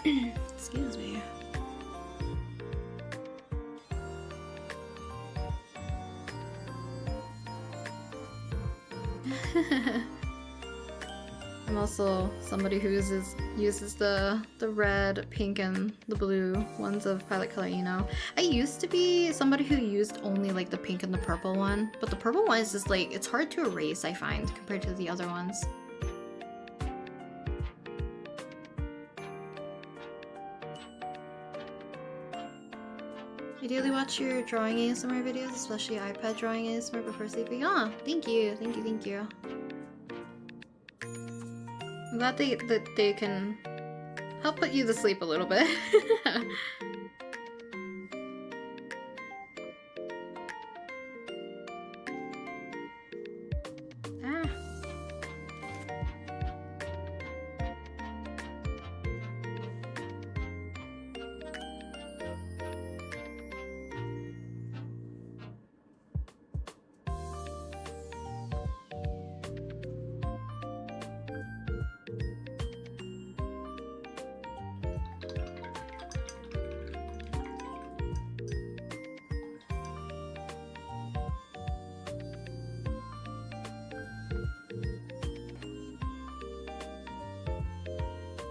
[SPEAKER 1] Excuse me. I'm also somebody who uses the red, pink, and the blue ones of Palette Color Eno. I used to be somebody who used only like the pink and the purple one, but the purple one is just like, it's hard to erase, I find, compared to the other ones. I daily watch your drawing ASMR videos, especially iPad drawing ASMR before sleeping. Ah, thank you, thank you, thank you. I'm glad that they can help put you to sleep a little bit.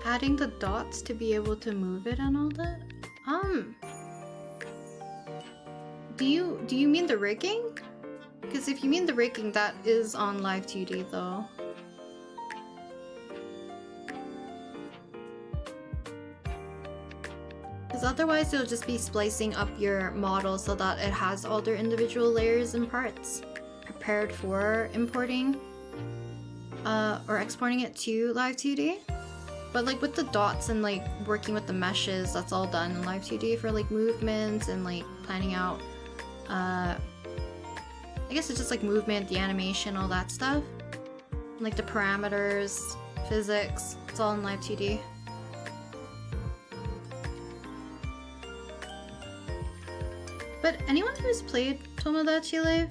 [SPEAKER 1] Adding the dots to be able to move it and all that? Do you mean the rigging? Because if you mean the rigging, that is on Live 2D though. because otherwise it'll just be splicing up your model so that it has all their individual layers and parts prepared for importing or exporting it to Live 2D. But like with the dots and like working with the meshes, that's all done in Live 2D for like movements and like planning out I guess it's just like movement, the animation, all that stuff. Like the parameters, physics, it's all in Live 2D. But anyone who's played Tomodachi Life,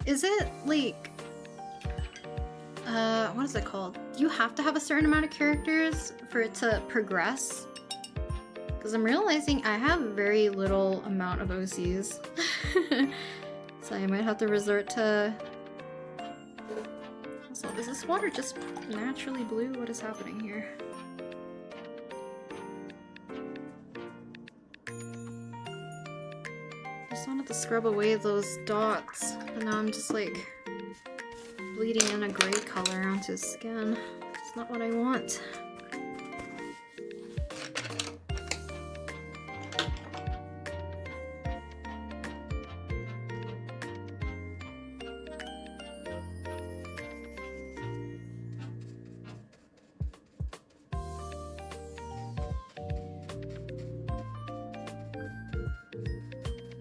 [SPEAKER 1] is it like, what is it called? You have to have a certain amount of characters for it to progress? Because I'm realizing I have very little amount of OCs. So I might have to resort to... Also, is this water just naturally blue? What is happening here? I just wanted to scrub away those dots, and now I'm just like bleeding in a gray color onto his skin. It's not what I want.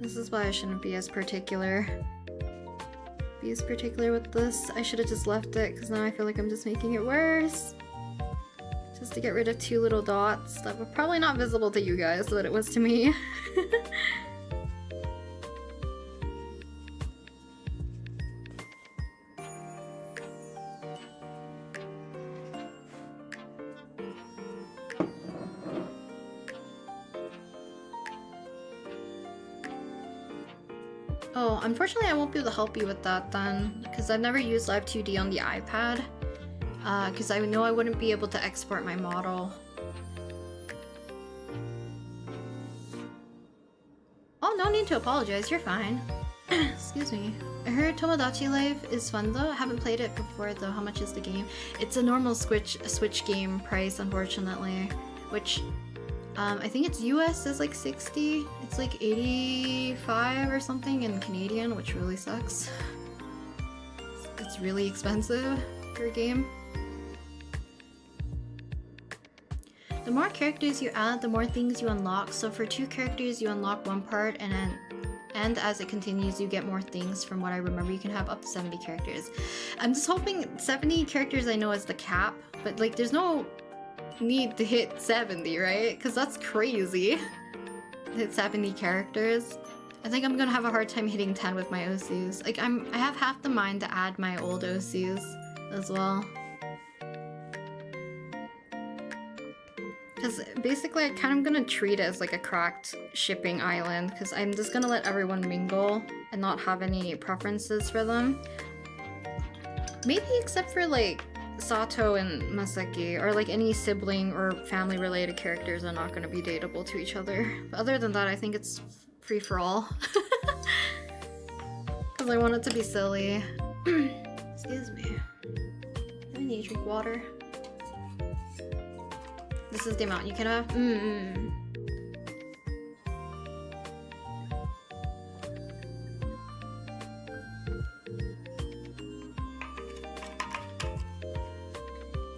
[SPEAKER 1] This is why I shouldn't be as particular. With this. I should have just left it because now I feel like I'm just making it worse. Just to get rid of two little dots that were probably not visible to you guys, but it was to me. Oh, unfortunately I won't be able to help you with that then, because I've never used Live 2D on the iPad, because I know I wouldn't be able to export my model. Oh, no need to apologize, you're fine. Excuse me. I heard Tomodachi Life is fun though. I haven't played it before though. How much is the game? It's a normal Switch game price, unfortunately, which I think it's US is like 60. It's like 85 or something in Canadian, which really sucks. It's really expensive for a game. The more characters you add, the more things you unlock. So for 2 characters, you unlock one part, and as it continues, you get more things. From what I remember, you can have up to 70 characters. I'm just hoping 70 characters I know is the cap, but like there's no need to hit 70, right? Because that's crazy. Hit 70 characters. I think I'm gonna have a hard time hitting 10 with my OCs. Like I have half the mind to add my old OCs as well. Because basically I kind of gonna treat it as like a cracked shipping island, because I'm just gonna let everyone mingle and not have any preferences for them. Maybe except for like Sato and Masaki, or like any sibling or family related characters are not going to be dateable to each other. But other than that, I think it's free for all. Because I want it to be silly. Excuse me. I need to drink water. This is the amount you can have?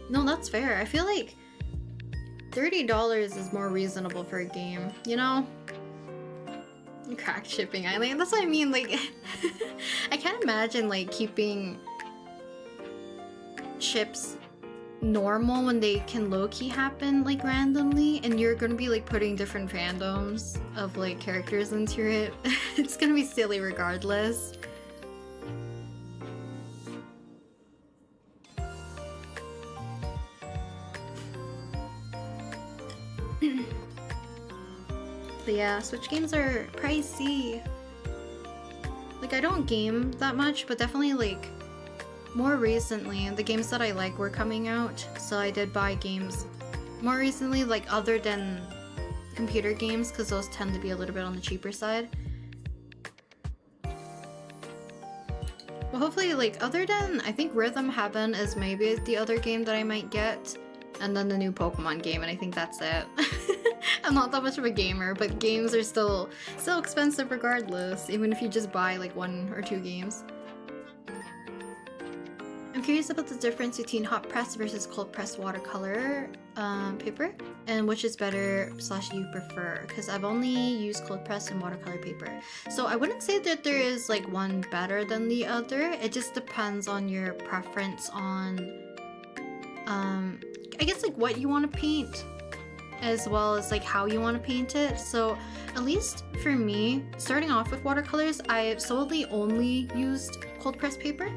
[SPEAKER 1] No, that's fair. I feel like $30 is more reasonable for a game, you know? Cracked shipping island. That's what I mean, like I can't imagine like keeping ships normal when they can low-key happen like randomly, and you're gonna be like putting different fandoms of like characters into it. It's gonna be silly regardless. But yeah, Switch games are pricey. Like I don't game that much, but definitely like more recently, the games that I like were coming out, so I did buy games more recently, like other than computer games, because those tend to be a little bit on the cheaper side. But hopefully, like other than, I think Rhythm Heaven is maybe the other game that I might get, and then the new Pokemon game, and I think that's it. I'm not that much of a gamer, but games are still expensive regardless, even if you just buy like 1 or 2 games. I'm curious about the difference between hot press versus cold press watercolor paper, and which is better / you prefer, because I've only used cold press and watercolor paper. So I wouldn't say that there is like one better than the other. It just depends on your preference on I guess like what you want to paint, as well as like how you want to paint it. So at least for me, starting off with watercolors, I solely only used cold press paper,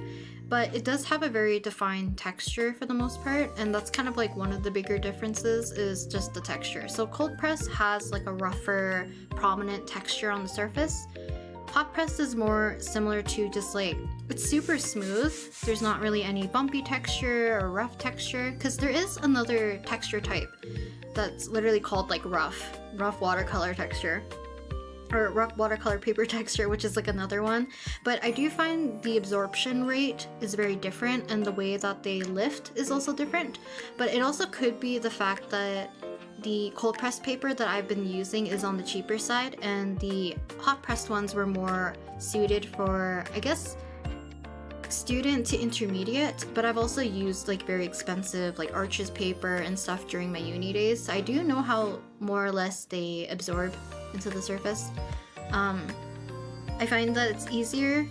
[SPEAKER 1] but it does have a very defined texture for the most part, and that's kind of like one of the bigger differences is just the texture. So cold press has like a rougher, prominent texture on the surface. Hot press is more similar to just like, it's super smooth. There's not really any bumpy texture or rough texture, because there is another texture type that's literally called like rough watercolor texture, or rough watercolor paper texture, which is like another one. But I do find the absorption rate is very different, and the way that they lift is also different. But it also could be the fact that the cold pressed paper that I've been using is on the cheaper side, and the hot pressed ones were more suited for, I guess, student to intermediate. But I've also used like very expensive like Arches paper and stuff during my uni days, so I do know how more or less they absorb into the surface. I find that it's easier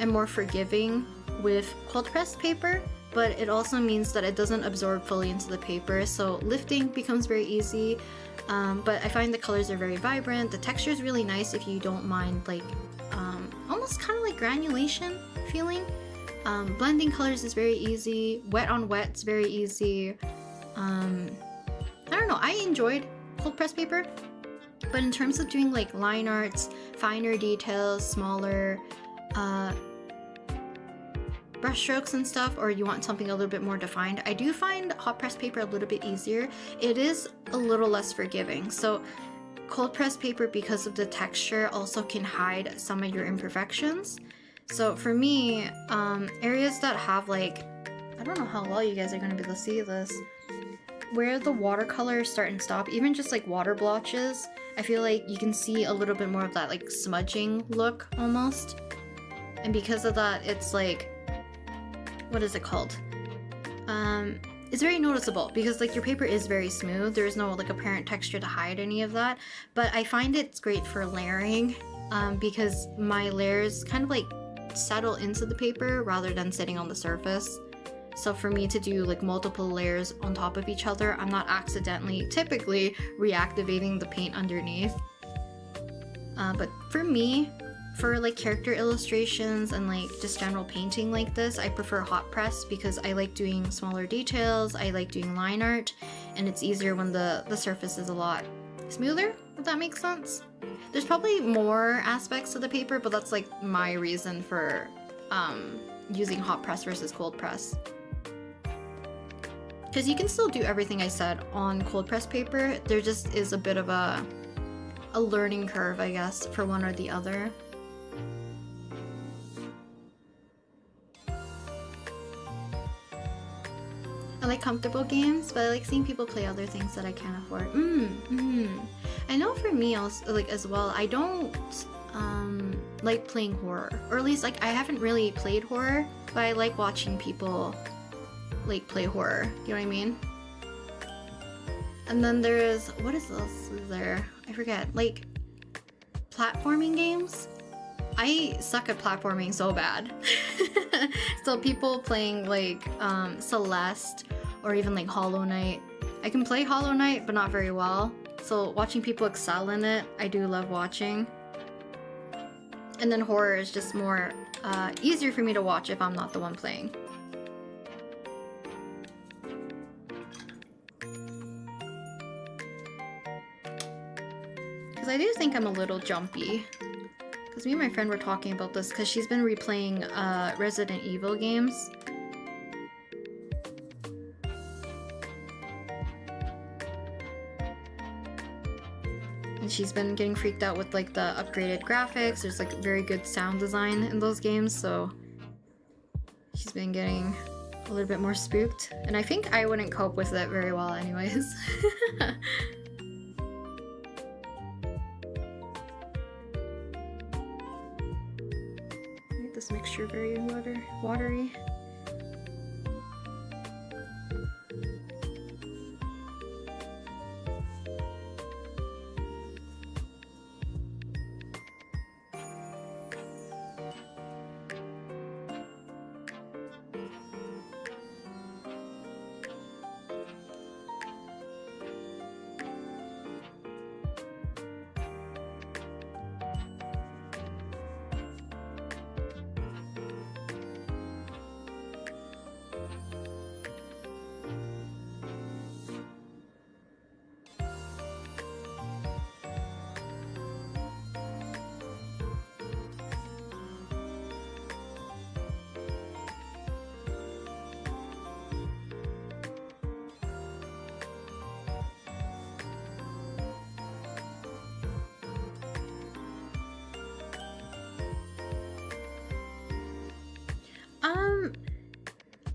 [SPEAKER 1] and more forgiving with cold pressed paper, but it also means that it doesn't absorb fully into the paper, so lifting becomes very easy. But I find the colors are very vibrant. The texture is really nice if you don't mind like almost kind of like granulation feeling. Blending colors is very easy. Wet on wet's very easy. I don't know, I enjoyed cold pressed paper. But in terms of doing like line arts, finer details, smaller brush strokes and stuff, or you want something a little bit more defined, I do find hot press paper a little bit easier. It is a little less forgiving. So cold press paper, because of the texture, also can hide some of your imperfections. So for me, areas that have like, I don't know how well you guys are going to be able to see this, where the watercolors start and stop, even just like water blotches, I feel like you can see a little bit more of that like smudging look almost. And because of that, it's like, what is it called? It's very noticeable because like your paper is very smooth. There's no like apparent texture to hide any of that. But I find it's great for layering because my layers kind of like settle into the paper rather than sitting on the surface. So for me to do like multiple layers on top of each other, I'm not accidentally typically reactivating the paint underneath. But for me, for like character illustrations and like just general painting like this, I prefer hot press because I like doing smaller details, I like doing line art, and it's easier when the surface is a lot smoother, if that makes sense. There's probably more aspects to the paper, but that's like my reason for using hot press versus cold press. Because you can still do everything I said on cold press paper, there just is a bit of a learning curve, I guess, for one or the other. I like comfortable games, but I like seeing people play other things that I can't afford. I know for me also, like as well, I don't like playing horror, or at least like I haven't really played horror, but I like watching people like play horror, you know what I mean? And then there's, what is this? Is there? I forget. Like platforming games. I suck at platforming so bad. So people playing like Celeste or even like Hollow Knight. I can play Hollow Knight, but not very well. So watching people excel in it, I do love watching. And then horror is just more easier for me to watch if I'm not the one playing. Because I do think I'm a little jumpy. Because me and my friend were talking about this because she's been replaying Resident Evil games. And she's been getting freaked out with like the upgraded graphics. There's like very good sound design in those games, so she's been getting a little bit more spooked. And I think I wouldn't cope with it very well anyways. this mixture very watery.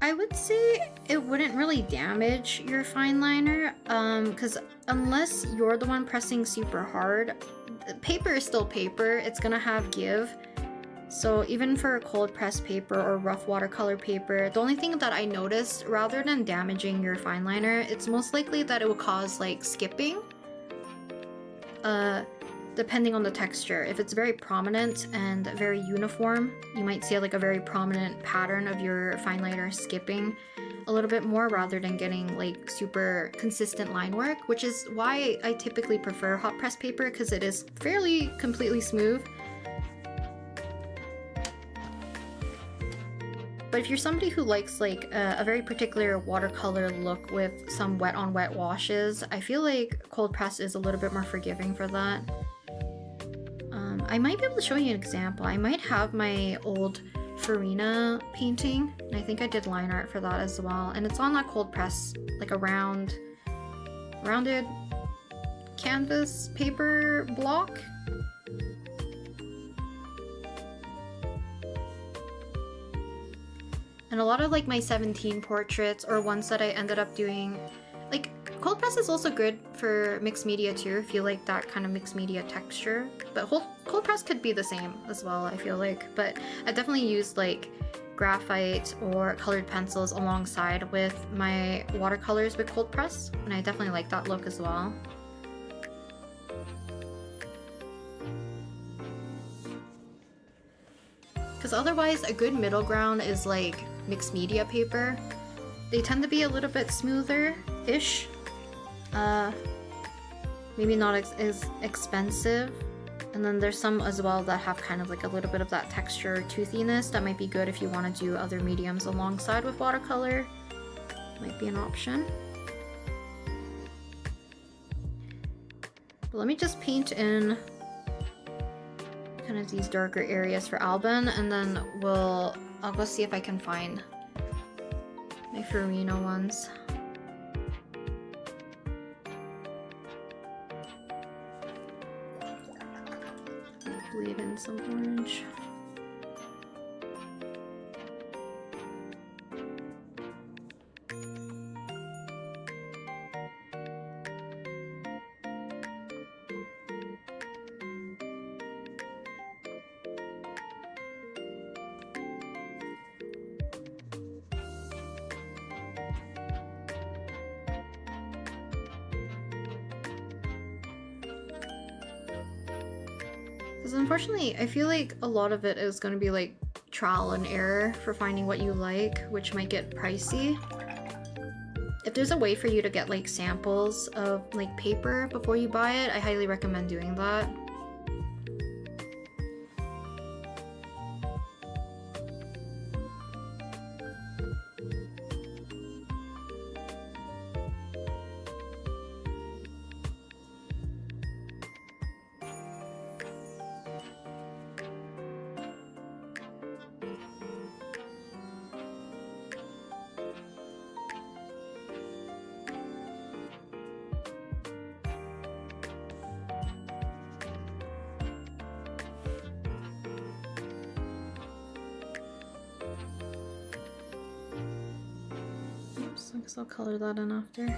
[SPEAKER 1] I would say it wouldn't really damage your fine liner, because unless you're the one pressing super hard, paper is still paper. It's gonna have give. So even for cold pressed paper or rough watercolor paper, the only thing that I noticed, rather than damaging your fine liner, it's most likely that it will cause like skipping. Depending on the texture. If it's very prominent and very uniform, you might see like a very prominent pattern of your fine liner skipping a little bit more rather than getting like super consistent line work, which is why I typically prefer hot press paper, because it is fairly completely smooth. But if you're somebody who likes like a very particular watercolor look with some wet on wet washes, I feel like cold press is a little bit more forgiving for that. I might be able to show you an example. I might have my old Farina painting, and I think I did line art for that as well. And it's on that cold press, like a rounded canvas paper block. And a lot of like my 17 portraits, or ones that I ended up doing, like cold press is also good for mixed media too, if you like that kind of mixed media texture. But cold press could be the same as well, I feel like. But I definitely used like graphite or colored pencils alongside with my watercolors with cold press, and I definitely like that look as well. Because otherwise, a good middle ground is like mixed media paper. They tend to be a little bit smoother-ish. Maybe not as expensive. And then there's some as well that have kind of like a little bit of that texture or toothiness that might be good if you want to do other mediums alongside with watercolor. Might be an option. But let me just paint in kind of these darker areas for Alban, and then I'll go see if I can find my Farina ones. Bleed in some orange. Because unfortunately, I feel like a lot of it is going to be like trial and error for finding what you like, which might get pricey. If there's a way for you to get like samples of like paper before you buy it, I highly recommend doing that. Oops, I guess I'll color that in after.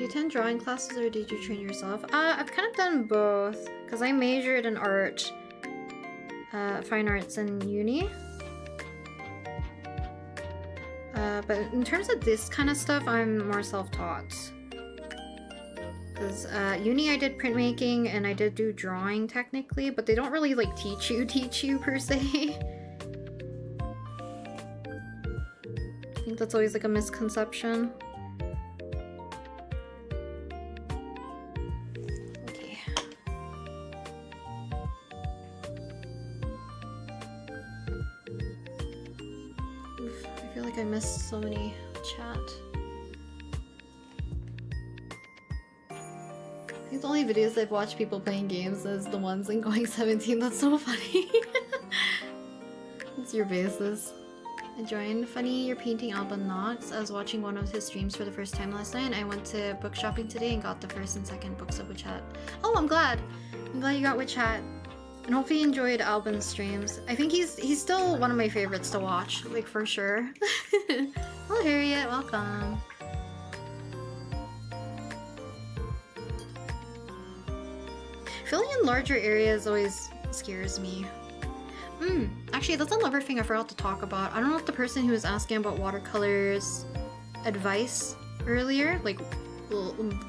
[SPEAKER 1] you attend drawing classes or did you train yourself? I've kind of done both because I majored in art, fine arts in uni. But in terms of this kind of stuff, I'm more self-taught. Because uni I did printmaking and I did do drawing technically, but they don't really like teach you per se. I think that's always like a misconception. Okay. Oof, I feel like I missed so many chat. I think the only videos I've watched people playing games is the ones in Going 17. That's so funny. What's your basis? I joined. Funny, you're painting Alban Knox. I was watching one of his streams for the first time last night. I went to book shopping today and got the first and second books of Witch Hat. Oh, I'm glad. I'm glad you got Witch Hat. And hopefully you enjoyed Alban's streams. I think he's still one of my favorites to watch, like for sure. Hello Harriet, welcome. Filling in larger areas always scares me. Actually, that's another thing I forgot to talk about. I don't know if the person who was asking about watercolors advice earlier, like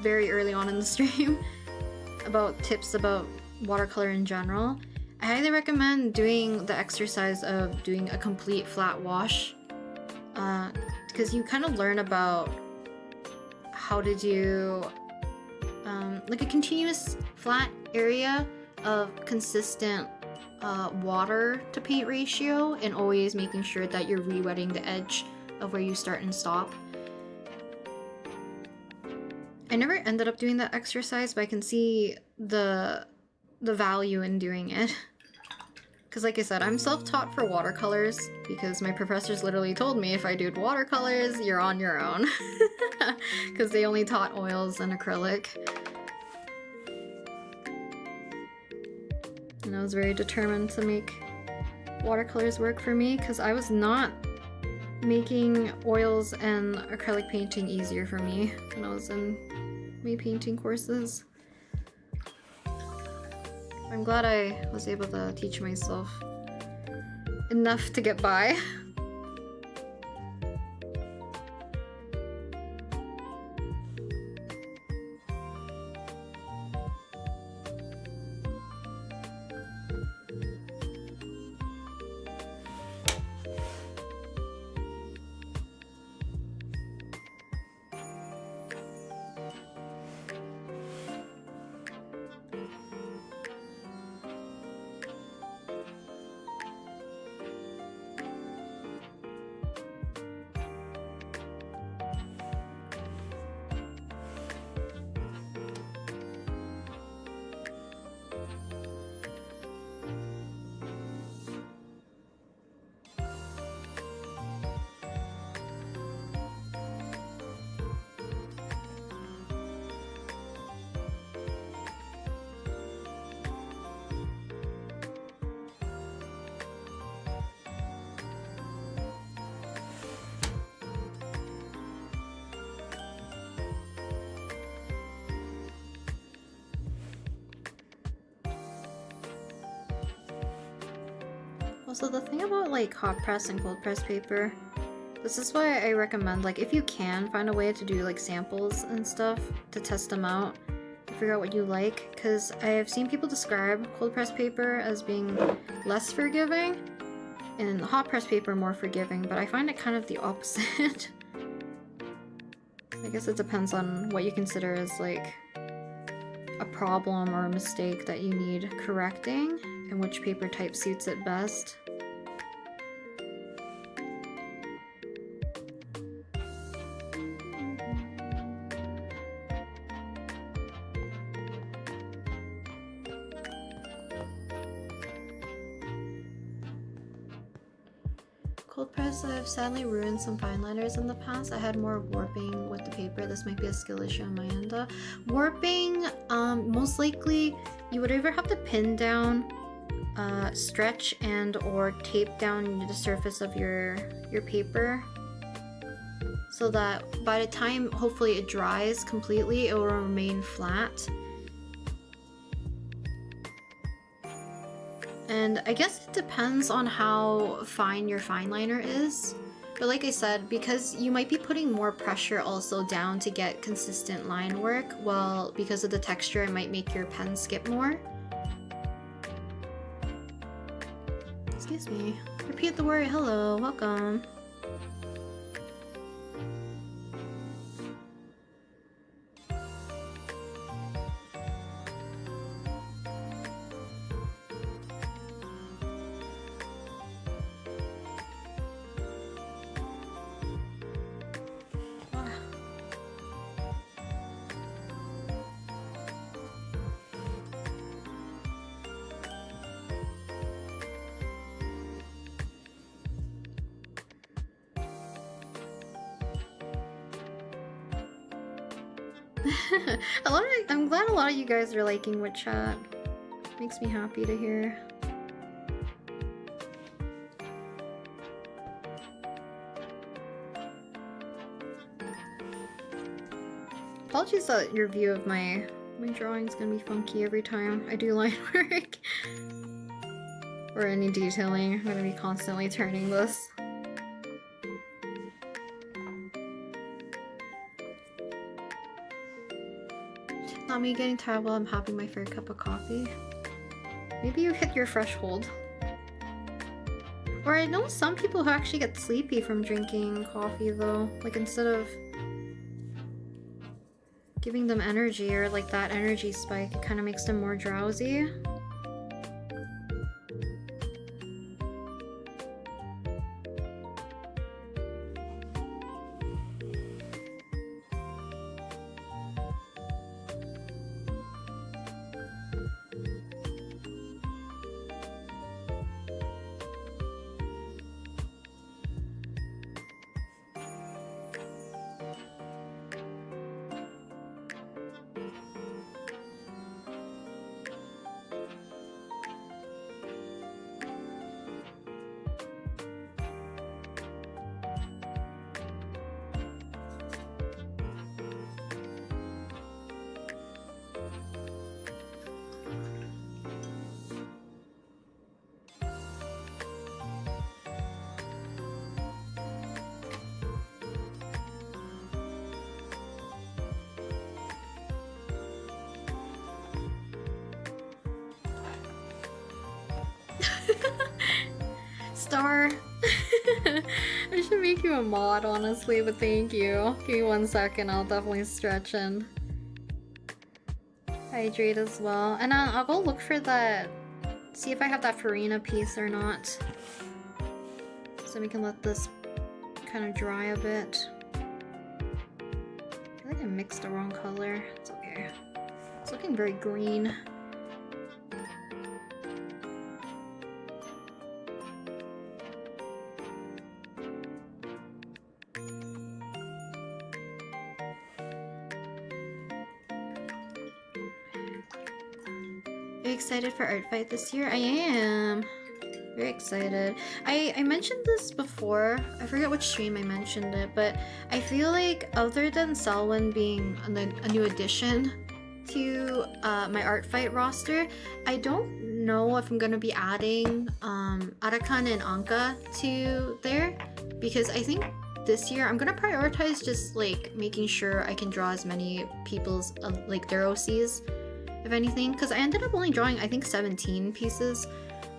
[SPEAKER 1] very early on in the stream, about tips about watercolor in general. I highly recommend doing the exercise of doing a complete flat wash, because you kind of learn about how to do like a continuous flat area of consistent water to paint ratio, and always making sure that you're re-wetting the edge of where you start and stop. I never ended up doing that exercise, but I can see the value in doing it. Because like I said, I'm self-taught for watercolors because my professors literally told me if I did watercolors, you're on your own. Because they only taught oils and acrylic. And I was very determined to make watercolors work for me because I was not making oils and acrylic painting easier for me when I was in my painting courses. I'm glad I was able to teach myself enough to get by. Also, the thing about like hot press and cold press paper, this is why I recommend, like, if you can find a way to do like samples and stuff to test them out, to figure out what you like, because I have seen people describe cold press paper as being less forgiving and hot press paper more forgiving, but I find it kind of the opposite. I guess it depends on what you consider as like a problem or a mistake that you need correcting and which paper type suits it best. Cold press, I've sadly ruined some fine liners in the past. I had more warping with the paper. This might be a skill issue on my end. Warping, most likely you would either have to pin down, stretch and or tape down the surface of your paper. so that by the time hopefully it dries completely, it will remain flat. And I guess it depends on how fine your fine liner is. But like I said, because you might be putting more pressure also down to get consistent line work, well, because of the texture, it might make your pen skip more. Excuse me. Repeat the word hello. Welcome. I'm glad a lot of you guys are liking Wit Chat. Makes me happy to hear. Apologies that your view of my drawing's gonna be funky every time I do line work. Or any detailing. I'm gonna be constantly turning this. Not me getting tired while I'm having my fair cup of coffee. Maybe you hit your threshold. Or I know some people who actually get sleepy from drinking coffee though. Like instead of giving them energy or like that energy spike, it kind of makes them more drowsy. Star. I should make you a mod, honestly, but thank you. Give me 1 second, I'll definitely stretch and hydrate as well. And I'll go look for that, see if I have that Farina piece or not. So we can let this kind of dry a bit. I feel like I mixed the wrong color. It's okay. It's looking very green. Are you excited for Art Fight this year? I am. Very excited. I mentioned this before. I forget which stream I mentioned it, but I feel like other than Selwyn being a new addition to my Art Fight roster, I don't know if I'm gonna be adding Arakan and Anka to there, because I think this year I'm gonna prioritize just like making sure I can draw as many people's like their OCs, if anything, because I ended up only drawing I think 17 pieces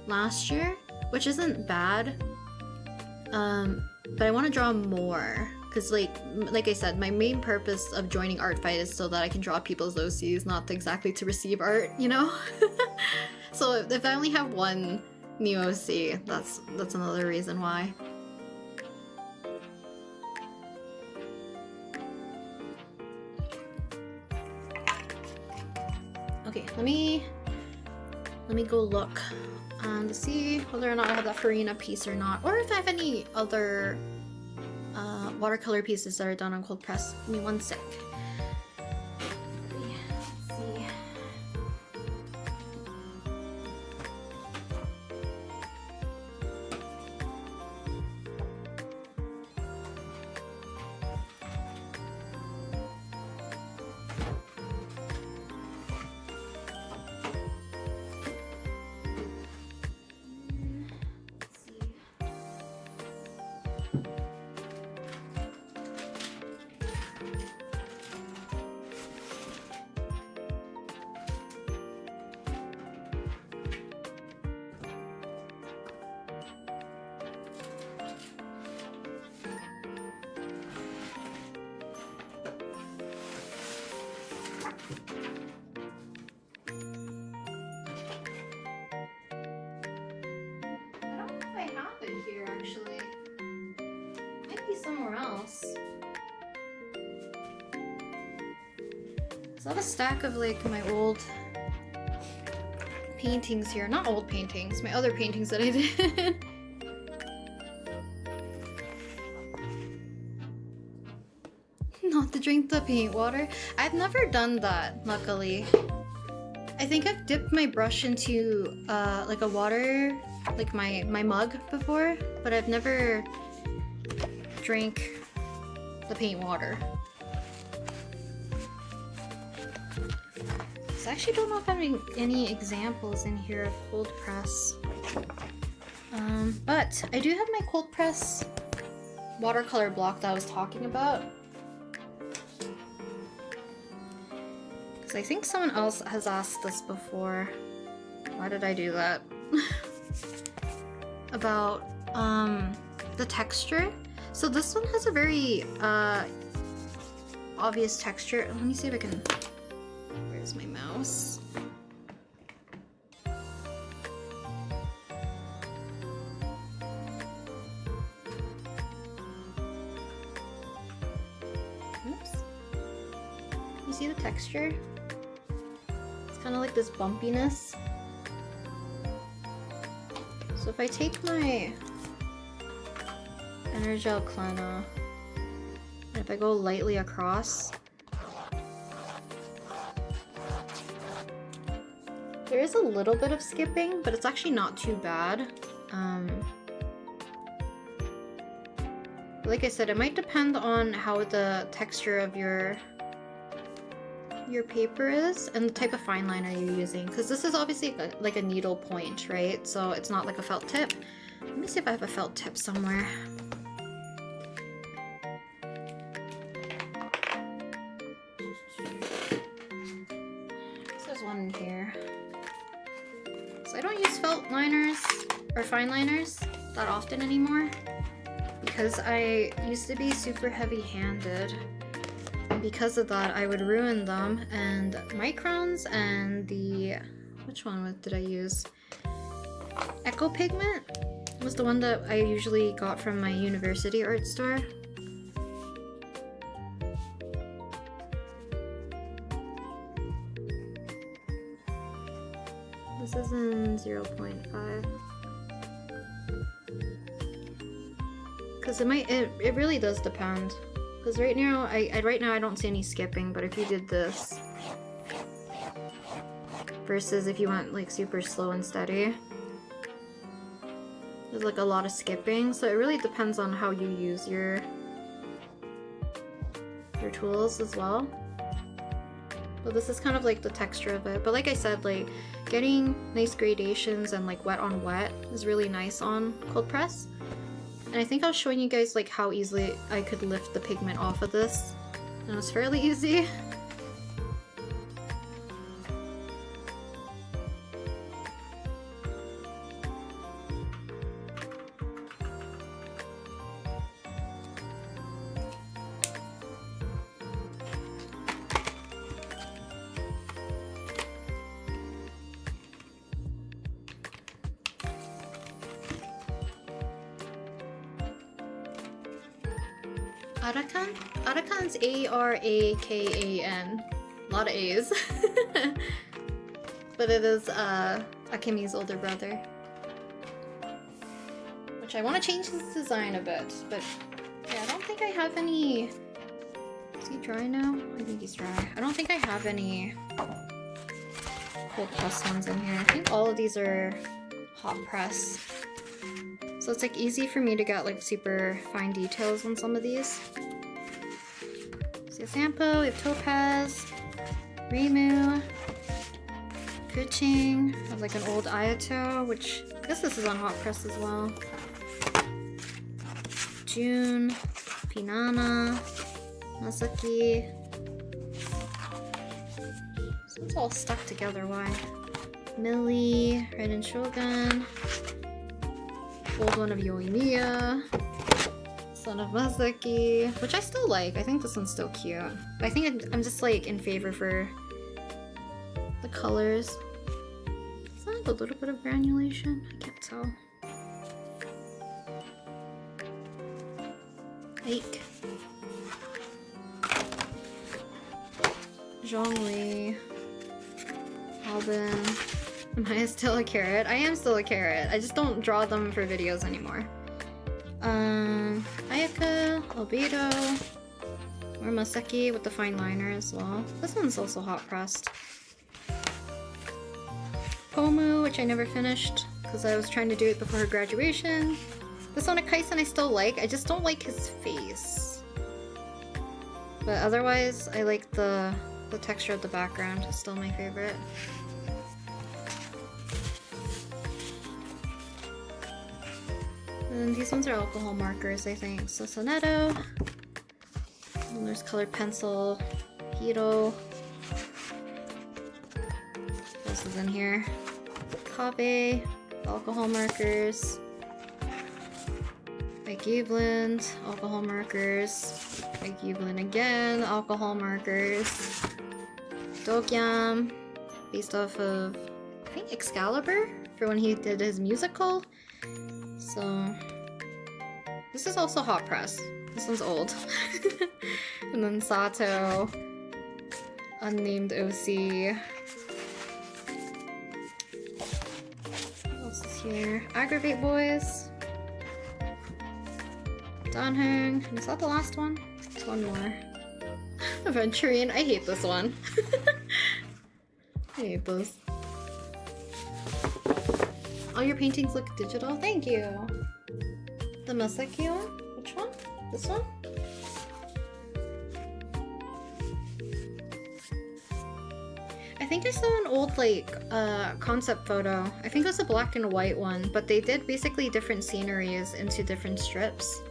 [SPEAKER 1] last year, which isn't bad, but I want to draw more because like I said, my main purpose of joining Art Fight is so that I can draw people's OCs, not exactly to receive art, you know. So if I only have one new OC, that's another reason why. Okay, let me go look to see whether or not I have that Farina piece or not, or if I have any other watercolor pieces that are done on cold press. Give me 1 sec. Let's see. I have a stack of like my old paintings here. Not old paintings, my other paintings that I did. Not to drink the paint water. I've never done that, luckily. I think I've dipped my brush into like a water, like my mug before, but I've never drank the paint water. So I actually don't know if I have any examples in here of cold press. But I do have my cold press watercolor block that I was talking about. Because I think someone else has asked this before. Why did I do that? About the texture. So this one has a very obvious texture. Let me see if I can... Where's my mouse? Oops. You see the texture? It's kind of like this bumpiness. So if I take my Energel Clena, and if I go lightly across, there is a little bit of skipping, but it's actually not too bad. Like I said, it might depend on how the texture of your paper is and the type of fine liner you're using, because this is obviously like a needle point, right? So it's not like a felt tip. Let me see if I have a felt tip somewhere. There's one in here. So I don't use felt liners or fine liners that often anymore because I used to be super heavy-handed. Because of that, I would ruin them, and microns and the... which one did I use? Echo Pigment was the one that I usually got from my university art store. This is in 0.5. Because it really does depend. Because right now I don't see any skipping, but if you did this versus if you went like super slow and steady, there's like a lot of skipping. So it really depends on how you use your tools as well. But this is kind of like the texture of it. But like I said, like getting nice gradations and like wet on wet is really nice on cold press. And I think I was showing you guys like how easily I could lift the pigment off of this. And it was fairly easy. Arakan? Arakan's A-R-A-K-A-N. A lot of A's. But it is Akemi's older brother. Which I want to change his design a bit, but yeah, I don't think I have any... Is he dry now? I think he's dry. I don't think I have any cold press ones in here. I think all of these are hot press. So it's like easy for me to get like super fine details on some of these. So Sampo, we have Topaz, Rimu, Kuching, I have like an old Ayato, which I guess this is on hot press as well. June, Pinana, Masaki. So it's all stuck together, why? Millie, Raiden Shogun. Old one of Yoimiya, Son of Masaki, which I still like. I think this one's still cute. But I think I'm just like in favor for the colors. Is that like a little bit of granulation? I can't tell. Like Zhongli. Alban. Am I still a carrot? I am still a carrot. I just don't draw them for videos anymore. Ayaka, Albedo, or Maseki with the fine liner as well. This one's also hot pressed. Pomu, which I never finished because I was trying to do it before her graduation. This one, Kaisen, I still like. I just don't like his face. But otherwise, I like the texture of the background. It's still my favorite. And these ones are alcohol markers, I think. So Sonetto. And there's colored pencil. Hiro. What else is in here? Kabe. Alcohol markers. Byebye, alcohol markers. Byebye again, alcohol markers. Dokyam, based off of, I think, Excalibur, for when he did his musical. So, this is also hot press. This one's old. And then Sato, unnamed OC. What else is here? Aggravate Boys. Danheng. Is that the last one? There's one more. Aventurine. I hate this one. I hate this. All your paintings look digital? Thank you! The Maseki one? Which one? This one? I think I saw an old, like, concept photo. I think it was a black and white one, but they did basically different sceneries into different strips,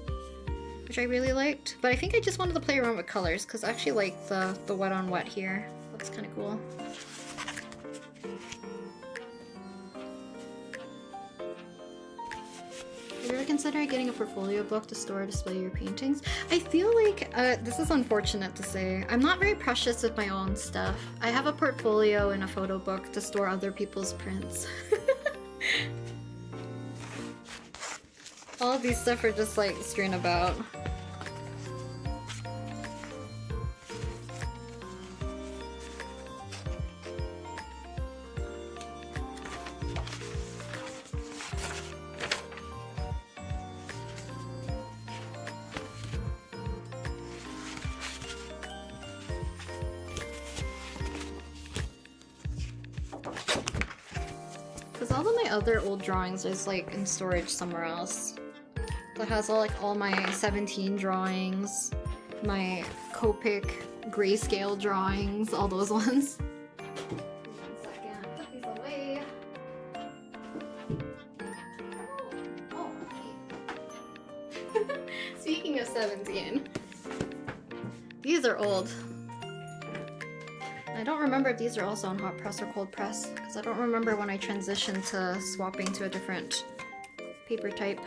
[SPEAKER 1] which I really liked. But I think I just wanted to play around with colors, because I actually like the wet on wet here. Looks kind of cool. Have you ever considered getting a portfolio book to store or display your paintings? I feel like, this is unfortunate to say, I'm not very precious with my own stuff. I have a portfolio and a photo book to store other people's prints. All of these stuff are just like strewn about. Because all of my other old drawings is like in storage somewhere else. That has all my 17 drawings, my Copic grayscale drawings, all those ones. 1 second, put these away. Oh, hey. Speaking of 17, these are old. I don't remember if these are also on hot press or cold press, because I don't remember when I transitioned to swapping to a different paper type.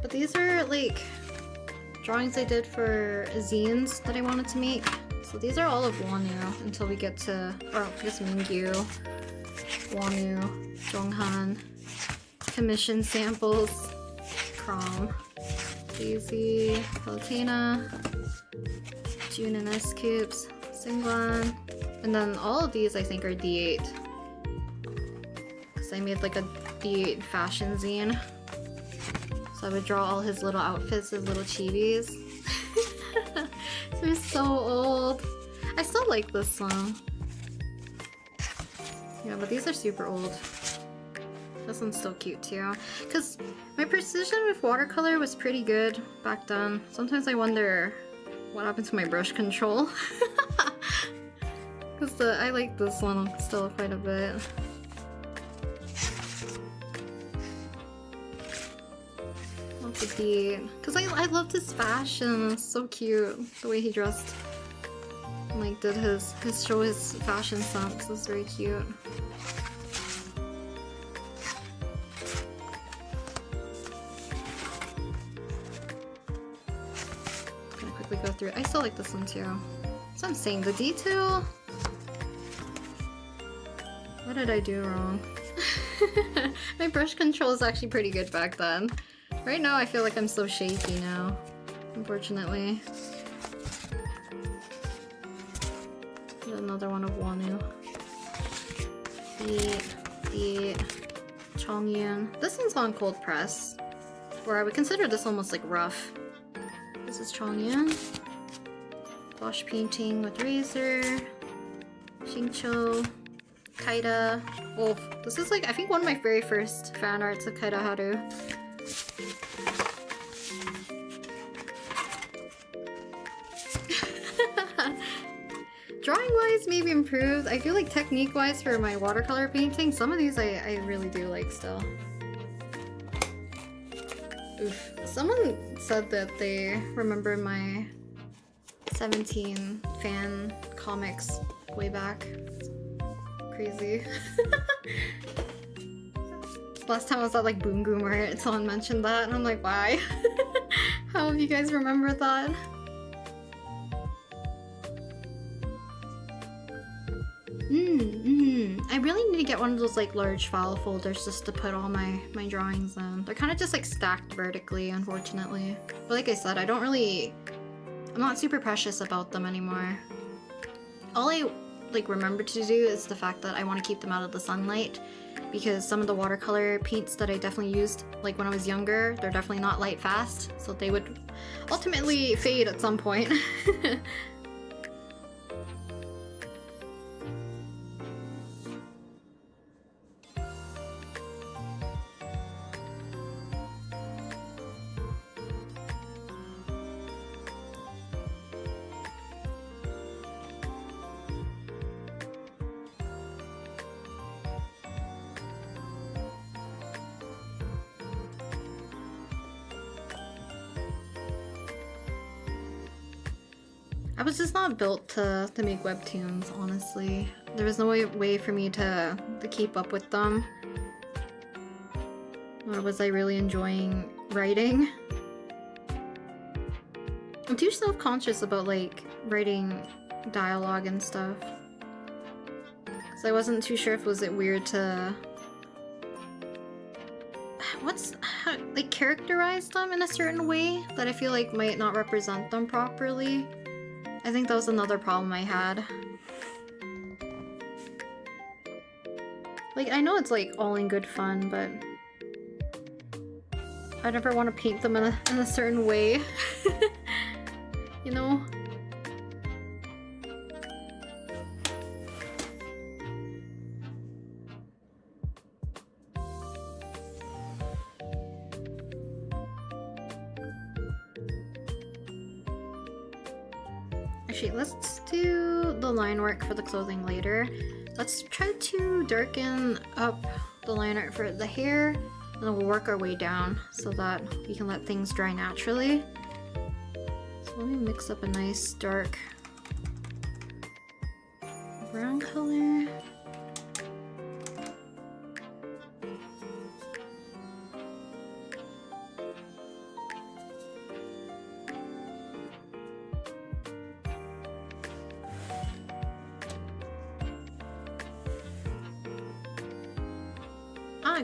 [SPEAKER 1] But these are like drawings I did for zines that I wanted to make. So these are all of Wonu until we get to, or I guess Mingyu, Wonu, Zhonghan, commission samples, Crom, Daisy, Palutena, June and S Cubes, Singlan, and then all of these I think are D8. Because I made like a D8 fashion zine. So I would draw all his little outfits, his little chibis. They're so old. I still like this one. Yeah, but these are super old. This one's still cute too. Because my precision with watercolor was pretty good back then. Sometimes I wonder what happened to my brush control. Because I like this one still quite a bit. Lots of D8. Because I loved his fashion. It's so cute. The way he dressed. And like did his show his fashion sense. It was very cute. Go through it. I still like this one too. So I'm saying the detail. What did I do wrong? My brush control is actually pretty good back then. Right now I feel like I'm so shaky now, unfortunately. another one of Wonu. The Chongyun. This one's on cold press, where I would consider this almost like rough. This is Chongyun. Wash painting with razor. Shingcho. Kaida. Oh, this is like, I think one of my very first fan arts of Kaida Haru. Drawing wise, maybe improved. I feel like technique wise for my watercolor painting, some of these I really do like still. Oof. Someone said that they remember my 17 fan comics way back. Crazy. Last time I was at like Boom Goomer, someone mentioned that and I'm like, why? How have you guys remembered that? I really need to get one of those like large file folders just to put all my drawings in. They're kind of just like stacked vertically, unfortunately. But like I said, I'm not super precious about them anymore. All I like remember to do is the fact that I want to keep them out of the sunlight, because some of the watercolor paints that I definitely used like when I was younger, they're definitely not light fast, so they would ultimately fade at some point. I was just not built to make webtoons, honestly. There was no way for me to keep up with them. Nor was I really enjoying writing. I'm too self-conscious about like writing dialogue and stuff. Cause I wasn't too sure if was it weird to like characterize them in a certain way that I feel like might not represent them properly. I think that was another problem I had. Like, I know it's like all in good fun, but I never want to paint them in a certain way. You know? Actually, let's do the line work for the clothing later. Let's try to darken up the line art for the hair, and then we'll work our way down so that we can let things dry naturally. So let me mix up a nice dark brown color.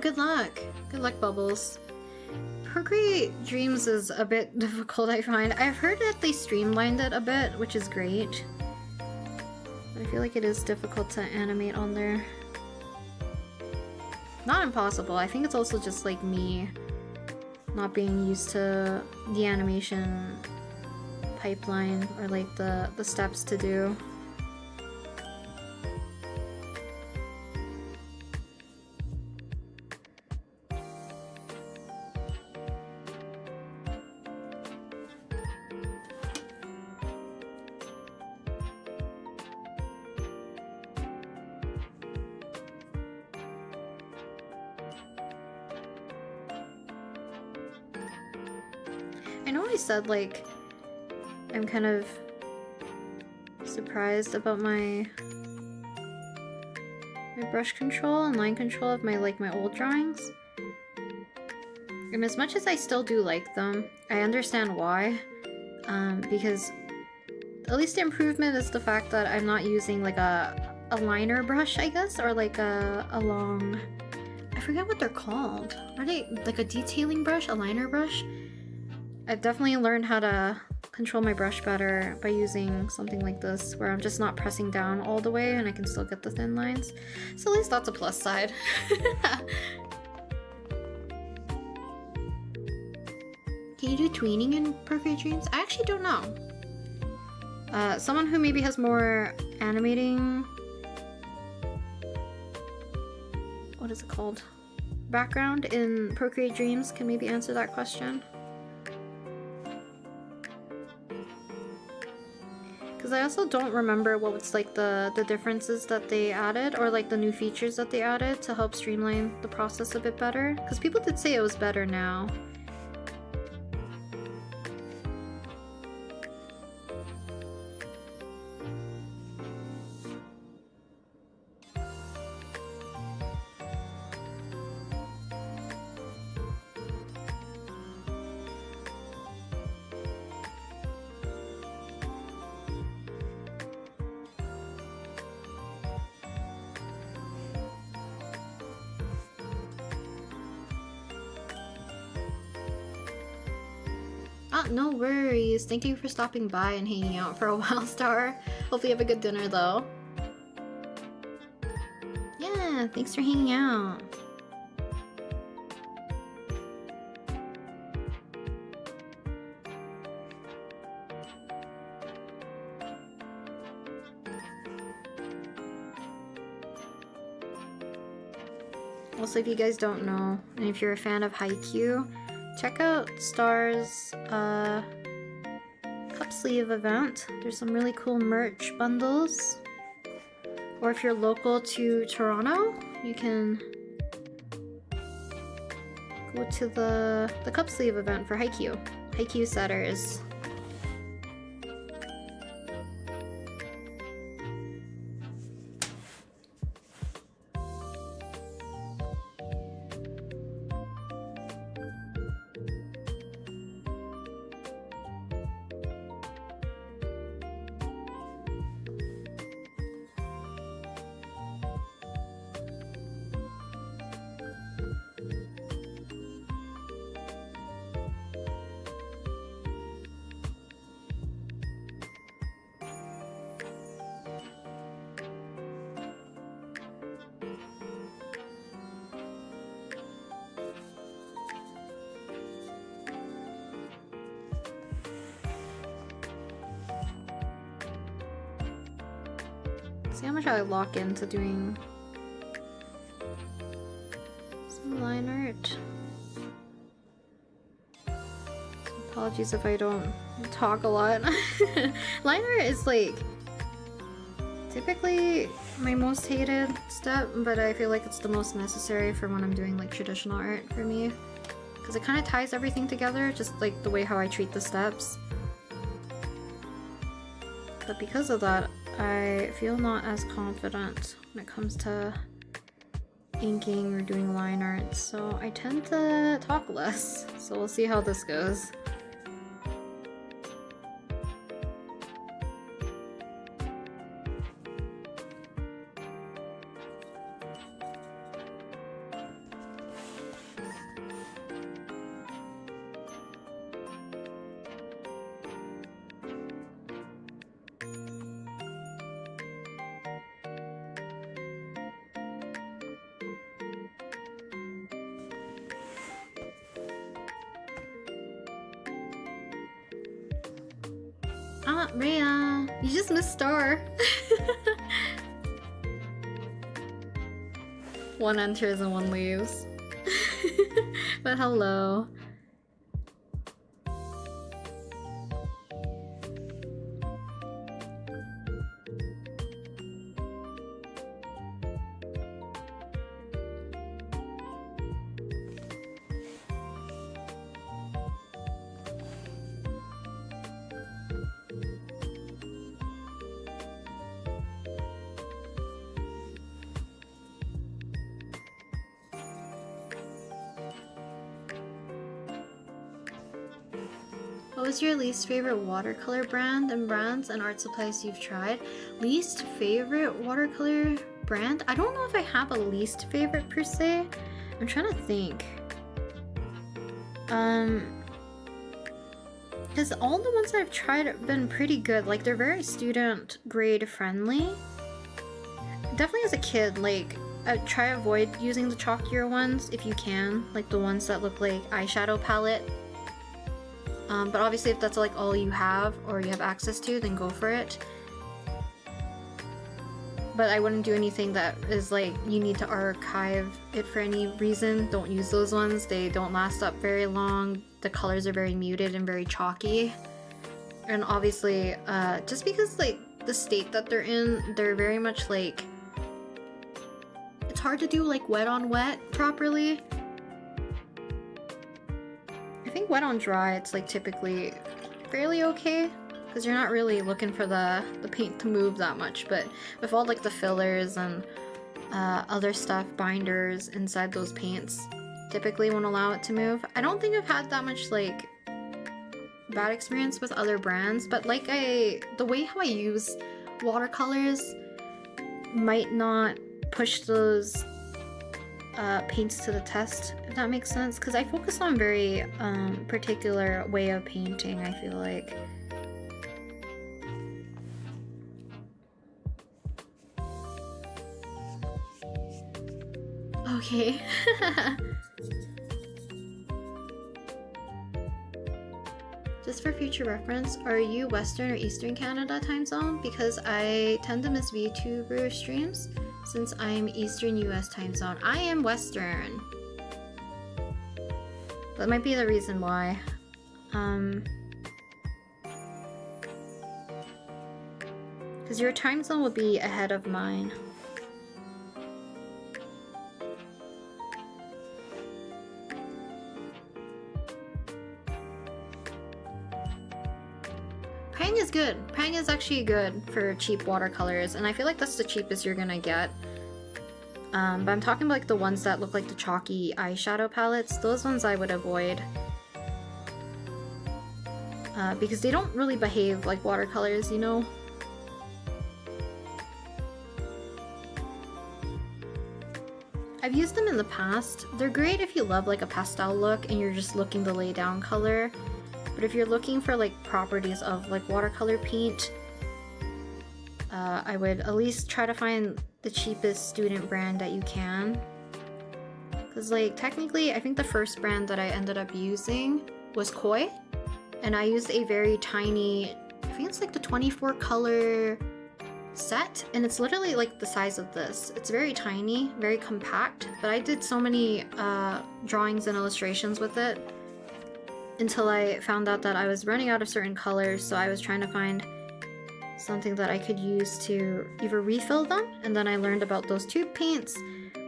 [SPEAKER 1] Good luck! Good luck, Bubbles. Procreate Dreams is a bit difficult, I find. I've heard that they streamlined it a bit, which is great. But I feel like it is difficult to animate on there. Not impossible, I think it's also just like me not being used to the animation pipeline or like the steps to do. I know I said like I'm kind of surprised about my brush control and line control of my old drawings. And as much as I still do like them, I understand why. Because at least the improvement is the fact that I'm not using like a liner brush, I guess, or like a long, I forget what they're called. Are they like a detailing brush, a liner brush? I've definitely learned how to control my brush better by using something like this, where I'm just not pressing down all the way and I can still get the thin lines. So at least that's a plus side. Can you do tweening in Procreate Dreams? I actually don't know. Someone who maybe has more animating... what is it called? Background in Procreate Dreams can maybe answer that question. Because I also don't remember what was like the differences that they added, or like the new features that they added to help streamline the process a bit better. Because people did say it was better now. No worries. Thank you for stopping by and hanging out for a while, Star. Hope you have a good dinner, though. Yeah, thanks for hanging out. Also, if you guys don't know, and if you're a fan of Haikyuu, check out Star's cup sleeve event. There's some really cool merch bundles. Or if you're local to Toronto, you can go to the cup sleeve event for Haikyuu. Haikyuu setters. See how much I lock into doing some line art. So apologies if I don't talk a lot. Line art is like typically my most hated step, but I feel like it's the most necessary for when I'm doing like traditional art for me, because it kind of ties everything together, just like the way how I treat the steps. But because of that, I feel not as confident when it comes to inking or doing line art, so I tend to talk less. So we'll see how this goes. Ah, Rhea, you just missed Star. One enters and one leaves. But hello. What was your least favorite watercolor brand and brands and art supplies you've tried? Least favorite watercolor brand? I don't know if I have a least favorite per se. I'm trying to think. Because all the ones I've tried have been pretty good. Like, they're very student grade friendly. Definitely as a kid, like, try to avoid using the chalkier ones if you can. Like the ones that look like eyeshadow palette. But obviously if that's like all you have or you have access to, then go for it. But I wouldn't do anything that is like you need to archive it for any reason. Don't use those ones. They don't last up very long. The colors are very muted and very chalky. And obviously, just because like the state that they're in, they're very much like, it's hard to do like wet on wet properly. I think wet on dry, it's like typically fairly okay. Because you're not really looking for the paint to move that much, but with all like the fillers and other stuff, binders inside those paints, typically won't allow it to move. I don't think I've had that much like bad experience with other brands, but like the way how I use watercolors might not push those paints to the test, if that makes sense. Because I focus on very particular way of painting, I feel like. Okay. Just for future reference, are you Western or Eastern Canada time zone? Because I tend to miss VTuber streams since I'm Eastern US time zone. I am Western. That might be the reason why. Because your time zone will be ahead of mine. Pang is good. Pang is actually good for cheap watercolors, and I feel like that's the cheapest you're gonna get. But I'm talking about like the ones that look like the chalky eyeshadow palettes. Those ones I would avoid. Because they don't really behave like watercolors, you know? I've used them in the past. They're great if you love like a pastel look and you're just looking to lay down color. But if you're looking for like properties of like watercolor paint, I would at least try to find the cheapest student brand that you can. Because like technically I think the first brand that I ended up using was Koi. And I used a very tiny, I think it's like the 24 color set, and it's literally like the size of this. It's very tiny, very compact, but I did so many drawings and illustrations with it until I found out that I was running out of certain colors, so I was trying to find something that I could use to either refill them, and then I learned about those tube paints,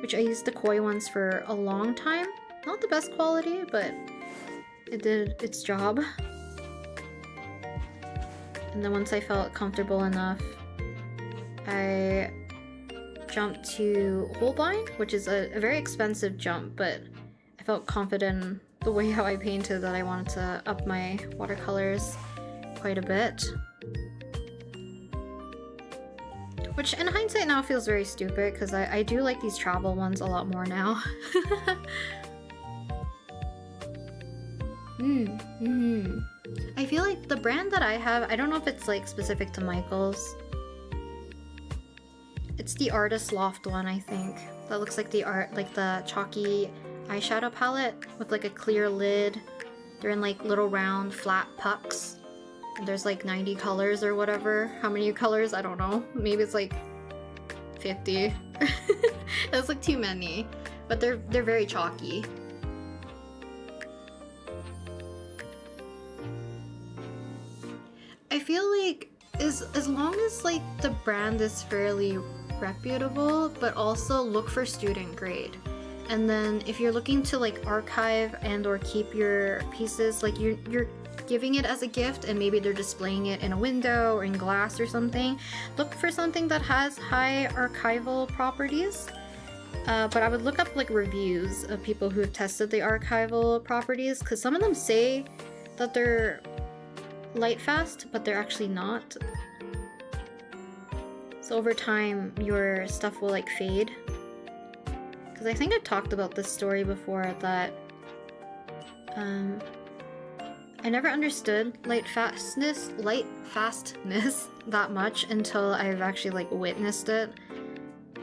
[SPEAKER 1] which I used the Koi ones for a long time. Not the best quality, but it did its job. And then once I felt comfortable enough, I jumped to Holbein, which is a very expensive jump, but I felt confident in the way how I painted that I wanted to up my watercolors quite a bit. Which in hindsight now feels very stupid, because I do like these travel ones a lot more now. I feel like the brand that I have, I don't know if it's like specific to Michael's. It's the Artist Loft one, I think. That looks like the chalky eyeshadow palette with like a clear lid. They're in like little round flat pucks. And there's like 90 colors or whatever. How many colors? I don't know. Maybe it's like 50. That's like too many. But they're very chalky. I feel like as long as like the brand is fairly reputable, but also look for student grade. And then if you're looking to like archive and or keep your pieces, like you're giving it as a gift and maybe they're displaying it in a window or in glass or something, look for something that has high archival properties. But I would look up like reviews of people who have tested the archival properties, because some of them say that they're light fast, but they're actually not. So over time your stuff will like fade. Because I think I talked about this story before, that I never understood light fastness that much until I've actually like witnessed it.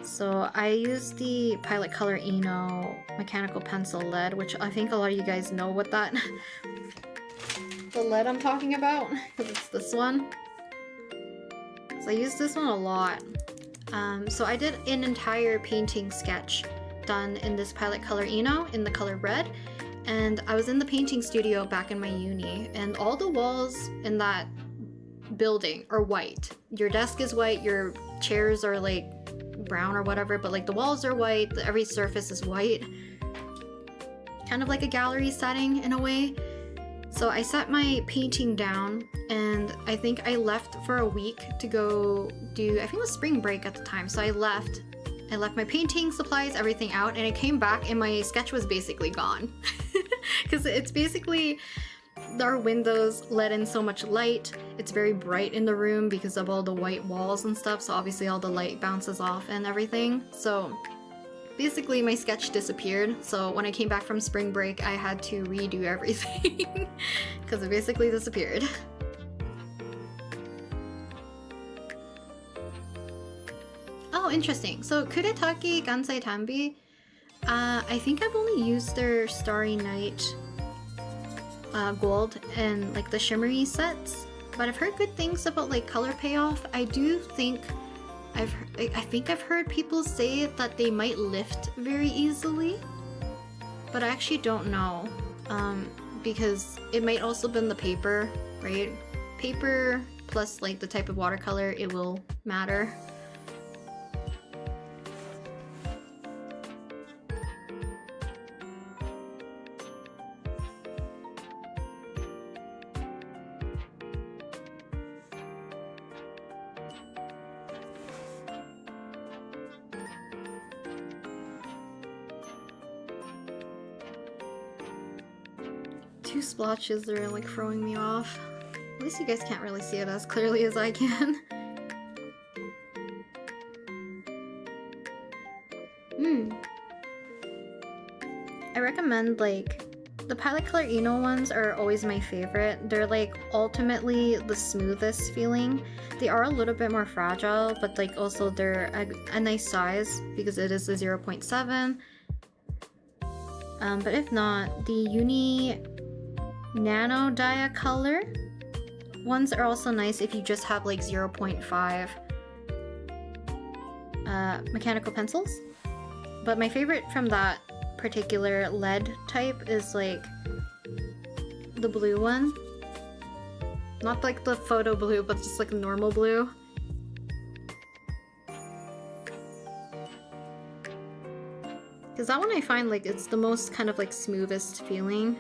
[SPEAKER 1] So I use the Pilot Color Eno mechanical pencil lead, which I think a lot of you guys know what that the lead I'm talking about, because it's this one. So I use this one a lot. So I did an entire painting sketch done in this Pilot Color Eno in the color red, and I was in the painting studio back in my uni, and all the walls in that building are white. Your desk is white, your chairs are like brown or whatever, but like the walls are white, every surface is white. Kind of like a gallery setting in a way. So I set my painting down, and I think I left for a week to go do, I think it was spring break at the time, so I left my painting supplies, everything out, and I came back and my sketch was basically gone. Because it's basically, our windows let in so much light, it's very bright in the room because of all the white walls and stuff, so obviously all the light bounces off and everything. So basically my sketch disappeared, so when I came back from spring break I had to redo everything because it basically disappeared. Oh, interesting. So Kuretake Gansai Tambi, I think I've only used their Starry Night gold and like the shimmery sets, but I've heard good things about like color payoff. I do think I think I've heard people say that they might lift very easily, but I actually don't know, because it might also been the paper, right? Paper plus like the type of watercolor, it will matter. Two splotches that are like throwing me off. At least you guys can't really see it as clearly as I can. I recommend like the Pilot Color Eno ones are always my favorite. They're like ultimately the smoothest feeling. They are a little bit more fragile, but like also they're a nice size because it is a 0.7. But if not, the Uni Nano Dia Color ones are also nice if you just have like 0.5 mechanical pencils. But my favorite from that particular lead type is like the blue one. Not like the photo blue, but just like normal blue. Because that one I find like it's the most kind of like smoothest feeling.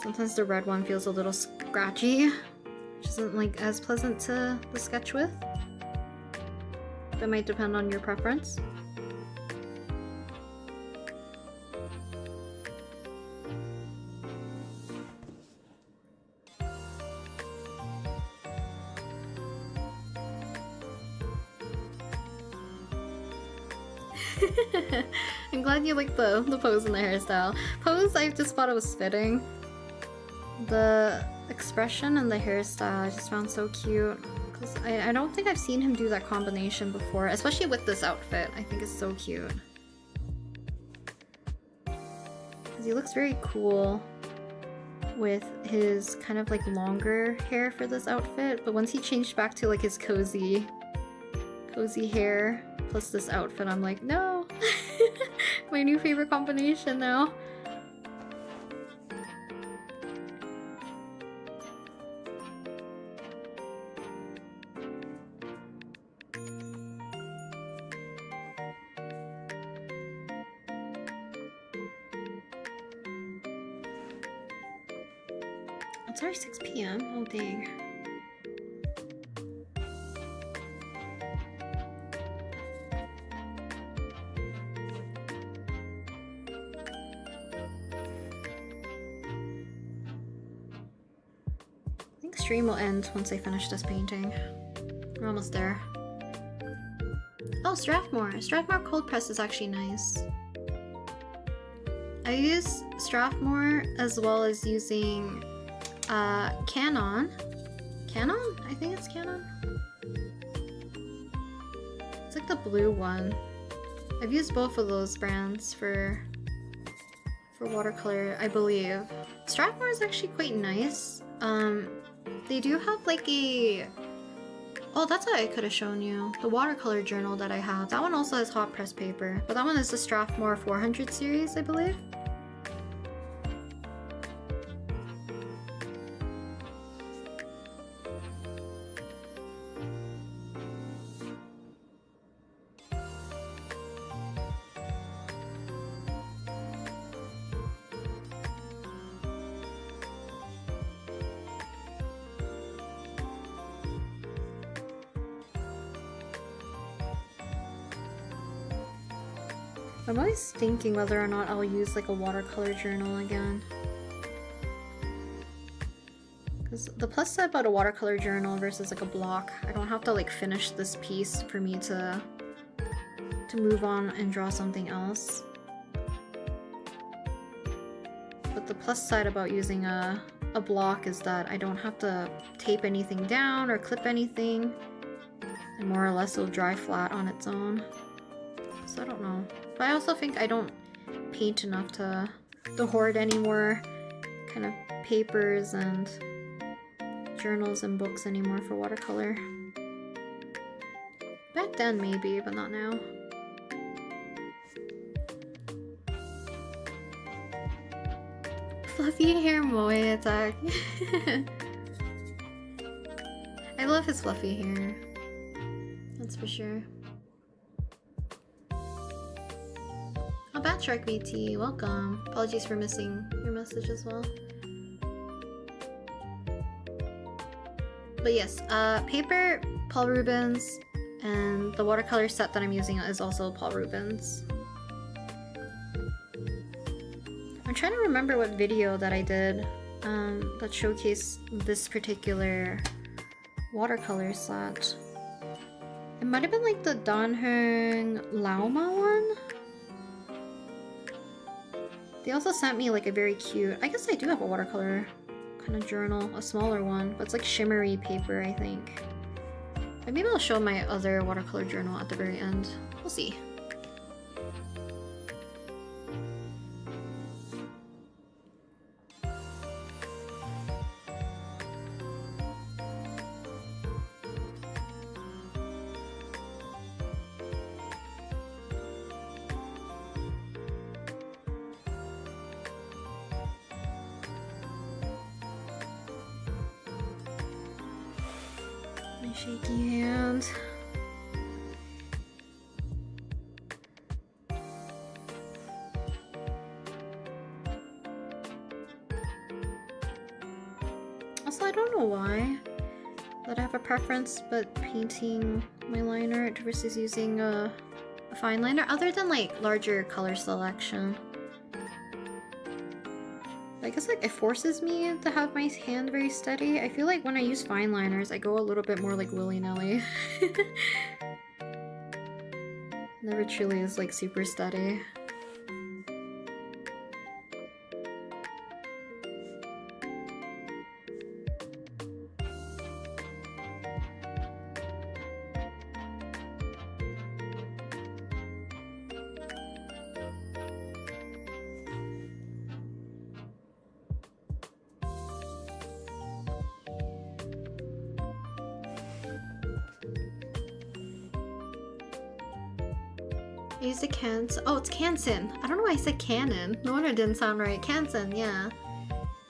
[SPEAKER 1] Sometimes the red one feels a little scratchy, which isn't like as pleasant to the sketch with. That might depend on your preference. I'm glad you like the pose and the hairstyle. Pose, I just thought it was fitting. The expression and the hairstyle I just found so cute. Because I don't think I've seen him do that combination before, especially with this outfit. I think it's so cute. Because he looks very cool with his kind of like longer hair for this outfit, but once he changed back to like his cozy hair plus this outfit, I'm like, no! My new favorite combination now. It's already 6 p.m. Oh dang. I think stream will end once I finish this painting. We're almost there. Oh, Strathmore. Strathmore cold press is actually nice. I use Strathmore as well as using Canon. Canon? I think it's Canon. It's like the blue one. I've used both of those brands for watercolor, I believe. Strathmore is actually quite nice. They do have like a... Oh, that's what I could have shown you. The watercolor journal that I have. That one also has hot press paper. But that one is the Strathmore 400 series, I believe. I'm always thinking whether or not I'll use like a watercolor journal again. Because the plus side about a watercolor journal versus like a block, I don't have to like finish this piece for me to move on and draw something else. But the plus side about using a block is that I don't have to tape anything down or clip anything. And more or less it'll dry flat on its own. So I don't know. But I also think I don't paint enough to hoard any more kind of papers and journals and books anymore for watercolor. Back then maybe, but not now. Fluffy hair moe attack. I love his fluffy hair. That's for sure. Oh, Batshark BT, welcome. Apologies for missing your message as well. But yes, paper, Paul Rubens, and the watercolor set that I'm using is also Paul Rubens. I'm trying to remember what video that I did that showcased this particular watercolor set. It might have been like the Danheng Laoma one. They also sent me like a very cute, I guess I do have a watercolor kind of journal, a smaller one, but it's like shimmery paper, I think. But maybe I'll show my other watercolor journal at the very end. We'll see. Shaky hand. Also, I don't know why that I have a preference but painting my liner art versus using a fine liner, other than like larger color selection. I guess like it forces me to have my hand very steady. I feel like when I use fine liners, I go a little bit more like willy-nilly. Never truly is like super steady. I used a Canson. Oh, it's Canson. I don't know why I said Canon. No wonder it didn't sound right. Canson, yeah.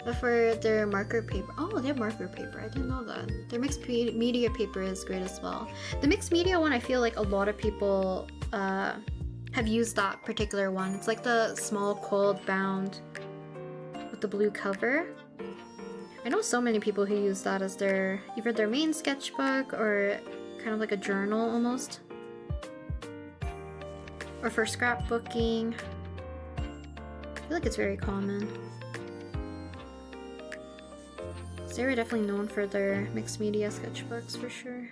[SPEAKER 1] But for their marker paper. Oh, they have marker paper. I didn't know that. Their mixed media paper is great as well. The mixed media one, I feel like a lot of people have used that particular one. It's like the small coiled bound with the blue cover. I know so many people who use that as their either their main sketchbook or kind of like a journal almost. Or for scrapbooking. I feel like it's very common. So they're definitely known for their mixed media sketchbooks for sure.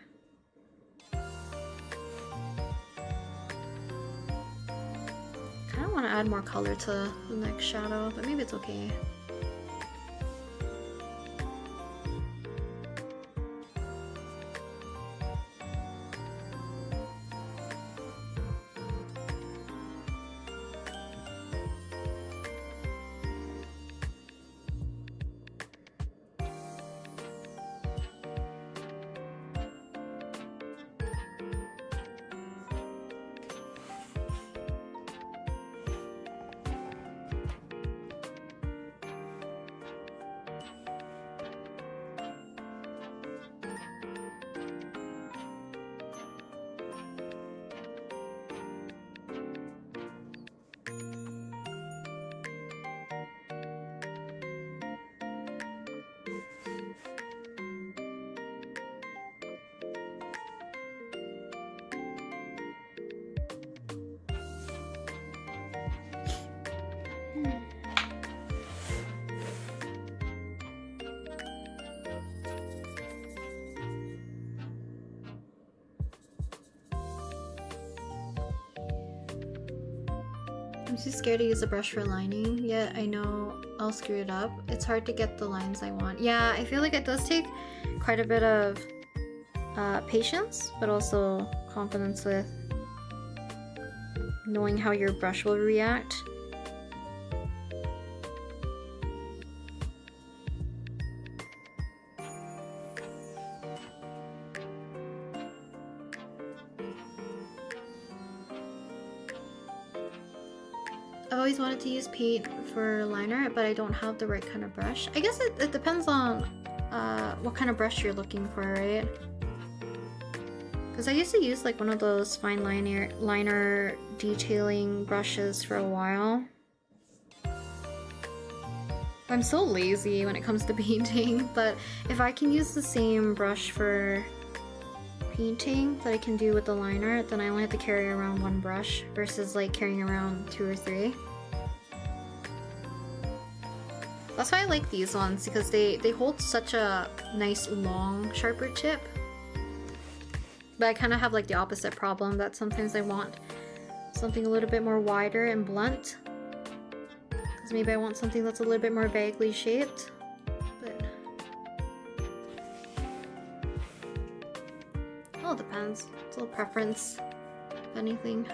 [SPEAKER 1] Kinda want to add more color to the next shadow, but maybe it's okay. I'm too scared to use a brush for lining, yet I know I'll screw it up. It's hard to get the lines I want. Yeah, I feel like it does take quite a bit of patience, but also confidence with knowing how your brush will react. I've always wanted to use paint for liner, but I don't have the right kind of brush. I guess it depends on what kind of brush you're looking for, right? Because I used to use like one of those fine liner detailing brushes for a while. I'm so lazy when it comes to painting, but if I can use the same brush for painting that I can do with the liner, then I only have to carry around one brush versus like carrying around 2 or 3. That's why I like these ones, because they hold such a nice long sharper tip. But I kind of have like the opposite problem, that sometimes I want something a little bit more wider and blunt, because maybe I want something that's a little bit more vaguely shaped. But it all depends. It's a little preference, if anything.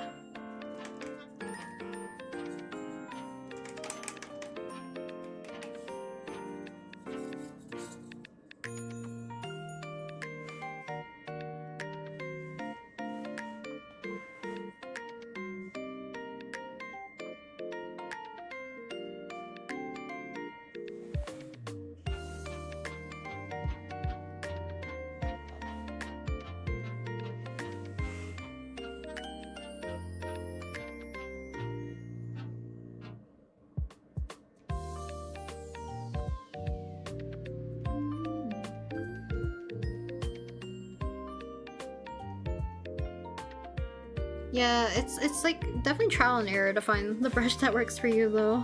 [SPEAKER 1] Yeah, it's like definitely trial and error to find the brush that works for you though.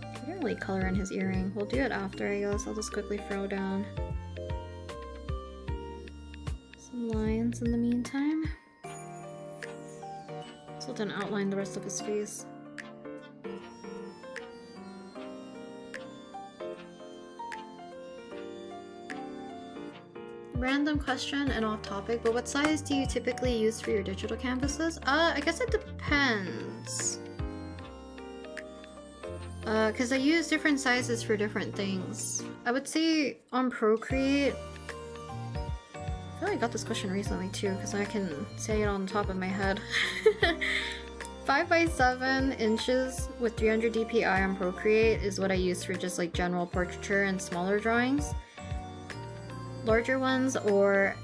[SPEAKER 1] I didn't really color in his earring. We'll do it after, I guess. I'll just quickly throw down some lines in the meantime. So then outline the rest of his face. Random question and off topic, but what size do you typically use for your digital canvases? I guess it depends. Because I use different sizes for different things. I would say on Procreate, I feel like I got this question recently too, because I can say it on the top of my head. 5 by 7 inches with 300 DPI on Procreate is what I use for just like general portraiture and smaller drawings. Larger ones, or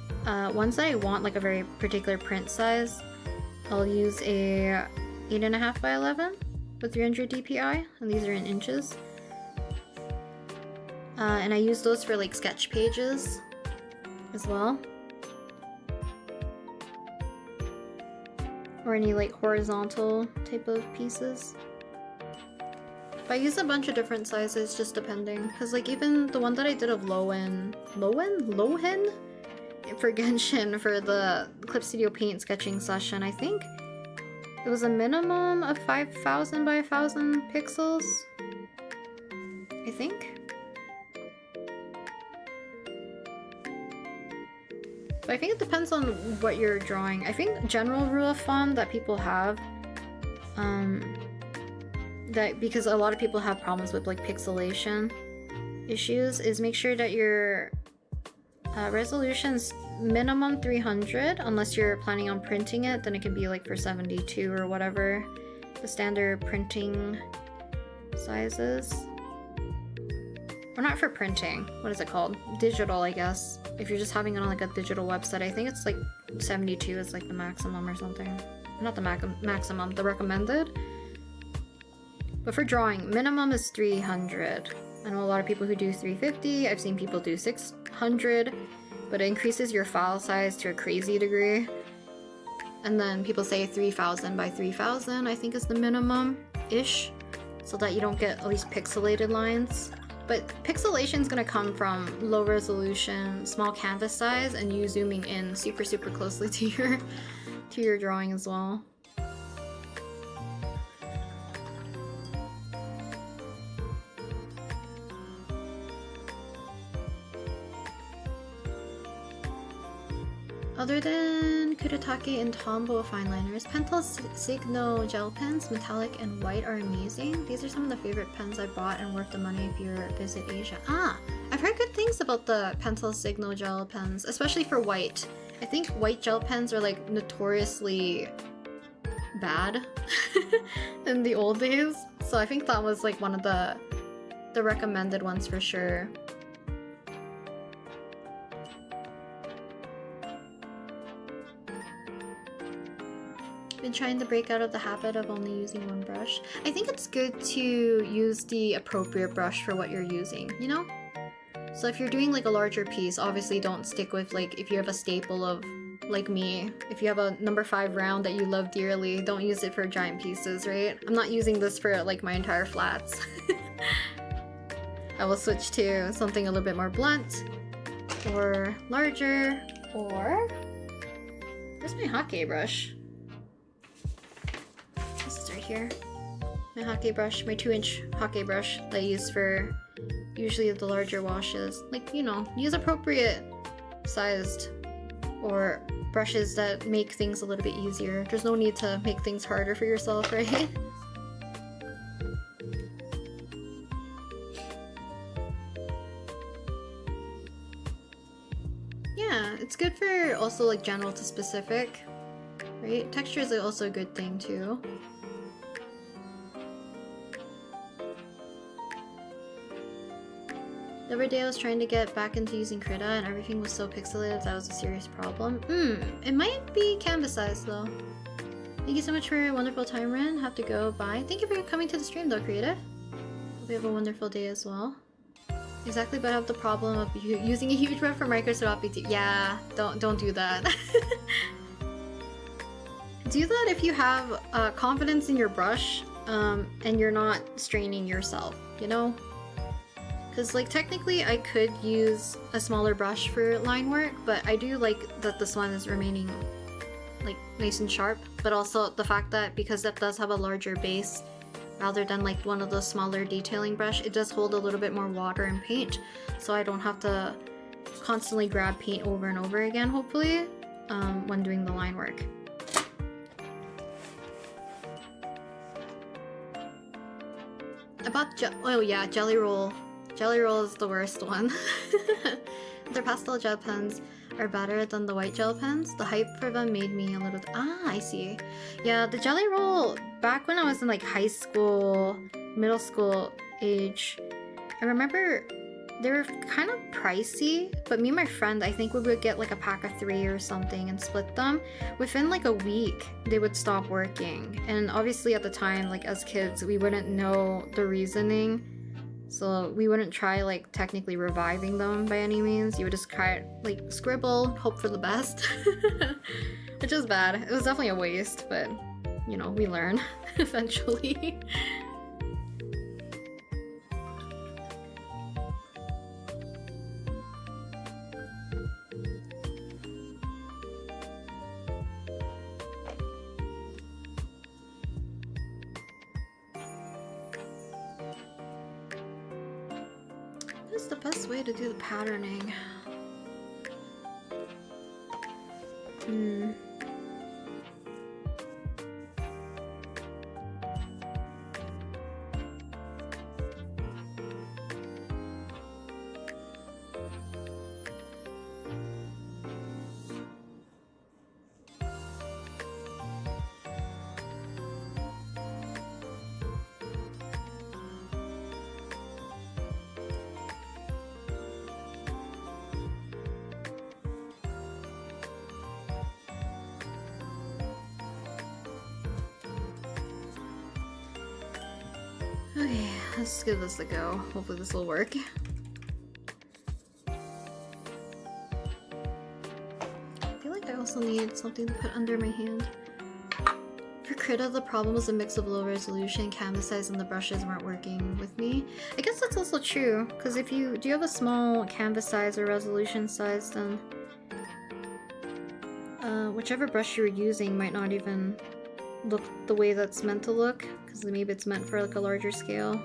[SPEAKER 1] ones that I want like a very particular print size, I'll use a 8.5 by 11 with 300 DPI, and these are in inches. And I use those for like sketch pages as well, or any like horizontal type of pieces. I use a bunch of different sizes, just depending, because like even the one that I did of Lohen for Genshin for the Clip Studio Paint sketching session, I think It was a minimum of 5,000 by 1,000 pixels, I think. But I think it depends on what you're drawing. I think general rule of thumb that people have, that because a lot of people have problems with like pixelation issues, is make sure that your resolution's minimum 300, unless you're planning on printing it, then it can be like for 72 or whatever the standard printing sizes. Or not for printing, what is it called? Digital, I guess. If you're just having it on like a digital website, I think it's like 72 is like the maximum or something. Not the maximum, the recommended. But for drawing, minimum is 300. I know a lot of people who do 350, I've seen people do 600, but it increases your file size to a crazy degree. And then people say 3,000 by 3,000, I think is the minimum-ish, so that you don't get all these pixelated lines. But pixelation is going to come from low resolution, small canvas size, and you zooming in super closely to your drawing as well. Other than Kuretake and Tombow fine liners, Pentel Signo gel pens, metallic and white, are amazing. These are some of the favorite pens I bought and worth the money if you visit Asia. Ah, I've heard good things about the Pentel Signo gel pens, especially for white. I think white gel pens are like notoriously bad in the old days, so I think that was like one of the recommended ones for sure. Been trying to break out of the habit of only using one brush. I think it's good to use the appropriate brush for what you're using, you know? So if you're doing like a larger piece, obviously don't stick with like, if you have a staple of, like me, if you have a number 5 round that you love dearly, don't use it for giant pieces, right? I'm not using this for like my entire flats. I will switch to something a little bit more blunt or larger, or where's my Hake brush? This is right here. My Hake brush, my 2-inch Hake brush that I use for usually the larger washes. Like, you know, use appropriate sized or brushes that make things a little bit easier. There's no need to make things harder for yourself, right? Yeah, it's good for also like general to specific, right? Texture is also a good thing too. The other day I was trying to get back into using Krita and everything was so pixelated that was a serious problem. It might be canvas size though. Thank you so much for a wonderful time, Ren. Have to go. Bye. Thank you for coming to the stream though, Creative. Hope you have a wonderful day as well. Exactly, but I have the problem of using a huge brush for Microsoft PT. Yeah, don't do that. Do that if you have confidence in your brush and you're not straining yourself, you know? Because like technically I could use a smaller brush for line work, but I do like that this one is remaining like nice and sharp, but also the fact that because it does have a larger base rather than like one of those smaller detailing brush, it does hold a little bit more water and paint, so I don't have to constantly grab paint over and over again, hopefully, when doing the line work. About oh yeah, Jelly Roll. Jelly Roll is the worst one. Their pastel gel pens are better than the white gel pens. The hype for them made me a little... Ah, I see. Yeah, the Jelly Roll, back when I was in like high school, middle school age, I remember they were kind of pricey, but me and my friend, I think we would get like a pack of 3 or something and split them. Within like a week, they would stop working. And obviously at the time, like as kids, we wouldn't know the reasoning. So we wouldn't try like technically reviving them by any means. You would just try like scribble, hope for the best. Which is bad. It was definitely a waste, but you know, we learn eventually. is the best way to do the patterning? Okay, let's give this a go. Hopefully this will work. I feel like I also need something to put under my hand. For Krita, the problem was a mix of low resolution, canvas size, and the brushes weren't working with me. I guess that's also true, because if you do you have a small canvas size or resolution size, then whichever brush you're using might not even look the way that's meant to look, because maybe it's meant for like a larger scale.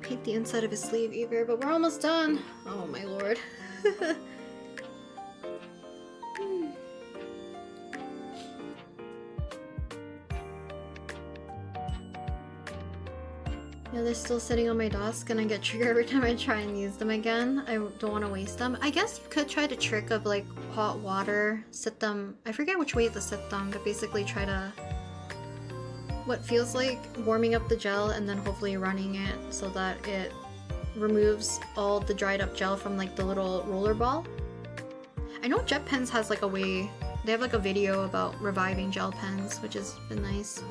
[SPEAKER 1] Paint the inside of his sleeve either, but we're almost done. Oh my lord. Yeah, they're still sitting on my desk and I get triggered every time I try and use them again. I don't want to waste them. I guess you could try the trick of like hot water, sit them, I forget which way to sit them, but basically try to what feels like warming up the gel and then hopefully running it so that it removes all the dried up gel from like the little roller ball. I know Jet Pens has like a way, they have like a video about reviving gel pens, which has been nice.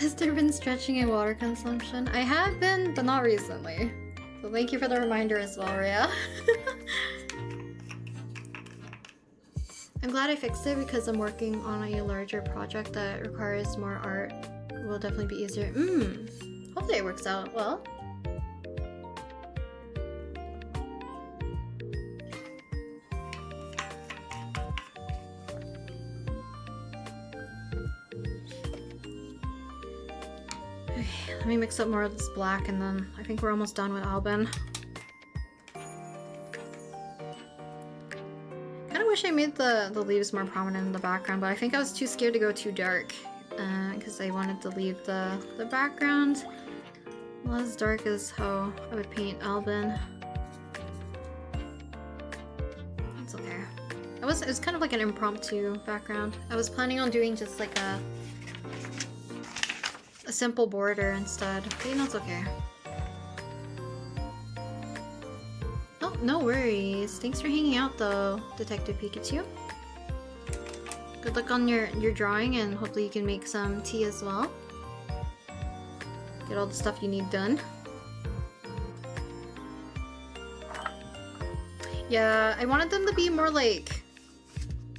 [SPEAKER 1] Has there been stretching and water consumption? I have been, but not recently. So thank you for the reminder as well, Rhea. I'm glad I fixed it because I'm working on a larger project that requires more art. It will definitely be easier. Hopefully it works out well. Let me mix up more of this black and then I think we're almost done with Alban. Kinda wish I made the leaves more prominent in the background, but I think I was too scared to go too dark because I wanted to leave the background not as dark as how I would paint Alban. It's okay. It was kind of like an impromptu background. I was planning on doing just like a simple border instead. But you know, it's okay. Oh, no worries. Thanks for hanging out though, Detective Pikachu. Good luck on your drawing and hopefully you can make some tea as well. Get all the stuff you need done. Yeah, I wanted them to be more like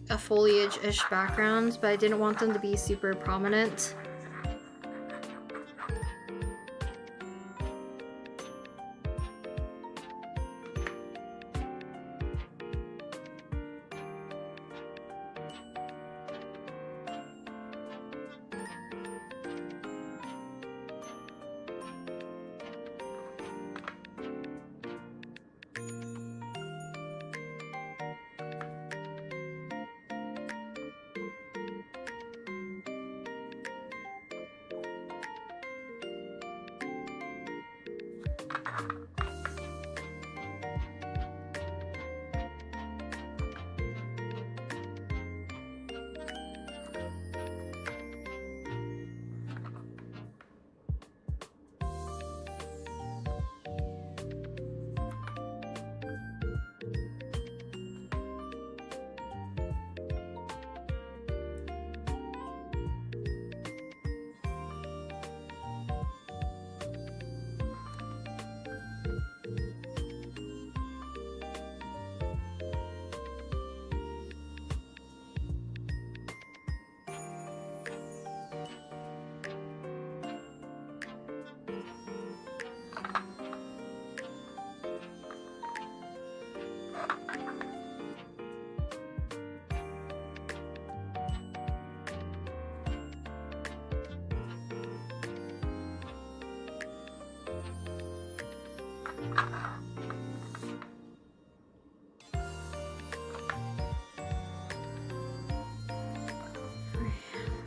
[SPEAKER 1] a foliage-ish background, but I didn't want them to be super prominent.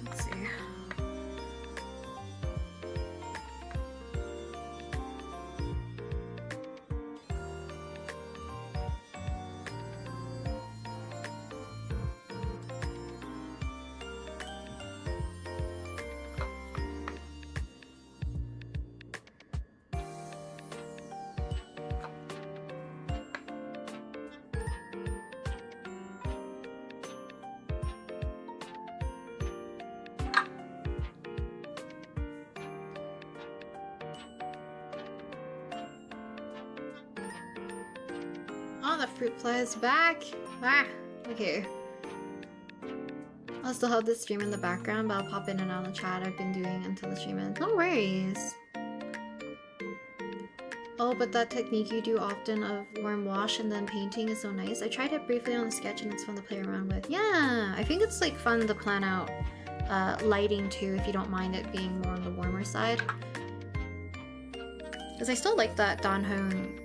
[SPEAKER 1] Let's see. Oh, the fruit fly is back! Ah, okay. I'll still have this stream in the background, but I'll pop in and out of the chat I've been doing until the stream ends. No worries! Oh, but that technique you do often of warm wash and then painting is so nice. I tried it briefly on the sketch and it's fun to play around with. Yeah! I think it's like fun to plan out lighting too, if you don't mind it being more on the warmer side. Because I still like that Dan Hong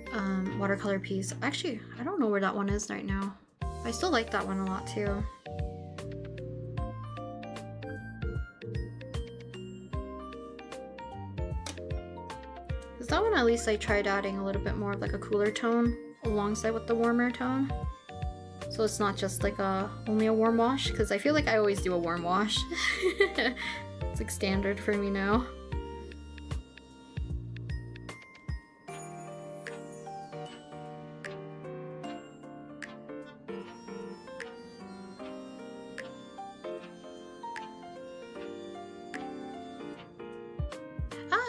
[SPEAKER 1] watercolor piece. Actually, I don't know where that one is right now. I still like that one a lot too. Because that one at least I tried adding a little bit more of like a cooler tone alongside with the warmer tone. So it's not just like only a warm wash, because I feel like I always do a warm wash. It's like standard for me now.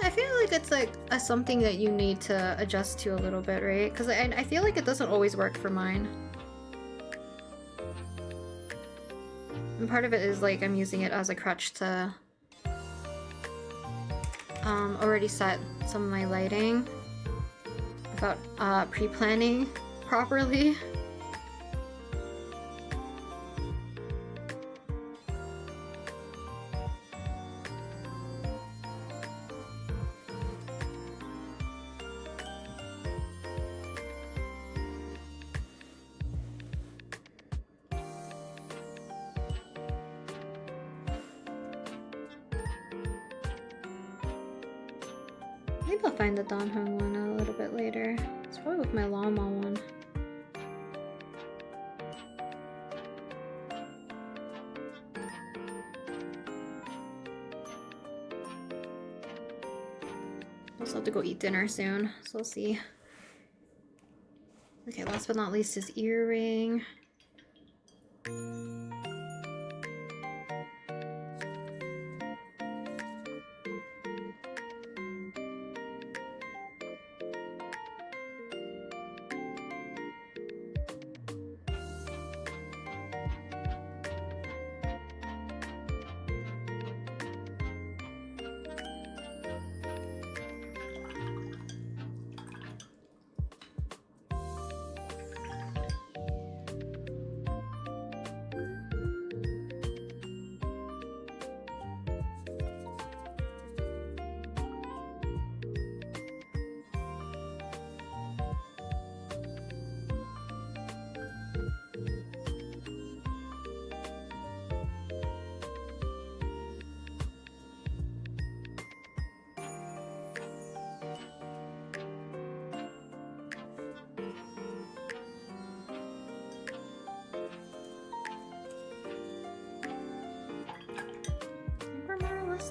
[SPEAKER 1] I feel like it's like something that you need to adjust to a little bit, right? Because I feel like it doesn't always work for mine. And part of it is like I'm using it as a crutch to already set some of my lighting without pre-planning properly. Maybe I'll find the Dan Hong one a little bit later. It's probably with my llama one. I also have to go eat dinner soon, so we'll see. Okay, last but not least is earring.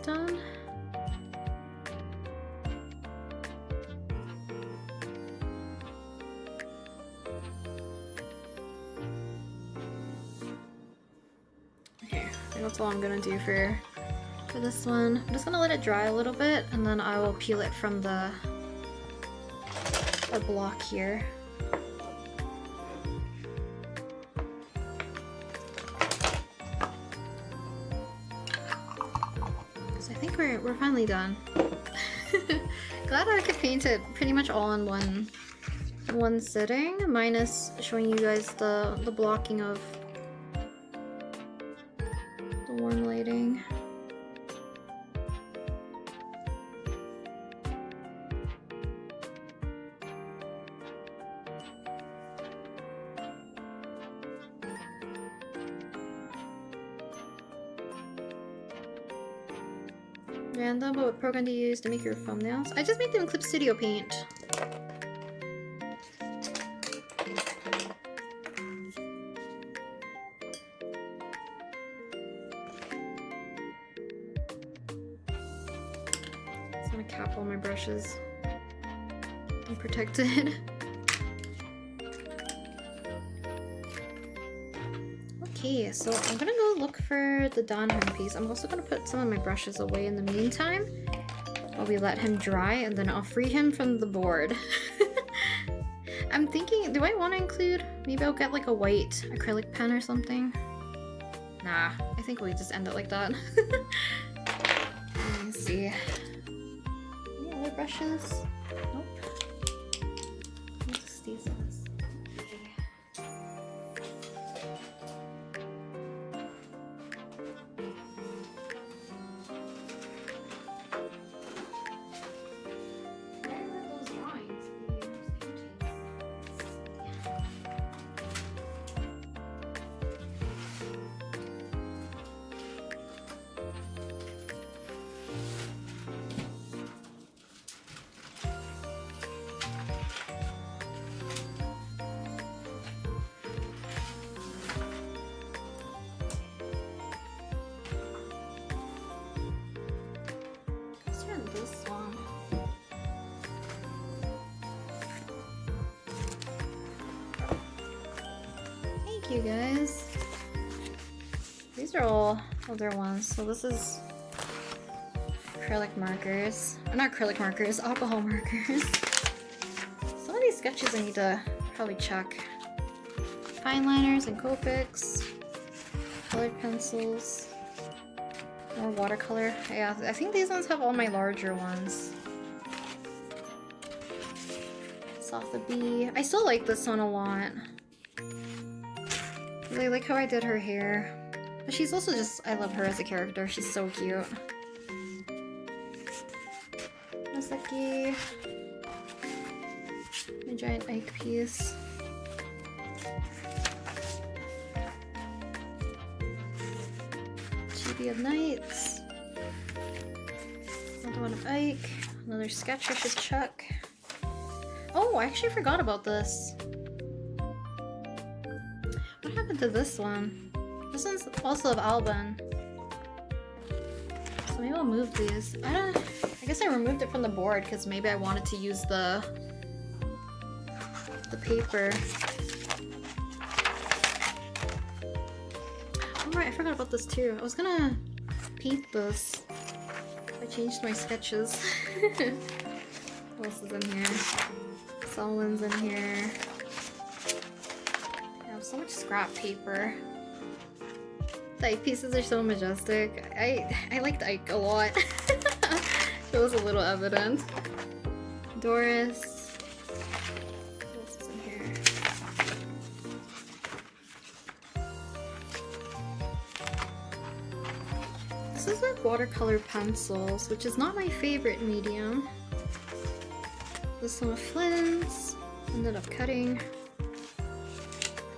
[SPEAKER 1] done. Okay, I think that's all I'm gonna do for this one. I'm just gonna let it dry a little bit and then I will peel it from our block here. So I think we're finally done. Glad I could paint it pretty much all in one sitting, minus showing you guys the blocking of the warm lighting. Random, but what program do you use to make your thumbnails? I just make them in Clip Studio Paint. Just gonna cap all my brushes and protect it. Okay, so I'm gonna go look for the Donham piece. I'm also gonna put some of my brushes away in the meantime while we let him dry, and then I'll free him from the board. I'm thinking, do I want to include, maybe I'll get like a white acrylic pen or something? Nah, I think we just end it like that. Let me see. Any other brushes? Nope. Just these ones. This one. Thank you guys. These are all older ones. So this is acrylic markers. Not acrylic markers, alcohol markers. Some of these sketches I need to probably check. Fine liners and Copics. Colored pencils. More watercolor. Yeah, I think these ones have all my larger ones. Soft the bee. I still like this one a lot. Really like how I did her hair. But she's also just, I love her as a character. She's so cute. Masaki. My giant Ike piece. Of Nights. Another one of Ike. Another sketch I should check. Oh, I actually forgot about this. What happened to this one? This one's also of Alban. So maybe I'll move these. I guess I removed it from the board because maybe I wanted to use the paper. Alright, I forgot about this too. I was gonna paint this. I changed my sketches. What else is in here? Selwyn's in here. I have so much scrap paper. The Ike pieces are so majestic. I liked Ike a lot. It was a little evident. Doris. This is like watercolor pencils, which is not my favorite medium. This one with Flynn's. Ended up cutting.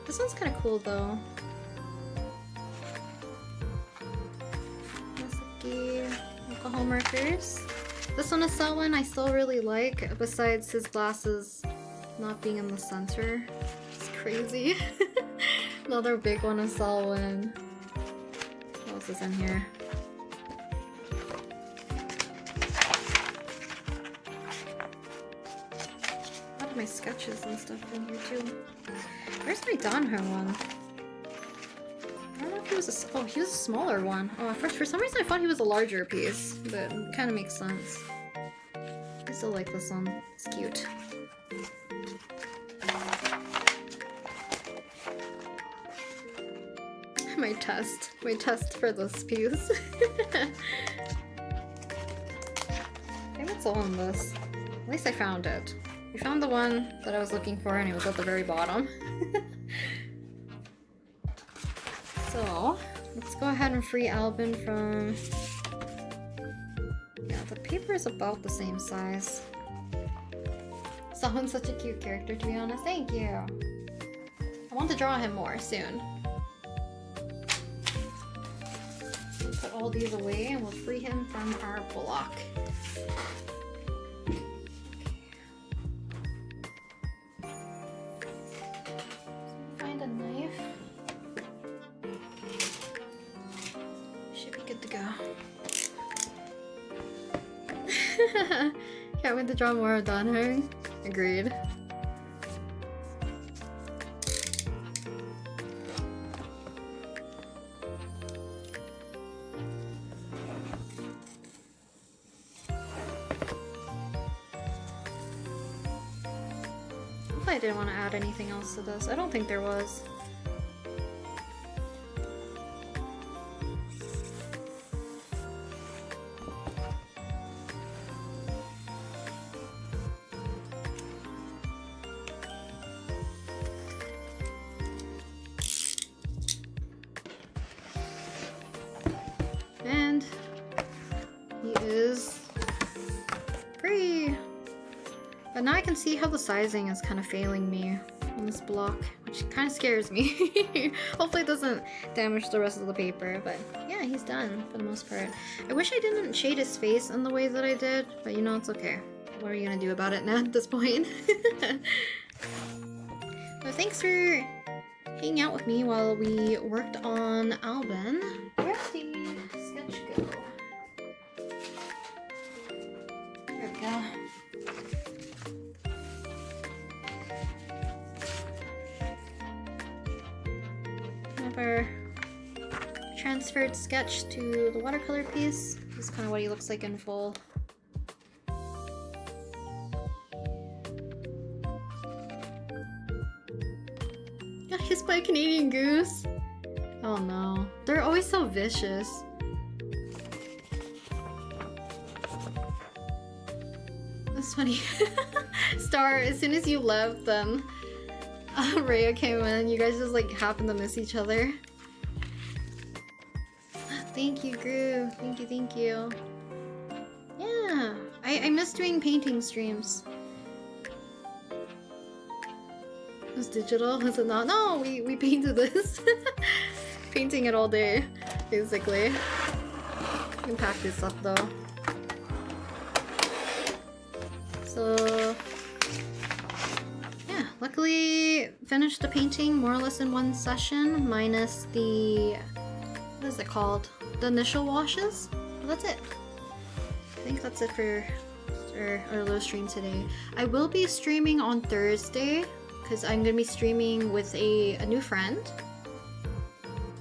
[SPEAKER 1] This one's kind of cool though. Masaki alcohol markers. This one is Selwyn I still really like, besides his glasses not being in the center. It's crazy. Another big one of Selwyn. What else is in here? my sketches and stuff in here too. Where's my Donho one? I don't know if he was a... Oh, he was a smaller one. Oh, for some reason I thought he was a larger piece, but it kind of makes sense. I still like this one. It's cute. My test for this piece. I think that's all in this. At least I found it. We found the one that I was looking for and it was at the very bottom. So, let's go ahead and free Alban from... Yeah, the paper is about the same size. Someone's such a cute character, to be honest. Thank you! I want to draw him more soon. Put all these away and we'll free him from our block. Find a knife. Should be good to go. Can't wait to draw more of Donho. Agreed. I didn't want to add anything else to this. I don't think there was. And he is free. But now I can see how the sizing is kind of failing me on this block, which kind of scares me. Hopefully it doesn't damage the rest of the paper, but yeah, he's done for the most part. I wish I didn't shade his face in the way that I did, but you know, it's okay. What are you gonna do about it now at this point? Well, thanks for hanging out with me while we worked on Alban. Where's the sketch go? There we go. Our transferred sketch to the watercolor piece. This is kind of what he looks like in full. Got hit by a Canadian goose. Oh no. They're always so vicious. That's funny. Star, as soon as you left, then Rhea came in. You guys just like happened to miss each other. Thank you, Gru. Thank you. Yeah, I miss doing painting streams. It was digital, was it not? No, we painted this. Painting it all day, basically. I can pack this up though. So yeah, luckily finished the painting more or less in one session, minus the, what is it called? The initial washes. Well, that's it. I think that's it for our little stream today. I will be streaming on Thursday because I'm gonna be streaming with a new friend,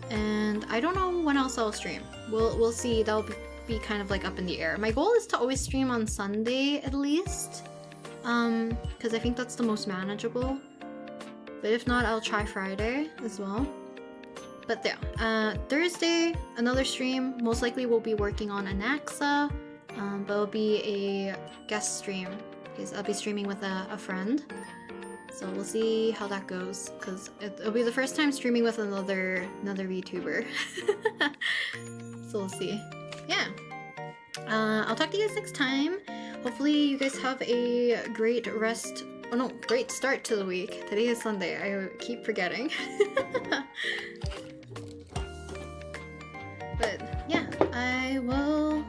[SPEAKER 1] and I don't know when else I'll stream. We'll see. That'll be kind of like up in the air. My goal is to always stream on Sunday at least, because I think that's the most manageable. But if not, I'll try Friday as well. But yeah, Thursday, another stream. Most likely we'll be working on Anaxa, but it'll be a guest stream because I'll be streaming with a friend. So we'll see how that goes, because it'll be the first time streaming with another VTuber. So we'll see. Yeah. I'll talk to you guys next time. Hopefully you guys have a great rest. Oh no, great start to the week. Today is Sunday. I keep forgetting. But yeah, I will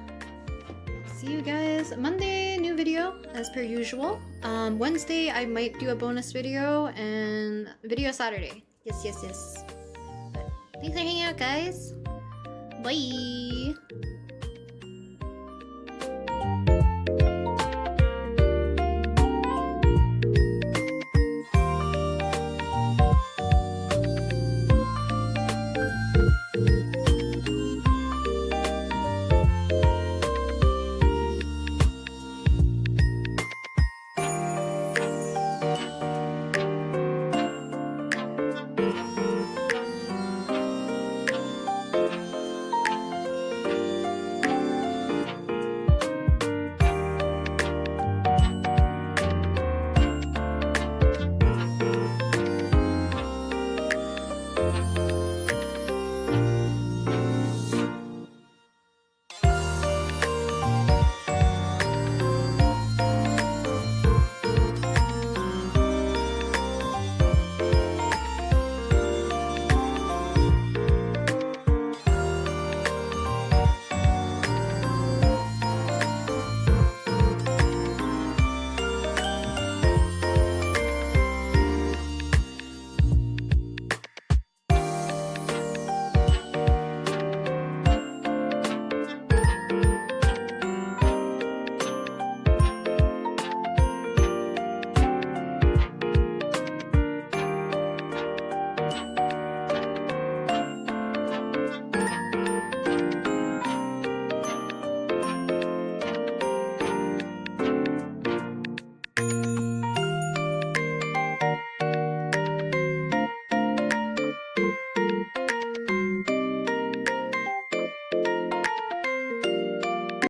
[SPEAKER 1] see you guys Monday, new video as per usual. Wednesday I might do a bonus video, and video Saturday. Yes. But thanks for hanging out, guys. Bye. Bye.